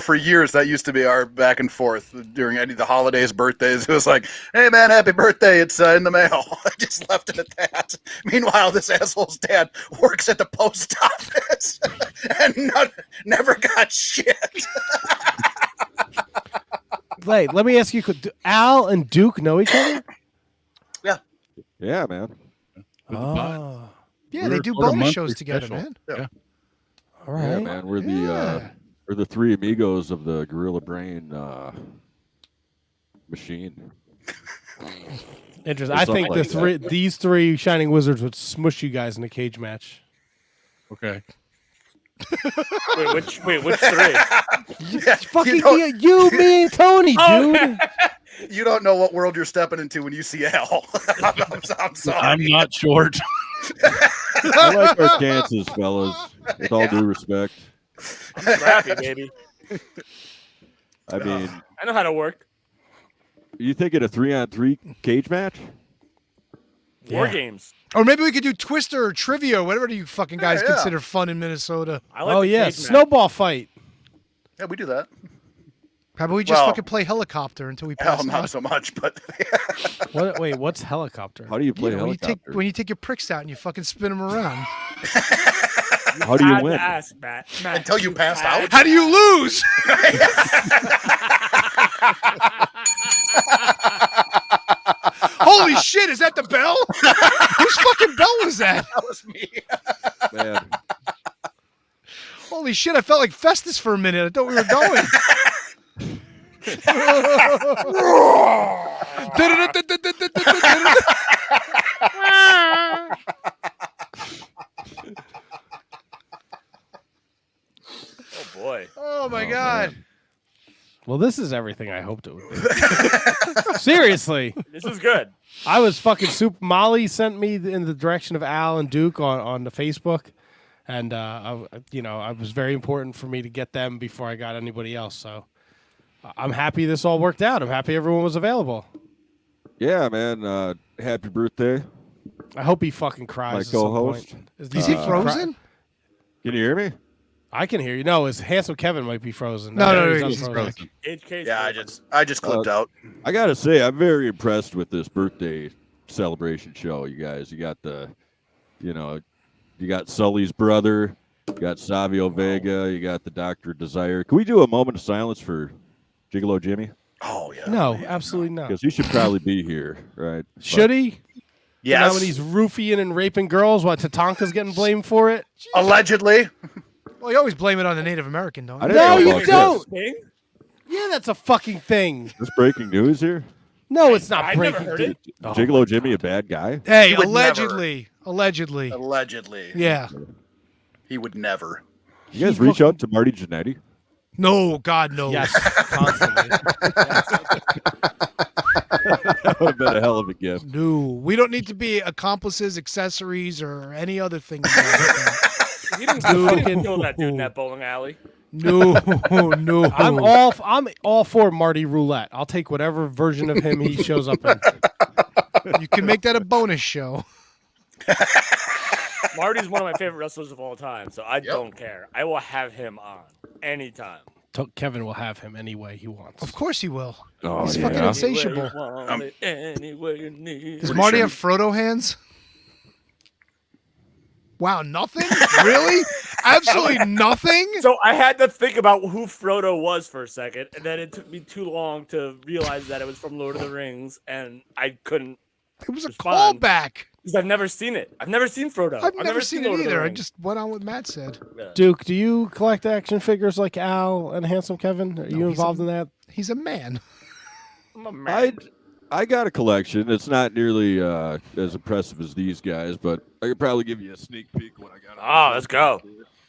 For years that used to be our back and forth during any of the holidays, birthdays. It was like, "Hey man, happy birthday! It's in the mail." I just left it at that. Meanwhile, this asshole's dad works at the post office and never got shit. Wait, let me ask you: could Al and Duke know each other? Yeah. Yeah, man. Oh. Yeah, they do bonus shows together, man. All Yeah, right. man. We're the three amigos of the Gorilla Brain machine. Interesting. Or I think something like that. these three Shining Wizards would smush you guys in a cage match. Okay. Wait, which three? Fucking you, me, and Tony, dude. You don't know what world you're stepping into when you see Al. I'm sorry. I'm not short. I like our chances, fellas. With all due respect. I'm scrappy, baby. I mean, I know how to work. you thinking a 3-on-3 cage match? War games. Or maybe we could do Twister or Trivia or whatever you fucking guys Yeah. consider fun in Minnesota. I like Oh the yeah, cage match. snowball fight. Yeah, we do that. How about we just Well, fucking play helicopter until we Hell, pass not out? so much, but Wait, what's helicopter? How do you play When you helicopter? when you take your pricks out and you fucking spin them around. How do you Had to win? ask, Matt. until you passed out. How do you lose? Holy shit, is that the bell? Whose fucking bell was that? That was me. Man. Holy shit, I felt like Festus for a minute. I thought we were going. Oh boy. Oh my god. Well, this is everything I hoped it would be. Seriously. This is good. I was fucking super. Molly sent me in the direction of Al and Duke on the Facebook, and it was very important for me to get them before I got anybody else. So I'm happy this all worked out. I'm happy everyone was available. Yeah, man. Happy birthday. I hope he fucking cries. My at some co-host. point. Is he frozen? Can you hear me? I can hear you. No, his handsome Kevin might be frozen. No, he's he's unfrozen. HK. Yeah, I just clipped out. I gotta say, I'm very impressed with this birthday celebration show. You guys, you got you got Sully's brother, you got Savio Vega, you got the Dr. Desire. Can we do a moment of silence for Gigolo Jimmy? Oh yeah. No, absolutely not. Because he should probably be here, right? Should he? Yes. Now when he's roofing and raping girls, what Tatanka's getting blamed for it? Allegedly. Well, you always blame it on the Native American, don't I you? didn't No, know you about don't. Thing? Yeah, that's a fucking thing. This breaking news here. No, it's not I never breaking. heard it. Oh, Gigolo Jimmy a bad guy? Hey, He would allegedly. Allegedly. Allegedly. Yeah. He would never. You guys reach out to Marty Jannetty? No, God, no. Yes, constantly. That would have been a hell of a gift. No, we don't need to be accomplices, accessories, or any other thing. He didn't kill that dude in that bowling alley. No, no. I'm all for Marty Roulette. I'll take whatever version of him he shows up in. You can make that a bonus show. Marty's one of my favorite wrestlers of all time, so I don't care. I will have him on anytime. Kevin will have him any way he wants. Of course he will. Oh, He's yeah. fucking insatiable. Any way you need. Does Marty have Frodo hands? Wow, nothing? Really? Absolutely nothing? So I had to think about who Frodo was for a second, and then it took me too long to realize that it was from Lord of the Rings, and I couldn't. It was a respond callback. Because I've never seen it. I've never seen Frodo. I've never seen it Lord of the either. I Rings. just went on what Matt said. Duke, do you collect action figures like Al and Handsome Kevin? Are you involved in that? He's a man. I'm a man. I got a collection. It's not nearly as impressive as these guys, but I could probably give you a sneak peek when I got. Oh, let's go.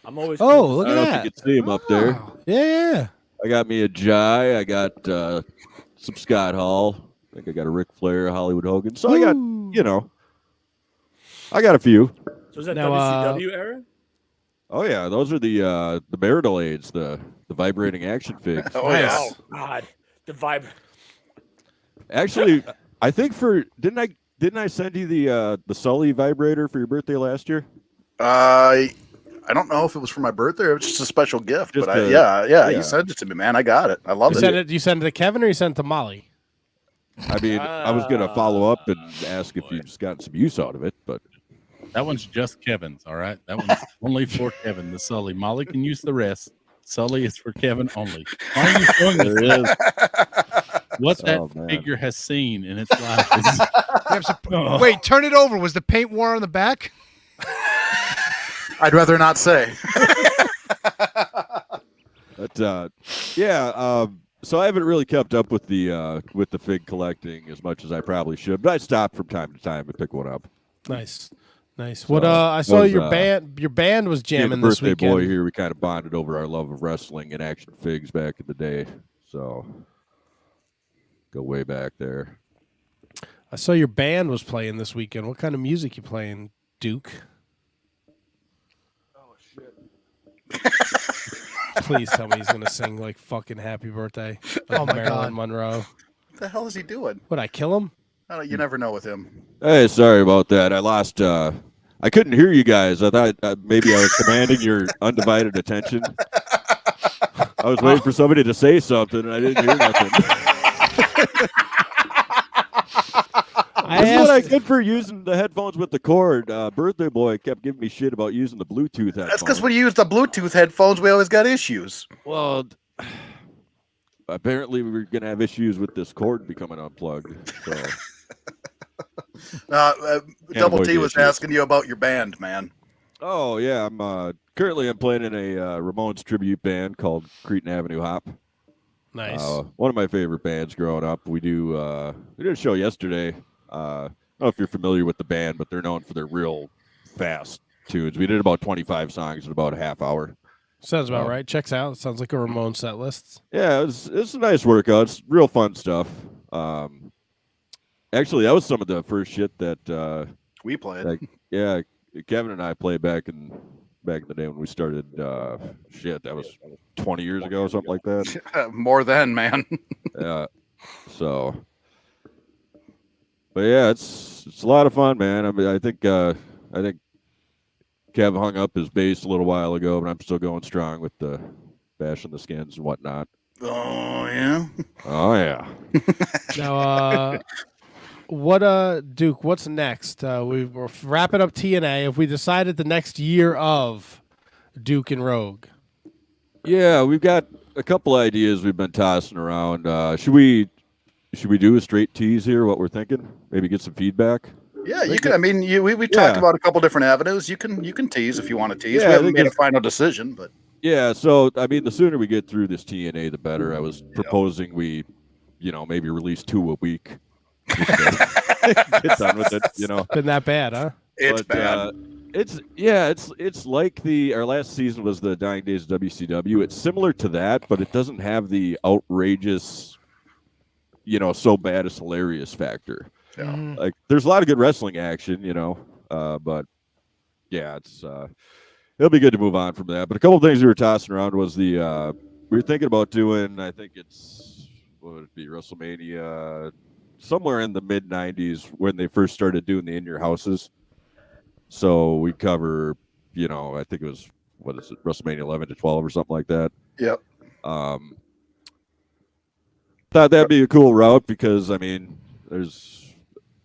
I'm always. Oh, look I at don't know that. if you can see him up there. Yeah. I got me a Jai. I got some Scott Hall. I think I got a Ric Flair, a Hollywood Hogan. So I got, I got a few. So is that Now, WCW era? Oh yeah, those are the marital aids, the vibrating action figs. Oh yeah. Oh God, the vibe. Actually, I think didn't I send you the Sully vibrator for your birthday last year? I don't know if it was for my birthday or it was just a special gift, Just but a- yeah, yeah. you sent it to me, man. I got it. I love it. You send it to Kevin or you send it to Molly? I mean, I was gonna follow up and ask if you've gotten some use out of it, but That one's just Kevin's, all right? That one's only for Kevin, the Sully. Molly can use the rest. Sully is for Kevin only. Why are you showing there it is. what that Oh, man. figure has seen in its life? Oh. Wait, turn it over. Was the paint war on the back? I'd rather not say. But so I haven't really kept up with the fig collecting as much as I probably should, but I stop from time to time and pick one up. Nice. Nice. So, What I saw was, your band was Yeah, the jamming this birthday weekend. boy here, we kind of bonded over our love of wrestling and action figs back in the day. So go way back there. I saw your band was playing this weekend. What kind of music you playing, Duke? Oh shit. Please tell me he's gonna sing like fucking Happy Birthday. Like Oh, my Marilyn God. Monroe. What the hell is he doing? Would I kill him? You never know with him. Hey, sorry about that. I lost. I couldn't hear you guys. I thought maybe I was commanding your undivided attention. I was waiting for somebody to say something, and I didn't hear nothing. This is what I get for using the headphones with the cord. Birthday boy kept giving me shit about using the Bluetooth headphones. That's because when you use the Bluetooth headphones, we always got issues. Well, apparently we're gonna have issues with this cord becoming unplugged. So. Double T avoid was issues. asking you about your band, man. Oh yeah, I'm currently playing in a Ramones tribute band called Cretin Avenue Hop. Nice. One of my favorite bands growing up. We did a show yesterday. I don't know if you're familiar with the band, but they're known for their real fast tunes. We did about 25 songs in about a half hour. Sounds about right. Checks out. Sounds like a Ramon set list. Yeah, it's a nice workout. It's real fun stuff. Actually, that was some of the first shit that we played. Yeah, Kevin and I played back in the day when we started. Shit, that was 20 years ago, or something like that. More than, man. Yeah. So, but yeah, it's a lot of fun, man. I mean, I think Kev hung up his bass a little while ago, but I'm still going strong with the bashing the skins and whatnot. Oh yeah. Oh yeah. Now, Duke? What's next? We're wrapping up TNA. Have we decided the next year of Duke and Rogue? Yeah, we've got a couple ideas we've been tossing around. Should we do a straight tease here? What we're thinking? Maybe get some feedback. Yeah, you can. I mean, we talked about a couple different avenues. You can tease if you want to tease. Yeah, We I haven't think made a it's- final decision, but Yeah, so I mean, the sooner we get through this TNA, the better. I was proposing we, maybe release 2 a week. Just to get done with it. Been that bad, huh? It's bad. It's like our last season was the Dying Days of WCW. It's similar to that, but it doesn't have the outrageous, so bad it's hilarious factor. Yeah. Like there's a lot of good wrestling action, but yeah, it'll be good to move on from that. But a couple of things we were tossing around was we were thinking about doing, I think what would it be, WrestleMania somewhere in the mid 90s when they first started doing the in your houses. So we cover, I think it was, what is it, WrestleMania 11 to 12 or something like that. Yep. Thought that'd be a cool route because, there's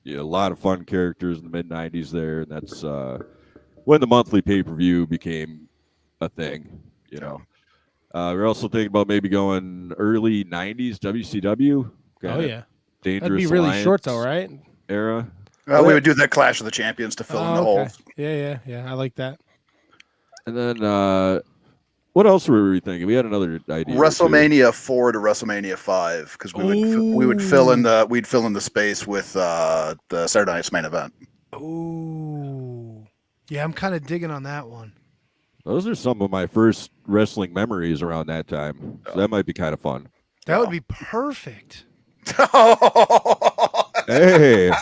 a lot of fun characters in the mid 90s there. And that's when the monthly pay-per-view became a thing, We're also thinking about maybe going early 90s WCW. Oh, yeah. Dangerous That'd be really Alliance short, though, right? Era. We would do that Clash of the Champions to fill in the holes. Yeah. I like that. And then what else were we thinking? We had another idea. WrestleMania 4 to WrestleMania 5 because we would fill in the space with the Saturday Night's Main Event. Ooh, yeah, I'm kind of digging on that one. Those are some of my first wrestling memories around that time. So that might be kind of fun. That would be perfect. Hey.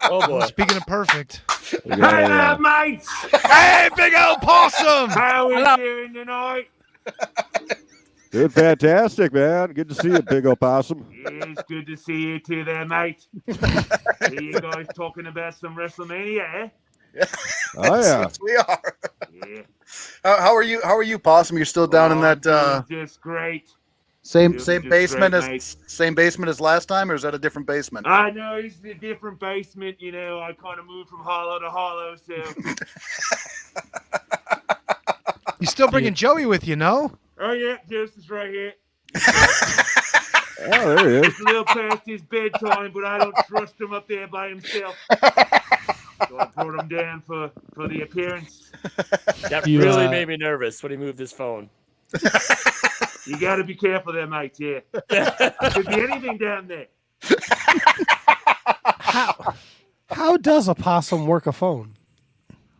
Oh boy. Speaking of perfect. Hey there, mates. Hey, big old possum. How we doing tonight? Doing fantastic, man. Good to see you, big opossum. It's good to see you too there, mate. Are you guys talking about some WrestleMania, eh? Oh, yeah. Yes, we are. Yeah. How are you? How are you, Possum? You're still down in that Just great. same Just basement great, as mate. same basement as last time, or is that a different basement? I know it's a different basement. I kind of moved from hollow to hollow, so. You still bringing Joey with you, no? Oh yeah, Joseph's right here. Oh, there he is. It's a little past his bedtime, but I don't trust him up there by himself. So I brought him down for the appearance. That really made me nervous when he moved his phone. You got to be careful there, mate. Yeah, could be anything down there. How does a possum work a phone?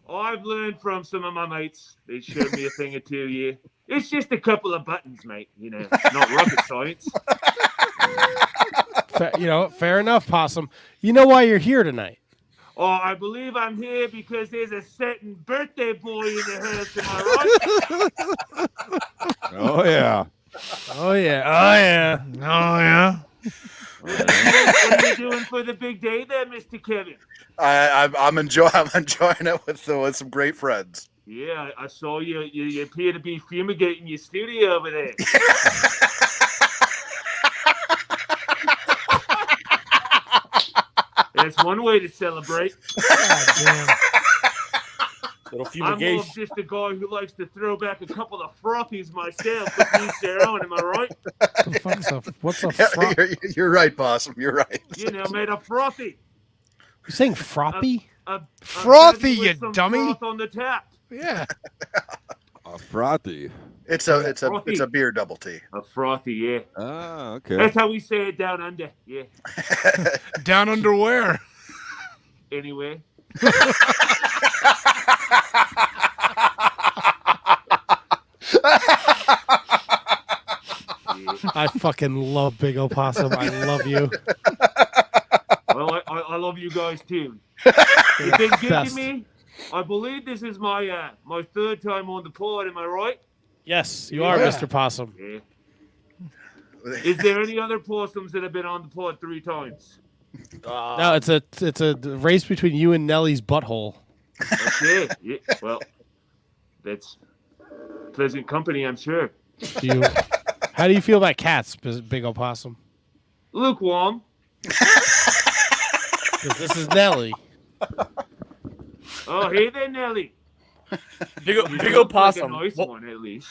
I've learned from some of my mates. They showed me a thing or two. Yeah, it's just a couple of buttons, mate. Not rocket science. Fair enough, Possum. You know why you're here tonight? Oh, I believe I'm here because there's a certain birthday boy in the house. Am I right? Oh, yeah. Oh, yeah. What are you doing for the big day there, Mr. Kevin? I'm enjoying it with some great friends. Yeah, I saw you. You appear to be fumigating your studio over there. That's one way to celebrate. God damn. Little I'm fumigation. more of just a guy who likes to throw back a couple of frothies myself with each their own. Am I right? What's a Yeah, frothy? you're right, Possum. You're right. Made a frothy. You saying froppy? A Frothy, beverage with you some dummy. froth on the tap. Yeah. A frothy. It's a beer double T. A frothy, yeah. Ah, okay. That's how we say it down under. Yeah. Down under where? Anyway. I fucking love Big Opossum. I love you. Well, I love you guys too. You've been good Best. to me. I believe this is my my third time on the pod. Am I right? Yes, you are, Yeah. Mr. Possum. Yeah. Is there any other possums that have been on the pod 3 times? No, it's a race between you and Nellie's butthole. Okay. Yeah. Well, that's pleasant company, I'm sure. How do you feel about cats, Big Opossum? Lukewarm. 'Cause this is Nellie. Oh, hey there, Nelly. Big Like Opossum. a nice one, at least.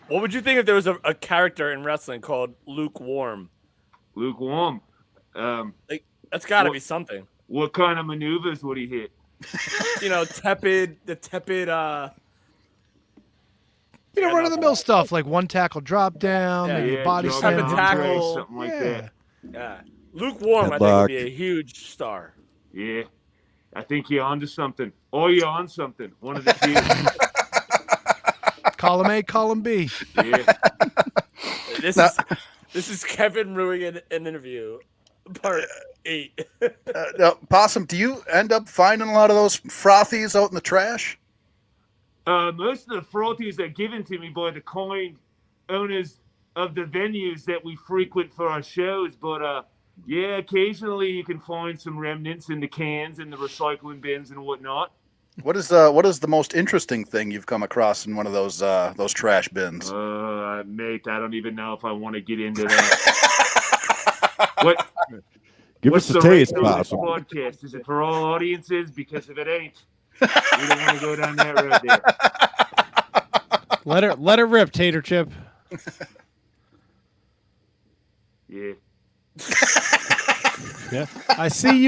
What would you think if there was a character in wrestling called Lukewarm? Lukewarm. That's got to be something. What kind of maneuvers would he hit? Tepid. Run of the mill stuff like one tackle drop down, maybe body drop slam, down, tackle. something like that. Yeah. Lukewarm, I think, would be a huge star. Yeah. I think you're onto something. Or you're on something. One of the two. Column A, column B. Yeah. This is Kevin ruining an interview, part 8. Now, Possum, do you end up finding a lot of those frothies out in the trash? Most of the frothies are given to me by the kind owners of the venues that we frequent for our shows. But yeah, occasionally you can find some remnants in the cans and the recycling bins and whatnot. What is the most interesting thing you've come across in one of those trash bins? Mate, I don't even know if I want to get into that. What? Give What's us a the taste, rating on this Possum. podcast? Is it for all audiences? Because if it ain't, we don't want to go down that road there. Let her rip, Tater Chip. Yeah. Yeah. I see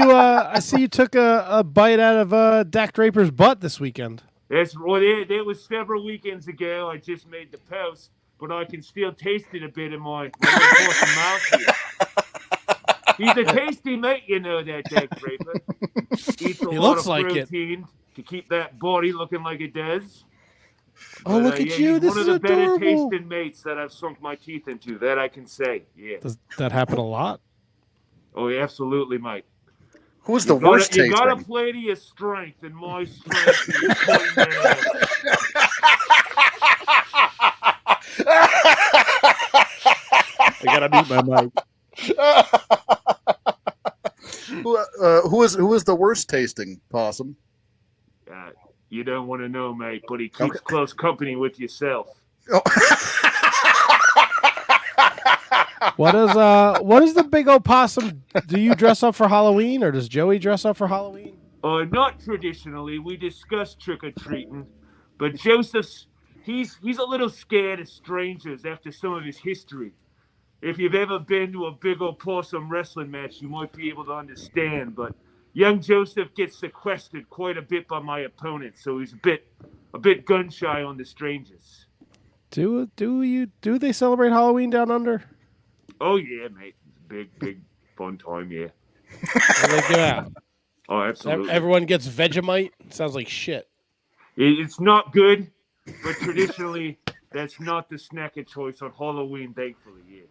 you took a bite out of Dak Draper's butt this weekend. That was several weekends ago. I just made the post, but I can still taste it a bit in my mouth here. He's a tasty mate, you know that, Dak Draper. Eats a lot of protein to keep that body looking like it does. Oh, look at you! He's This one is of the better adorable. tasting mates that I've sunk my teeth into. That I can say. Yeah. Does that happen a lot? Oh, yeah, absolutely, mate. Who's the worst You gotta tasting? play to your strength, and my strength is pointing that I gotta mute my mic. Who is the worst tasting, Possum? You don't want to know, mate, but he keeps close company with yourself. What is the big opossum? Do you dress up for Halloween, or does Joey dress up for Halloween? Not traditionally. We discuss trick or treating, but Joseph's he's a little scared of strangers after some of his history. If you've ever been to a big opossum wrestling match, you might be able to understand. But young Joseph gets sequestered quite a bit by my opponents, so he's a bit gun shy on the strangers. Do they celebrate Halloween down under? Oh yeah, mate. It's a big fun time, yeah. What do they give out? Oh, absolutely. Everyone gets Vegemite. Sounds like shit. It's not good, but traditionally that's not the snack of choice on Halloween, thankfully, yeah.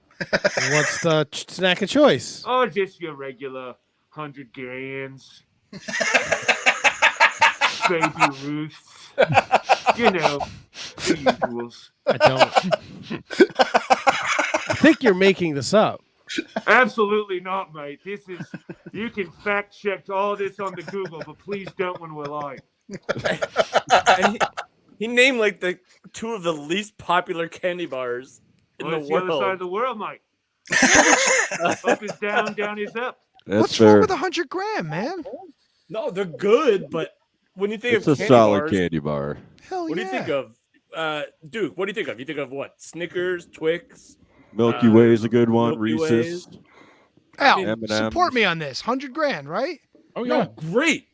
What's the snack of choice? Oh, just your regular 100 grams, baby roosts, you know, the usuals. I don't. I think you're making this up. Absolutely not, mate. You can fact check all this on the Google, but please don't when we're live. And he named like the 2 of the least popular candy bars in the It's the other world. side of the world, mate. Up is down, down is up. What's wrong with 100 gram, man? No, they're good, but when you think It's of a candy solid bars, candy bar. Hell what do you think of? Duke, what do you think of? You think of what? Snickers, Twix? Milky Way is a good one. Milky Reese's. Ways. Al, M&Ms. support me on this. 100 grand, right? Oh No, great.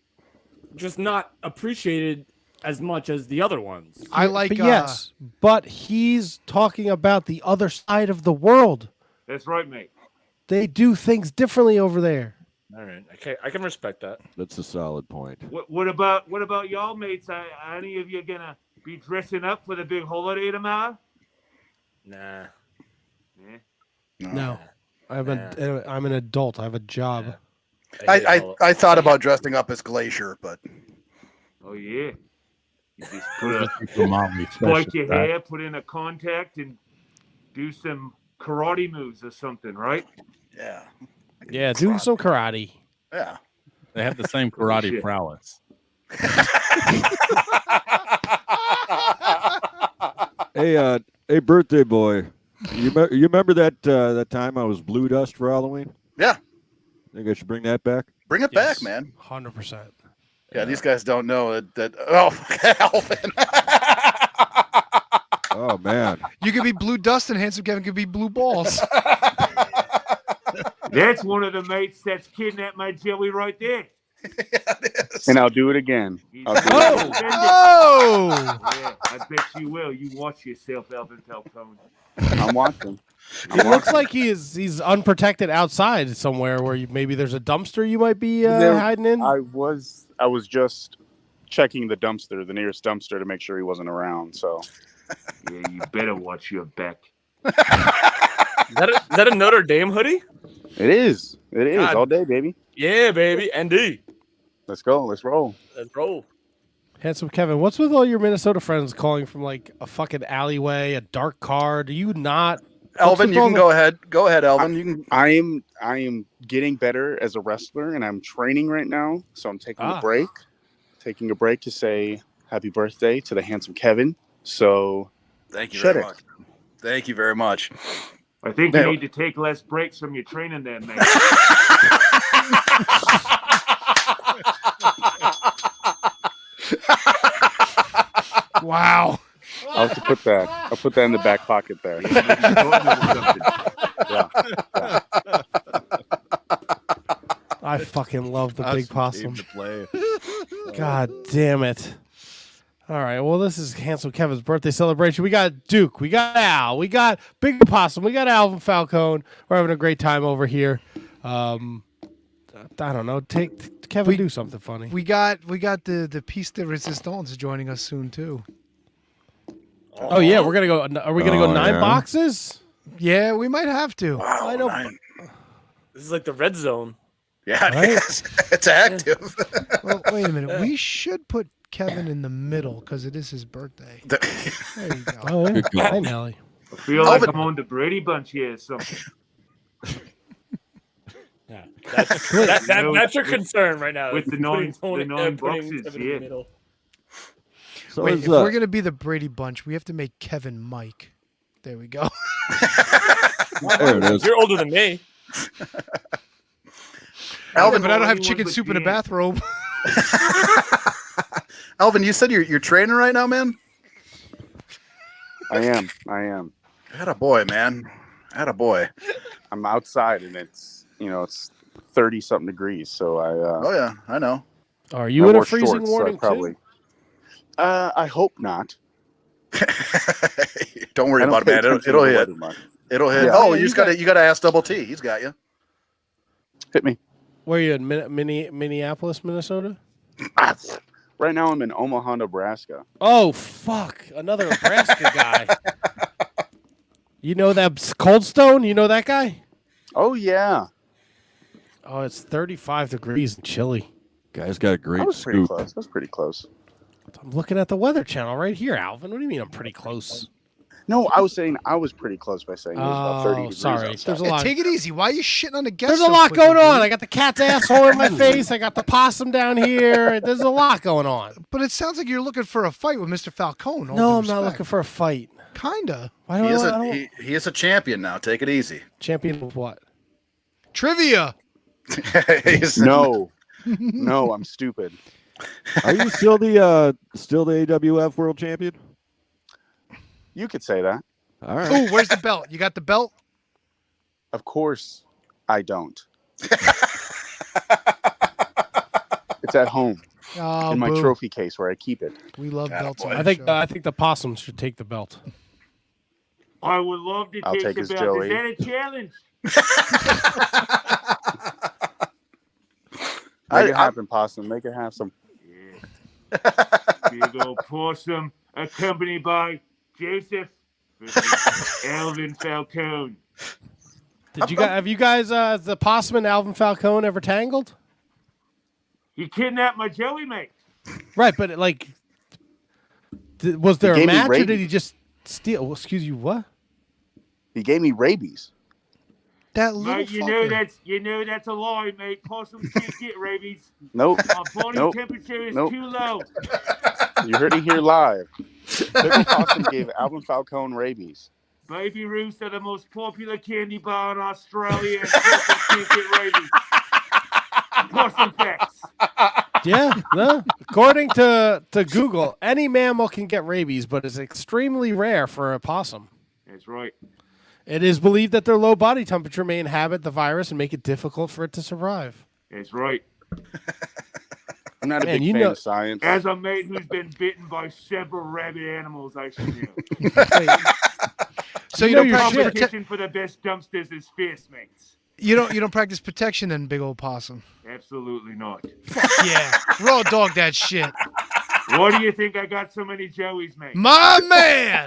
Just not appreciated as much as the other ones. I like. But yes, but he's talking about the other side of the world. That's right, mate. They do things differently over there. All right, okay, I can respect that. That's a solid point. What about y'all, mates? Any of you gonna be dressing up for the big holiday tomorrow? Nah. Yeah. No, I'm an adult. I have a job. I thought about dressing up as Glacier, but Oh yeah. You just Mommy, spike your especially, hair, put in a contact, and do some karate moves or something, right? yeah, Yeah, do some karate. yeah. They have the same karate Shit. prowess. Hey, birthday boy. You remember that time I was blue dust for Halloween? Yeah. Think I should bring that back? Bring it back, man. 100%. Yeah, these guys don't know that. Oh, Alvin. Oh man. You could be blue dust and Handsome Kevin could be blue balls. That's one of the mates that's kidnapped my Joey right there. And I'll do it again. He's I'll do it gonna again. defend it. Oh! Yeah, I bet you will. You watch yourself, Alvin Falcone. I'm watching. It looks like he's unprotected outside somewhere where maybe there's a dumpster you might be hiding in. I was I was just checking the nearest dumpster, to make sure he wasn't around. So, yeah, you better watch your back. Is that a Notre Dame hoodie? it is. It is God. all day, baby. Yeah, baby. ND. Let's go. Let's roll. Let's roll. Handsome Kevin, what's with all your Minnesota friends calling from like a fucking alleyway, a dark car? Do you not? Elvin, you can go ahead. Go ahead, Elvin. You can. I am getting better as a wrestler, and I'm training right now. So I'm taking a break. Taking a break to say happy birthday to the handsome Kevin. So Thank you very much. Thank you very much. I think you need to take less breaks from your training then, man. Wow. I'll have to put that. I'll put that in the back pocket there. Yeah. I fucking love the big possum. To play. God damn it. All right. Well, this is Handsome Kevin's birthday celebration. We got Duke. We got Al. We got Big Possum. We got Alvin Falcone. We're having a great time over here. I don't know. Kevin, do something funny. We got the piece de resistance joining us soon too. Oh yeah, we're gonna go. Are we gonna go 9 boxes? Yeah, we might have to. Wow, I know. This is like the red zone. Yeah, Right? it's active. Well, wait a minute. We should put Kevin in the middle because it is his birthday. There you go. Oh, yeah. Good call. Hi, Nelly. I feel like I'm on the Brady Bunch here or something. Yeah, that's your concern right now. With the Putting nine putting boxes, Kevin in the middle. So Wait, is, if we're gonna be the Brady Bunch, we have to make Kevin Mike. There we go. there it is. You're older than me. Alvin, but I don't have chicken soup in a bathrobe. Alvin, you said you're training right now, man? I am. Had a boy, man. Had a boy. I'm outside, and it's 30-something degrees. So Oh yeah, I know. Are you I in a wore freezing shorts, so warning probably. too? I hope not. Don't worry I don't about it, pay man. attention to It'll the hit. weather much. It'll hit. Yeah. Oh, Yeah, you gotta ask Double T. He's got you. Hit me. Where are you in Minneapolis, Minnesota? Right now, I'm in Omaha, Nebraska. Oh fuck! Another Nebraska guy. You know that Cold Stone? You know that guy? Oh yeah. Oh, it's 35 degrees and chilly. Guy's got a great I was pretty scoop. close. That's pretty close. I'm looking at the Weather Channel right here, Alvin. What do you mean I'm pretty close? No, I was saying I was pretty close by saying it was about 30 degrees sorry. outside. There's a Hey, lot. take it easy. Why are you shitting on the guest? There's a so lot quickly, going on. dude? I got the cat's asshole in my face. I got the possum down here. There's a lot going on. But it sounds like you're looking for a fight with Mr. Falcone. No, I'm not looking for a fight. Kinda. Why He do is I a don't- he is a champion now. Take it easy. Champion of what? Trivia. No, no, I'm stupid. Are you still the AWF World Champion? You could say that. All right. Ooh, where's the belt? You got the belt? Of course, I don't. It's at home Oh, in my boo. trophy case where I keep it. We love belts. on I this think show. I think the possum should take the belt. I would love to I'll take take the his belt. Joey. Is that a challenge? Make it happen, Possum. Make it happen. Big old possum, accompanied by Joseph versus Alvin Falcone. Have you guys the possum and Alvin Falcone ever tangled? You kidnapped my Joey, mate. Right, but like, was there a gave me match or did rabies. he just steal? Well, excuse you, what? He gave me rabies. That little Mate, you know that's a lie, mate. Possums can't get rabies. Nope. My body Nope. temperature is Nope. too low. You heard it here live. Pickle Possum gave Alvin Falcone rabies. Baby Roost are the most popular candy bar in Australia, and possums can't get rabies. Possum facts. Yeah, no. According to Google, any mammal can get rabies, but it's extremely rare for a possum. That's right. It is believed that their low body temperature may inhabit the virus and make it difficult for it to survive. That's right. I'm not a Man, big you fan know- of science. As a mate who's been bitten by several rabid animals, I should know. So you know don't your practice shit. prote- Competition for the best dumpsters is fierce, mates. You don't practice protection then, big old possum. Absolutely not. Fuck yeah. Raw dog that shit. Why do you think I got so many Joeys, mate? My man.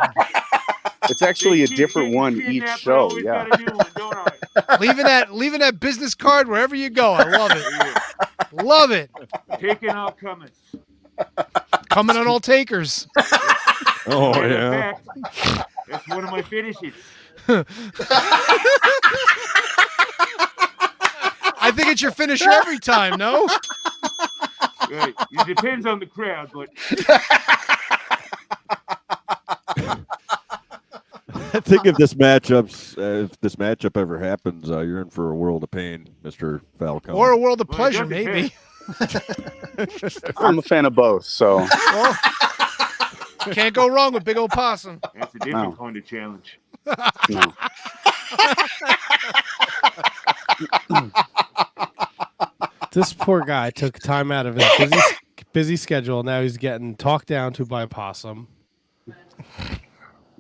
It's actually a different one each show. Yeah. leaving that business card wherever you go. I love it. Love it. Taking all comers. Coming on all takers. Oh, Matter of yeah. fact, that's one of my finishes. I think it's your finisher every time, no? Right. It depends on the crowd, but I think if this matchup ever happens, you're in for a world of pain, Mr. Falcone. Or a world of pleasure, maybe. I'm a fan of both, so Can't go wrong with big old possum. That's a different kind of challenge. No. This poor guy took time out of his busy schedule. Now he's getting talked down to by a possum.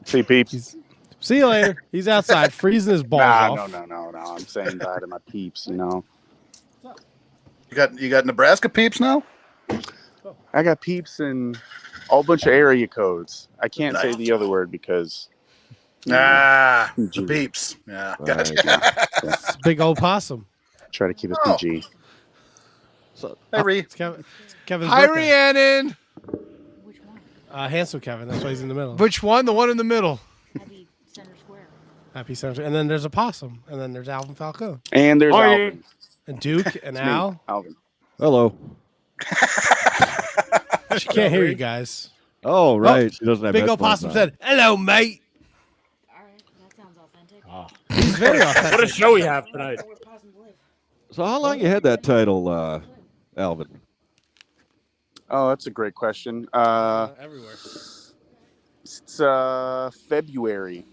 See, peeps. See you later. He's outside freezing his balls off. No. I'm saying bye to my peeps, you know. You got Nebraska peeps now? I got peeps in a whole bunch of area codes. I can't say the other word because the peeps. Yeah, gotcha. It's a big old possum. Try to keep it PG. So, hey, Ree. It's Kevin's Hi, birthday. Rhiannon. Handsome Kevin. That's why he's in the middle. Which one? The one in the middle. Happy Center. And then there's a possum. And then there's Alvin Falcone. And there's Alvin. And Duke and It's me, Al. Alvin. Hello. She can't hear you guys. Oh, right. She doesn't have Big old headphones possum on. said, "Hello, mate." He's very authentic. What a show we have tonight. So how long you had that title, Alvin? Oh, that's a great question. Everywhere. It's February.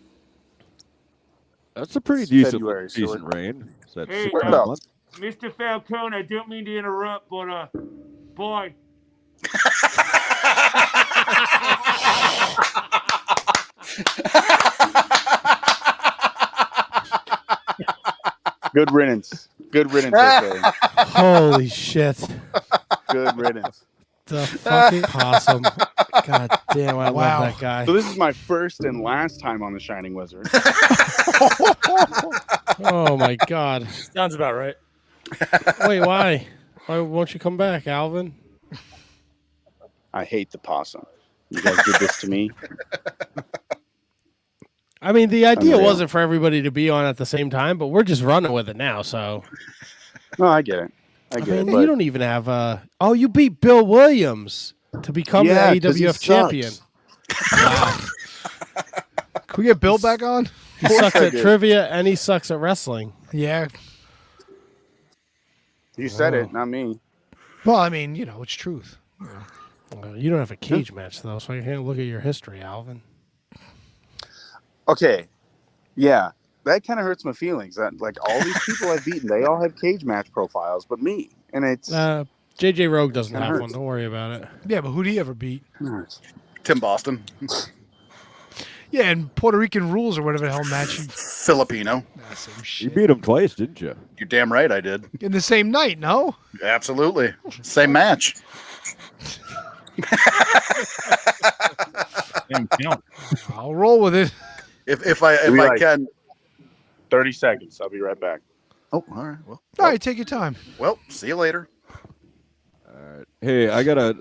That's a pretty decent February, so decent reign. Is that Hey, 6 months? Mr. Falcone, I don't mean to interrupt, but boy. Good riddance. Good riddance. Okay. Holy shit. Good riddance. The fucking possum. God damn, I love that guy. So this is my first and last time on the Shining Wizard. Oh my God. Sounds about right. Wait, why? Why won't you come back, Alvin? I hate the possum. You guys did this to me. I mean, the idea Unreal. wasn't for everybody to be on at the same time, but we're just running with it now. So, No, I get it. I get it. you But don't even have Oh, you beat Bill Williams to become Yeah, the 'cause he AWF champion. Wow. Can we get Bill back on? He sucks at trivia and he sucks at wrestling. Yeah. you said it, not me. Well, I mean, it's truth. You don't have a cage match though, so I can't look at your history, Alvin. Okay. Yeah. That kind of hurts my feelings. That like all these people I've beaten, they all have cage match profiles, but me. And it's JJ Rogue doesn't Kinda have hurts. one. Don't worry about it. Yeah, but who do you ever beat? Tim Boston. Yeah, and Puerto Rican rules or whatever the hell match. Filipino. Same You shit. beat him twice, didn't you? You're damn right I did. In the same night, no? Absolutely. Same match. I'll roll with it. If I Maybe I like can 30 seconds. I'll be right back. Oh, all right. Well, All right, take your time. well, see you later. All right. Hey, I gotta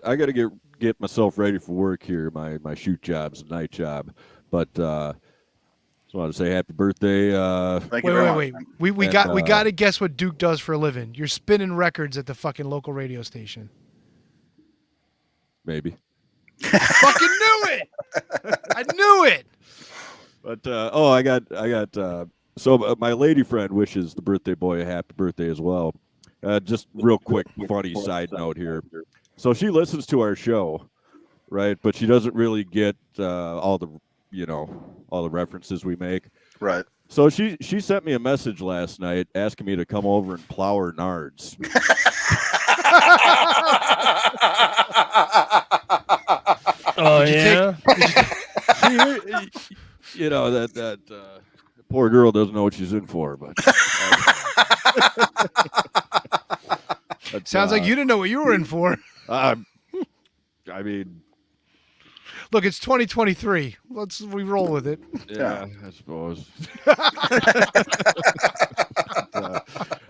get myself ready for work here. My shoot job's a night job, but just wanted to say happy birthday. Thank you very much. Wait. We And, got to guess what Duke does for a living. You're spinning records at the fucking local radio station. Maybe. Fucking knew it. I knew it. But I got so my lady friend wishes the birthday boy a happy birthday as well. Just real quick, funny side note here. So she listens to our show, right? But she doesn't really get all the references we make. Right. So she sent me a message last night asking me to come over and plow her nards. Oh yeah. That poor girl doesn't know what she's in for, but But, Sounds like you didn't know what you were in for. I mean, Look, it's 2023. We roll with it. yeah, I suppose. All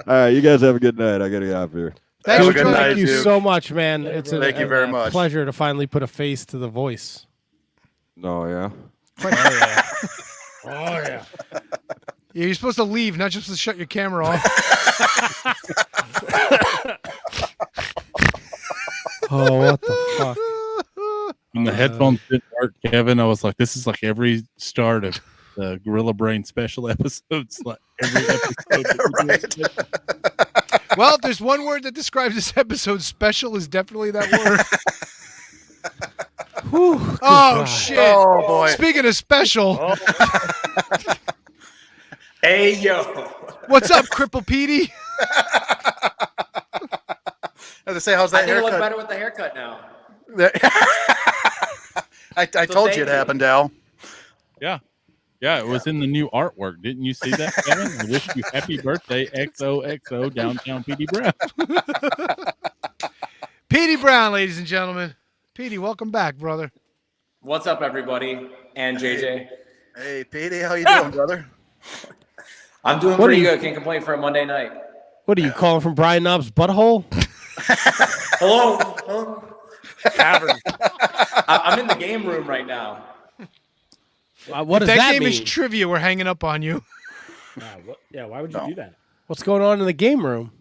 right, you guys have a good night. I gotta get out of here. Thank you so much, man. It's Thank you very a much. pleasure to finally put a face to the voice. No, yeah. Oh yeah. Oh yeah. Yeah, you're supposed to leave, not just to shut your camera off. Oh, what the fuck? When the headphones didn't work, Kevin, I was like, this is like every start of the Gorilla Brain special episodes. Like every episode. Well, if there's one word that describes this episode, special is definitely that word. Whew, oh, God. shit. Oh, boy. Speaking of special. Hey, yo. What's up, Cripple Petey? I was to say, how's that I think I look haircut? better with the haircut now. I told you it happened, Al. Yeah. Yeah, it was in the new artwork. Didn't you see that, Kevin? I wish you happy birthday, XOXO, downtown Petey Brown. Petey Brown, ladies and gentlemen. Petey, welcome back, brother. What's up, everybody? And JJ. Hey, Petey, how you doing, brother? I'm doing What pretty are you- good. Can't complain for a Monday night. What are you calling from Brian Knobb's butthole? Hello. Hello. Cavern. I'm in the game room right now. What does If that game mean? is trivia, we're hanging up on you. Yeah, why would you do that? What's going on in the game room?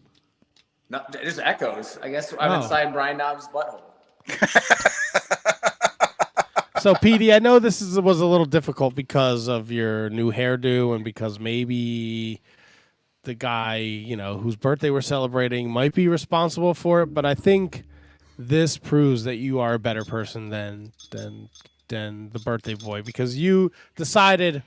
No, it just echoes. I guess I'm Oh. inside Brian Knobb's butthole. So, Petey, I know this was a little difficult because of your new hairdo and because maybe the guy, whose birthday we're celebrating might be responsible for it, but I think this proves that you are a better person than the birthday boy, because you decided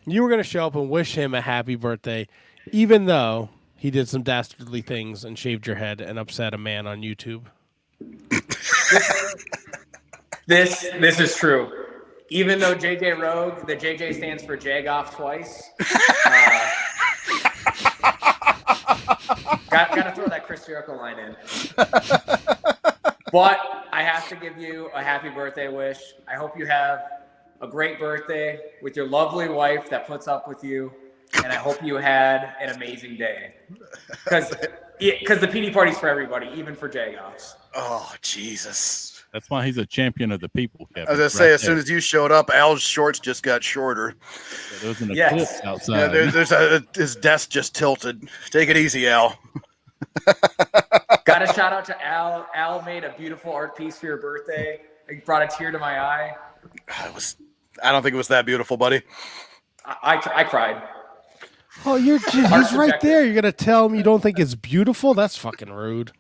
you were going to show up and wish him a happy birthday, even though he did some dastardly things and shaved your head and upset a man on YouTube. This is true. Even though JJ Rogue, the JJ stands for Jagoff twice. Gotta throw that Chris Jericho line in. But I have to give you a happy birthday wish. I hope you have a great birthday with your lovely wife that puts up with you. And I hope you had an amazing day. Because the PD party's for everybody, even for Jagoffs. Oh, Jesus. That's why he's a champion of the people, Kevin. I was going to say, as soon as you showed up, Al's shorts just got shorter. Yeah, there was an eclipse outside. Yeah, his desk just tilted. Take it easy, Al. Got a shout out to Al. Al made a beautiful art piece for your birthday. It brought a tear to my eye. I don't think it was that beautiful, buddy. I cried. Oh, he's right there. You're going to tell him you don't think it's beautiful? That's fucking rude.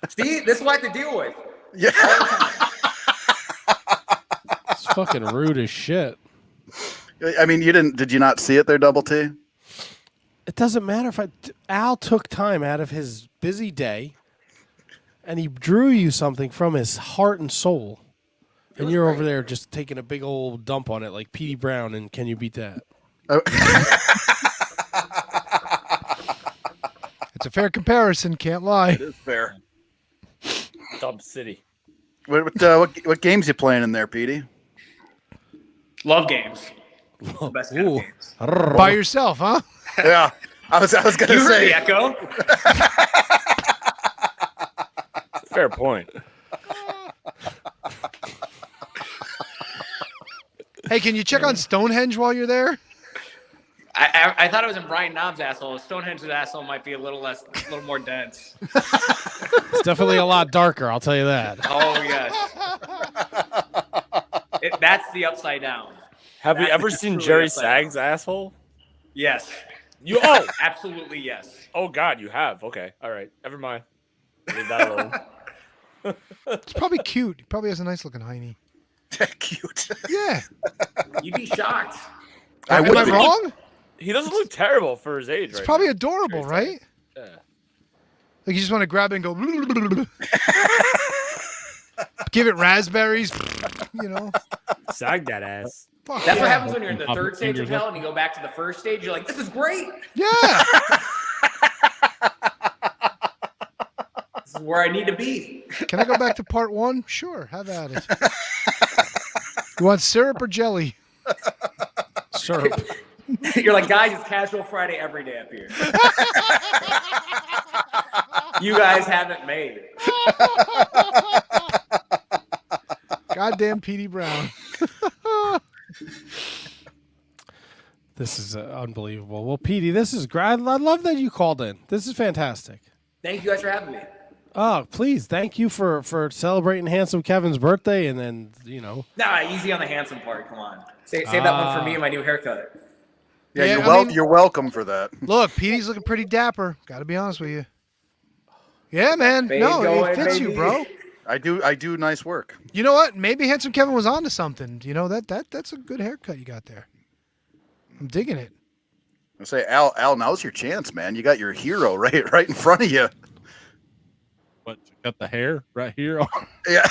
See, this is what I have to deal with. Yeah. It's fucking rude as shit. I mean, did you not see it there, Double T? It doesn't matter if Al took time out of his busy day and he drew you something from his heart and soul. And you're over there just taking a big old dump on it like Petey Brown and Can You Beat That? It's a fair comparison, can't lie. It is fair. Dump City. What games you playing in there, Petey? Love games. Best kind of games. By yourself, huh? Yeah. I was gonna You heard say the echo. Fair point. Hey, can you check on Stonehenge while you're there? I thought it was in Brian Knobb's asshole. Stonehenge's asshole might be a little more dense. It's definitely a lot darker, I'll tell you that. Oh yes. That's the upside down. Have you That's ever the seen truly Jerry upside down. Sag's asshole? Yes. Absolutely yes. Oh God, you have. Okay, all right. Never mind. Leave that alone. It's probably cute. He probably has a nice looking hiney. Cute. Yeah. You'd be shocked. Am I wrong? He doesn't look terrible for his age. It's right probably now. adorable, right? Yeah. Like you just want to grab it and go, give it raspberries, Sag that ass. Fuck That's yeah. what happens when you're in the third stage of hell and you go back to the first stage. You're like, this is great. Yeah. This is where I need to be. Can I go back to part 1? Sure, have at it. You want syrup or jelly? Syrup. You're like, guys, it's Casual Friday every day up here. You guys haven't made it. Goddamn Petey Brown. This is unbelievable. Well, Petey, this is great. I love that you called in. This is fantastic. Thank you guys for having me. Oh, please, thank you for celebrating Handsome Kevin's birthday, and then Nah, easy on the handsome part. Come on, save that one for me and my new haircut. Yeah, you're welcome for that. Look, Petey's looking pretty dapper. Got to be honest with you. Yeah, man. Fade No, going, it fits baby. you, bro. I do nice work. You know what? Maybe Handsome Kevin was onto something. You know that's a good haircut you got there. I'm digging it. I say, Al, now's your chance, man. You got your hero right in front of you. What? Got the hair right here? Yeah.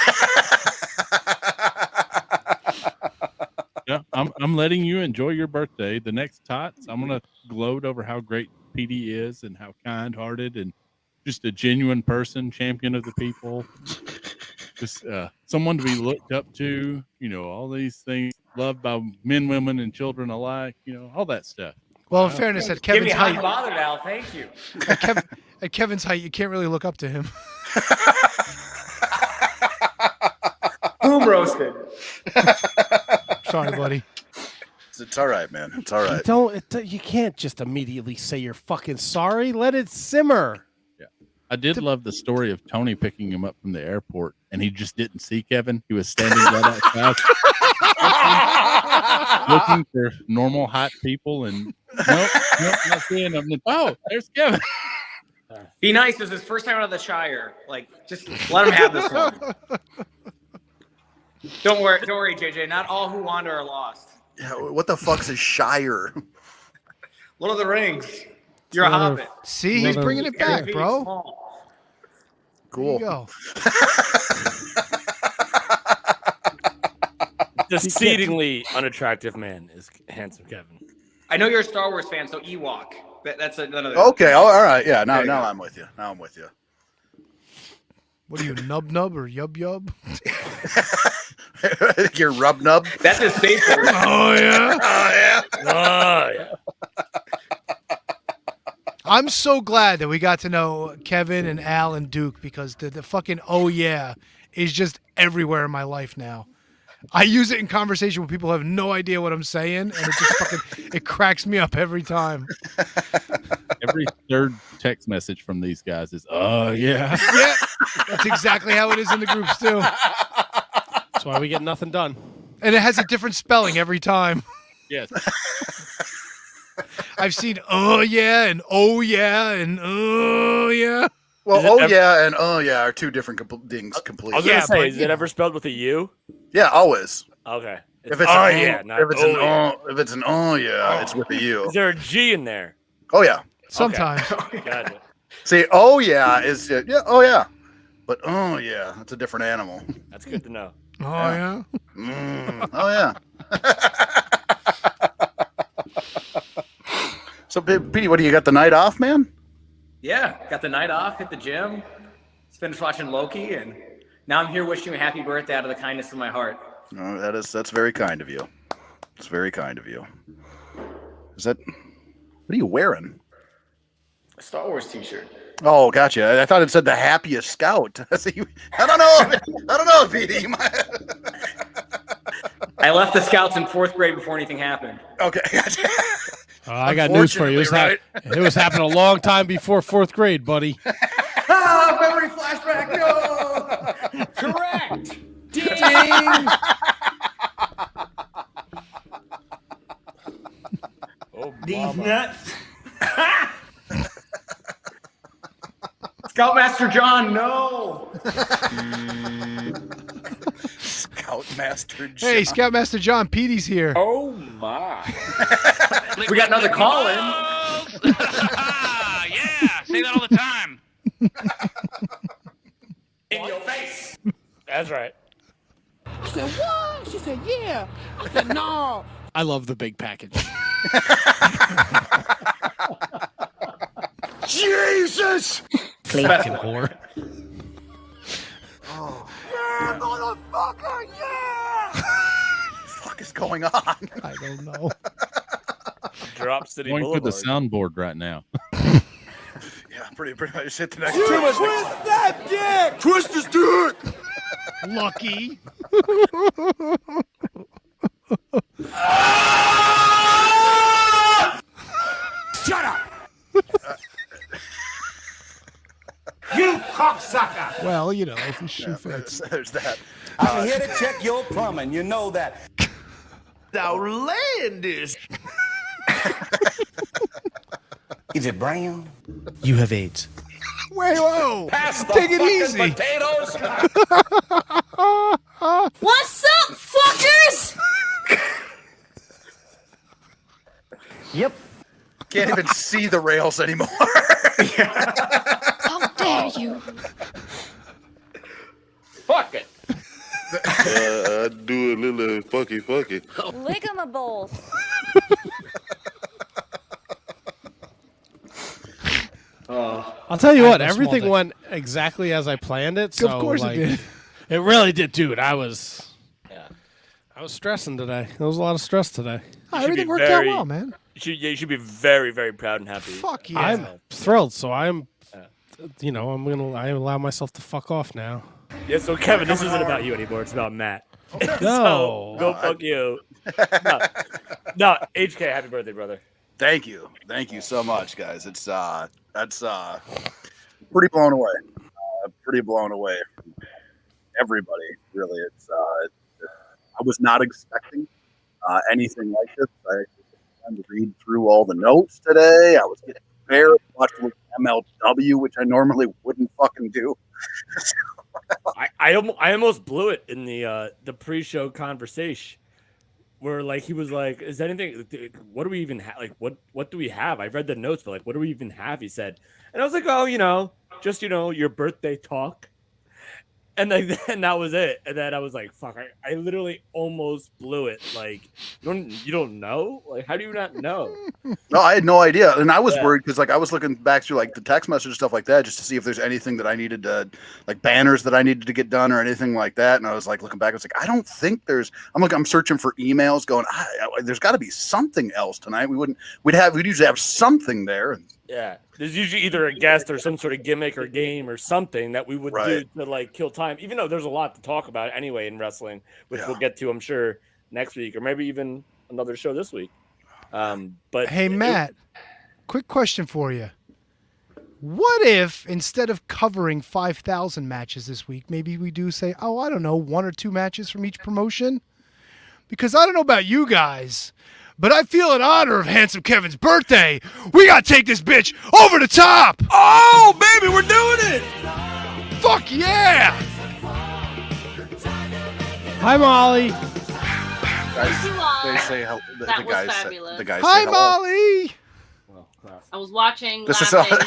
Yeah, I'm letting you enjoy your birthday. The next tots, I'm gonna gloat over how great PD is and how kind-hearted and just a genuine person, champion of the people, just someone to be looked up to. You know, all these things, loved by men, women, and children alike. You know, all that stuff. Well, in fairness, at Give Kevin's me hot and height, bothered, Al. Thank you. at Kevin's height, you can't really look up to him. Boom roasted. Sorry, buddy. It's all right, man. It's all right. You can't just immediately say you're fucking sorry. Let it simmer. I did love the story of Tony picking him up from the airport, and he just didn't see Kevin. He was standing right outside, looking for normal hot people, and nope, not seeing them. Oh, there's Kevin. Be nice. This is his first time out of the Shire. Like, just let him have this one. Don't worry, JJ. Not all who wander are lost. Yeah, what the fuck's a Shire? Lord of the Rings. You're a hobbit. See, he's bringing it back, bro. Cool. There you go. Exceedingly unattractive man is Handsome Kevin. I know you're a Star Wars fan, so Ewok. That's another. Okay, all right. Yeah, now I'm with you. Now I'm with you. What are you, nub or yub? You're rub nub. That's a safe word. Oh yeah. Oh yeah. Oh yeah. I'm so glad that we got to know Kevin and Al and Duke, because the fucking oh yeah is just everywhere in my life now. I use it in conversation with people who have no idea what I'm saying, and it just fucking it cracks me up every time. Every third text message from these guys is, oh yeah. Yeah, that's exactly how it is in the groups too. That's why we get nothing done. And it has a different spelling every time. Yes. I've seen oh yeah and oh yeah and oh yeah. Well, yeah and oh yeah are two different things completely. I was gonna say, is it ever spelled with a U? Yeah, always. Okay. If it's oh an yeah, not if it's oh an yeah. if it's an oh yeah, it's with a U. Is there a G in there? Oh yeah. Sometimes. Okay. Gotcha. See, oh yeah is yeah, oh yeah, but oh yeah, that's a different animal. That's good to know. Oh yeah. Oh yeah. So, Petey, what do you got the night off, man? Yeah, got the night off, hit the gym, finished watching Loki, and now I'm here wishing you a happy birthday out of the kindness of my heart. Oh, that's very kind of you. It's very kind of you. Is that what are you wearing? A Star Wars t-shirt. Oh, gotcha. I thought it said the happiest scout. I don't know, Petey. I left the Scouts in 4th grade before anything happened. Okay, gotcha. I got news for you. It was happening a long time before 4th grade, buddy. Memory flashback. No. Correct. Ding. Oh, These nuts. Scoutmaster John, no. Scoutmaster John. Hey, Scoutmaster John, Petey's here. Oh my. We got another call in. Yeah, say that all the time. In your face. That's right. I said, what? She said, yeah. I said, no. I love the big package. Jesus! exactly. Fucking whore. Oh, Yeah, motherfucker, yeah! what the fuck is going on? I don't know. Drop City Going through the Boulevard. soundboard right now. Yeah, pretty much hit the next. Too much. Twist that dick! Twist his dick! Lucky. Shut up! You cocksucker! Well, you know, if the shoe fits. There's that. I'm here to check your plumbing. You know that. Outlandish. Is it brown? You have AIDS. Wait, whoa! Take it easy. Potatoes. What's up, fuckers? Yep. Can't even see the rails anymore. How dare you? Fuck it. I do a little fucky. Lick on the balls. I'll tell you I what, have a small everything dick. went exactly as I planned it. So, Of course it did. It really did, dude. I was stressing today. There was a lot of stress today. Oh, You should everything be worked out very- well, man. You should be very, very proud and happy. Fuck yeah. I'm thrilled. So I'm, I allow myself to fuck off now. Yeah, so Kevin, this isn't about you anymore. It's about Matt. No. So, go fuck you. No, HK, happy birthday, brother. Thank you so much, guys. It's that's pretty blown away. Pretty blown away from everybody. Really, it's I was not expecting anything like this. I had to read through all the notes today. I was getting prepared, watching MLW, which I normally wouldn't fucking do. I almost blew it in the pre-show conversation where like he was like, "Is anything? What do we even have? Like, what do we have?" I read the notes, but like, what do we even have? He said, and I was like, "Oh, just your birthday talk." And then that was it. And then I was like, "Fuck!" I literally almost blew it. Like, you don't know? Like, how do you not know? No, I had no idea, and I was Yeah. worried because like I was looking back through like the text message stuff like that just to see if there's anything that I needed to like banners that I needed to get done or anything like that. And I was like looking back, I was like, I don't think there's. I'm searching for emails, going, there's got to be something else tonight. We'd usually have something there. And Yeah, there's usually either a guest or some sort of gimmick or game or something that we would do to like kill time. Even though there's a lot to talk about anyway in wrestling, which we'll get to, I'm sure, next week or maybe even another show this week. But Hey, Matt, quick question for you. What if instead of covering 5,000 matches this week, maybe we do say, oh, I don't know, 1 or 2 matches from each promotion? Because I don't know about you guys, but I feel in honor of Handsome Kevin's birthday, we got to take this bitch over the top. Oh, baby, we're doing it. Fuck yeah. Hi, Molly. they say hello. That was fabulous. The guys Hi, say hello. Molly. I was watching, This is laughing.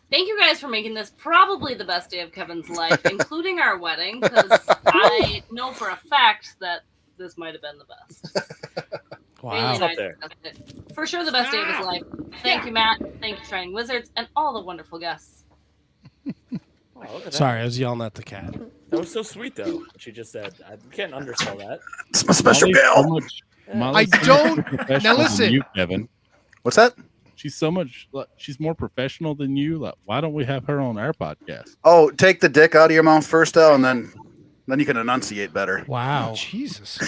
Thank you guys for making this probably the best day of Kevin's life, including our wedding, because I know for a fact that this might have been the best. Wow. Bailey and It's up I there. discussed it. For sure the best day of his life. Thank you, Matt. Thank you, Shining Wizards, and all the wonderful guests. Oh, look at that. Sorry, I was yelling at the cat. That was so sweet, though. What she just said. I can't undersell that. It's my special Molly's gal. so much- I Molly's so much don't. more Now professional than listen. you, Kevin. What's that? She's more professional than you. Like, why don't we have her on our podcast? Oh, take the dick out of your mouth first, though, and then you can enunciate better. Wow. Jesus.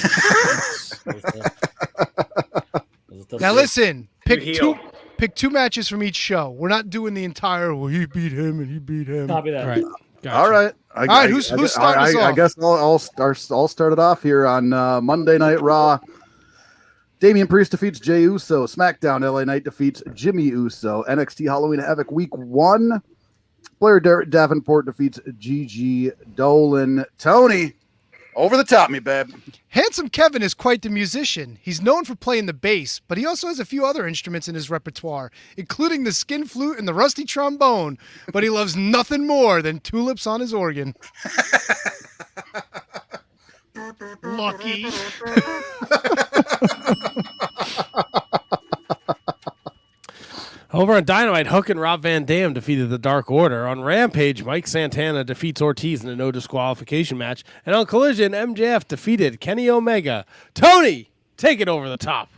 Now listen, You pick two matches from each show. We're not doing the entire. Well, he beat him and he beat him. Copy that. Right. All right. All right, who's starting us I off? guess I'll start it off here on Monday Night Raw. Damian Priest defeats Jey Uso. SmackDown LA Knight defeats Jimmy Uso. NXT Halloween Havoc Week 1. Blair Davenport defeats Gigi Dolan. Tony, over the top me, babe. Handsome Kevin is quite the musician. He's known for playing the bass, but he also has a few other instruments in his repertoire, including the skin flute and the rusty trombone. But he loves nothing more than tulips on his organ. Lucky. Over on Dynamite, Hook and Rob Van Dam defeated the Dark Order. On Rampage, Mike Santana defeats Ortiz in a no disqualification match. And on Collision, MJF defeated Kenny Omega. Tony, take it over the top.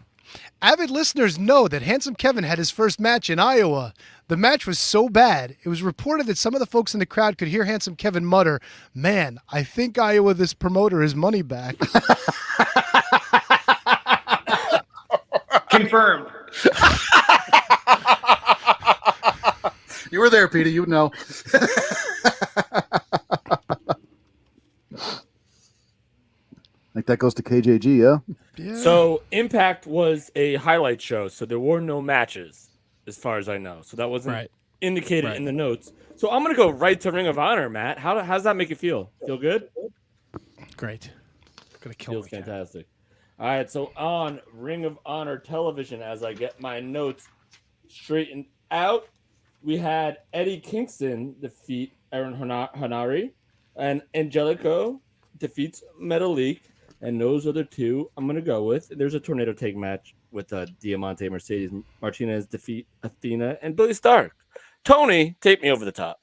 Avid listeners know that Handsome Kevin had his first match in Iowa. The match was so bad, it was reported that some of the folks in the crowd could hear Handsome Kevin mutter, "Man, I think I owe this promoter his money back." Confirmed. You were there, Petey. You know. I think that goes to KJG, yeah? So Impact was a highlight show, so there were no matches, as far as I know. So that wasn't indicated in the notes. So I'm gonna go right to Ring of Honor, Matt. How's that make you feel? Feel good? Great. Gonna kill Feels fantastic. All right, so on Ring of Honor television, as I get my notes straightened out, we had Eddie Kingston defeat Aaron Hanari, and Angelico defeats Metalik, and those are the two I'm going to go with. There's a tornado take match with Diamante Mercedes Martinez defeat Athena and Billy Stark. Tony, take me over the top.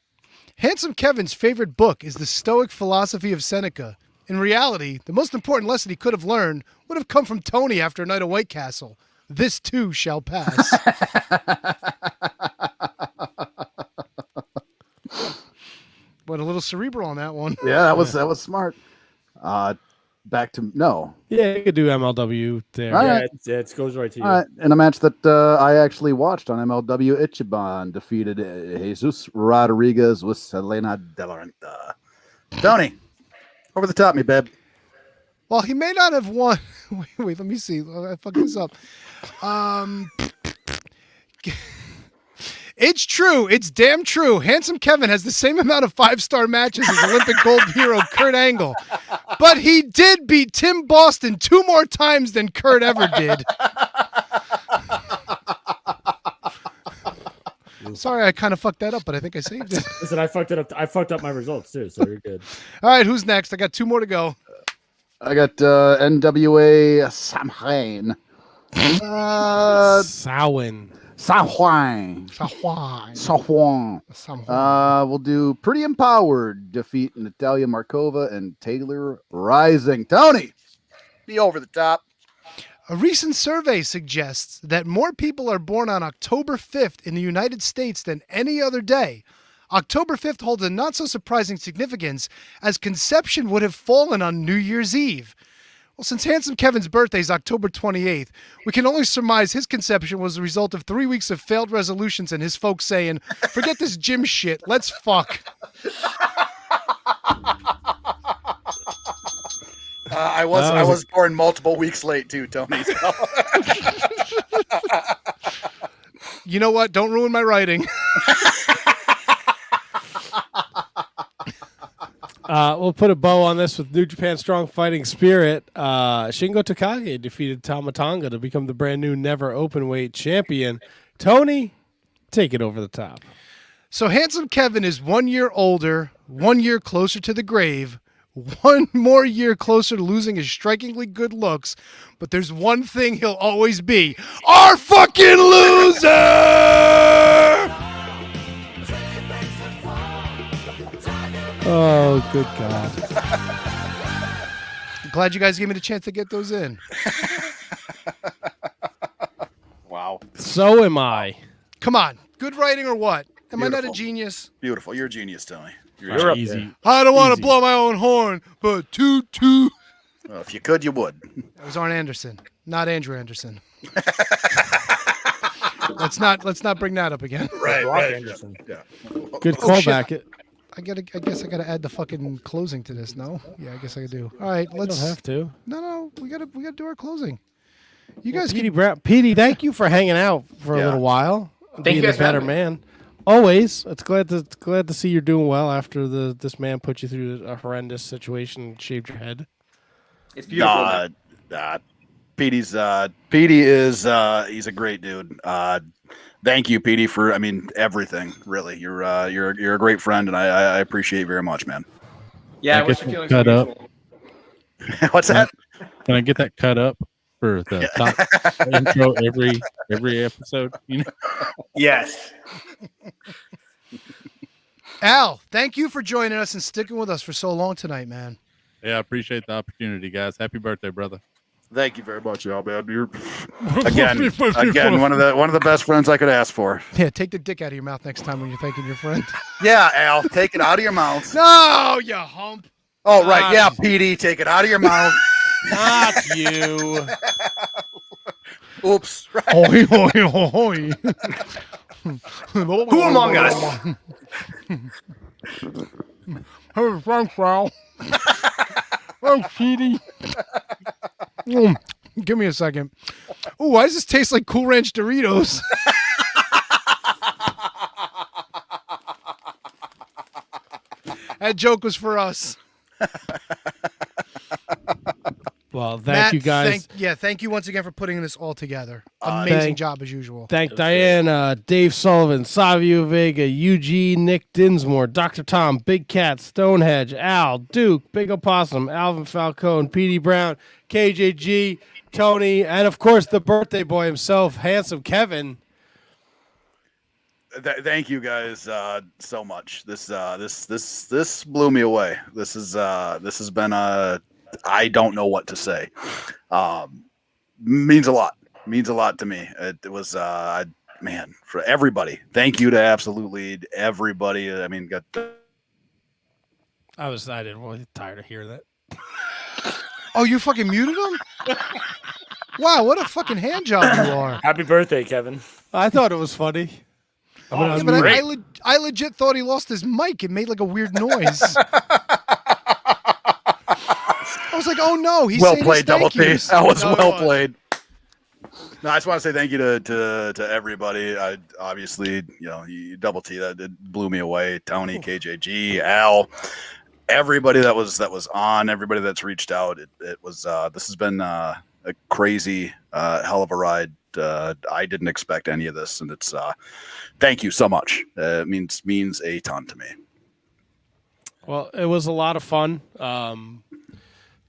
Handsome Kevin's favorite book is The Stoic Philosophy of Seneca. In reality, the most important lesson he could have learned would have come from Tony after a night at White Castle. This too shall pass. But a little cerebral on that one. Yeah, that was smart. Back to no. Yeah, you could do MLW there. All right. It goes right to you. All right, in a match that I actually watched on MLW, Ichiban defeated Jesus Rodriguez with Selena De La Renta. Tony, over the top, me babe. Well, he may not have won. Wait, let me see. I fucked this up. It's true. It's damn true. Handsome Kevin has the same amount of 5-star matches as Olympic gold hero Kurt Angle. But he did beat Tim Boston 2 more times than Kurt ever did. Sorry, I kind of fucked that up, but I think I saved it. Listen, I fucked it up. I fucked up my results too, so you're good. All right, who's next? I got 2 more to go. I got NWA Samhain. Samhain. We'll do Pretty Empowered defeat Natalia Markova and Taylor Rising. Tony, be over the top. A recent survey suggests that more people are born on October 5th in the United States than any other day. October 5th holds a not so surprising significance, as conception would have fallen on New Year's Eve. Well, since Handsome Kevin's birthday is October 28th, we can only surmise his conception was the result of 3 weeks of failed resolutions and his folks saying, "Forget this gym shit, let's fuck." I was born multiple weeks late too, Tony. So. You know what? Don't ruin my writing. We'll put a bow on this with New Japan Strong Fighting Spirit. Shingo Takagi defeated Tama Tonga to become the brand new Never Openweight champion. Tony, take it over the top. So Handsome Kevin is 1 year older, 1 year closer to the grave, 1 more year closer to losing his strikingly good looks, but there's one thing he'll always be: our fucking loser! Oh, good God. I'm glad you guys gave me the chance to get those in. Wow. So am I. Come on. Good writing or what? Am I not a Beautiful. genius? Beautiful. You're a genius, Tony. You're up easy. there. I don't want to blow my own horn, but toot toot. Well, if you could, you would. That was Arn Anderson, not Andrew Anderson. Let's not bring that up again. Right. Anderson. Yeah. Good Oh, shit. callback. I guess I gotta add the fucking closing to this. No, yeah, I guess I do. All right, let's. Don't have to. No, we gotta do our closing. You guys, Petey, thank you for hanging out for a little while. Thank you being guys a for better having me. man. Always. It's glad to see you're doing well after this man put you through a horrendous situation and shaved your head. It's beautiful. Petey is he's a great dude. Thank you, Petey, for everything. Really, you're a great friend, and I appreciate you very much, man. Yeah, I wish get your feelings cut were up. mutual. What's that? Can I get that cut up? for the top intro every episode. You know? Yes. Al, thank you for joining us and sticking with us for so long tonight, man. Yeah, I appreciate the opportunity, guys. Happy birthday, brother. Thank you very much, Al, man. You're again one of the best friends I could ask for. Yeah, take the dick out of your mouth next time when you're thanking your friend. Yeah, Al, take it out of your mouth. No, you hump. Oh, right. Yeah, PD, take it out of your mouth. Not you. Oops. Right. Hoi, hoi, hoi. Who among us? Hey, thanks, Al. Thanks, PD. Give me a second. Oh, why does this taste like Cool Ranch Doritos? That joke was for us. Well, thank Matt, you guys. thank you once again for putting this all together. Amazing job as usual. Thank Diana, Dave Sullivan, Savio Vega, Eugene, Nick Dinsmore, Dr. Tom, Big Cat, Stonehenge, Al, Duke, Big Opossum, Alvin Falcone, Petey Brown, KJG, Tony, and of course the birthday boy himself, handsome Kevin. Thank you guys so much. This blew me away. This has been I don't know what to say. Means a lot. Means a lot to me. It was man, for everybody. Thank you to absolutely everybody. I mean, I didn't really tired of hearing that. Oh, you fucking muted him? Wow, what a fucking hand job you are. Happy birthday, Kevin. I thought it was funny. Yeah, but I legit thought he lost his mic. It made like a weird noise. I was like, oh no, he's well saying played, his Double thank T. yous. That was No, well played. No, I just want to say thank you to everybody. I obviously, you Double T, that it blew me away. Tony, KJG, Al, everybody that was on, everybody that's reached out. It was this has been a crazy hell of a ride. I didn't expect any of this, and it's thank you so much. It means a ton to me. Well, it was a lot of fun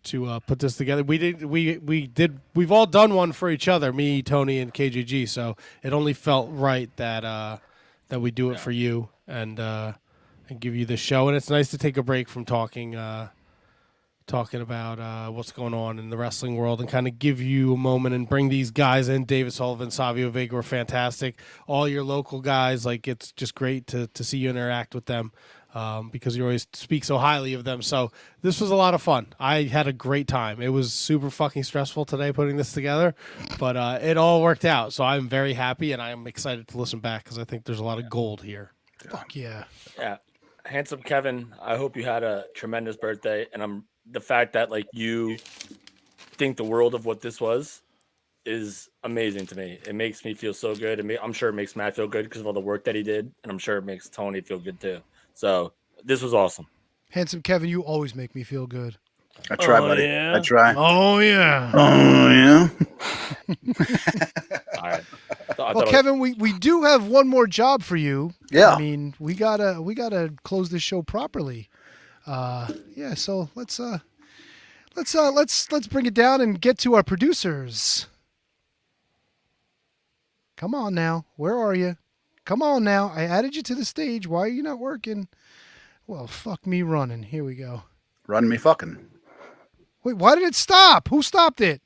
to put this together. We've all done one for each other, me, Tony, and KJG. So it only felt right that we do it for you and give you the show. And it's nice to take a break from talking about what's going on in the wrestling world and kind of give you a moment and bring these guys in. David Sullivan, Savio Vega were fantastic. All your local guys, like it's just great to see you interact with them. Because you always speak so highly of them. So this was a lot of fun. I had a great time. It was super fucking stressful today putting this together, but it all worked out. So I'm very happy, and I'm excited to listen back because I think there's a lot of gold here. Fuck yeah. Yeah. Handsome Kevin, I hope you had a tremendous birthday. And the fact that like you think the world of what this was is amazing to me. It makes me feel so good. I'm sure it makes Matt feel good because of all the work that he did. And I'm sure it makes Tony feel good too. So this was awesome. Handsome Kevin, you always make me feel good. I try, buddy. Yeah. I try. Oh yeah. Oh yeah. All right. Well, Kevin, we do have one more job for you. Yeah. I mean, we gotta close this show properly. Yeah. So let's bring it down and get to our producers. Come on now. Where are you? Come on now. I added you to the stage. Why are you not working? Well, fuck me running. Here we go. Run me fucking. Wait, why did it stop? Who stopped it?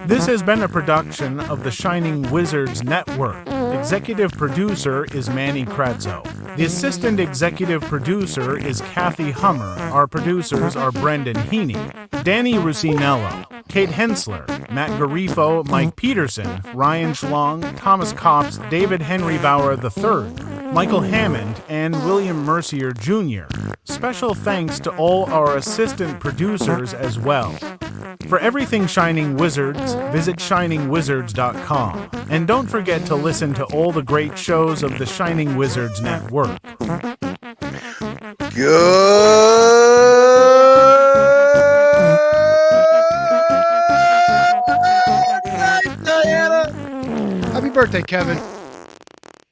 This has been a production of the Shining Wizards Network. Executive producer is Manny Kratzo. The assistant executive producer is Kathy Hummer. Our producers are Brendan Heaney, Danny Rusinello, Kate Hensler, Matt Garifo, Mike Peterson, Ryan Schlong, Thomas Copps, David Henry Bauer III, Michael Hammond, and William Mercier Jr. Special thanks to all our assistant producers as well. For everything Shining Wizards, visit shiningwizards.com. And don't forget to listen to all the great shows of the Shining Wizards Network. Good night, Diana. Happy birthday, Kevin.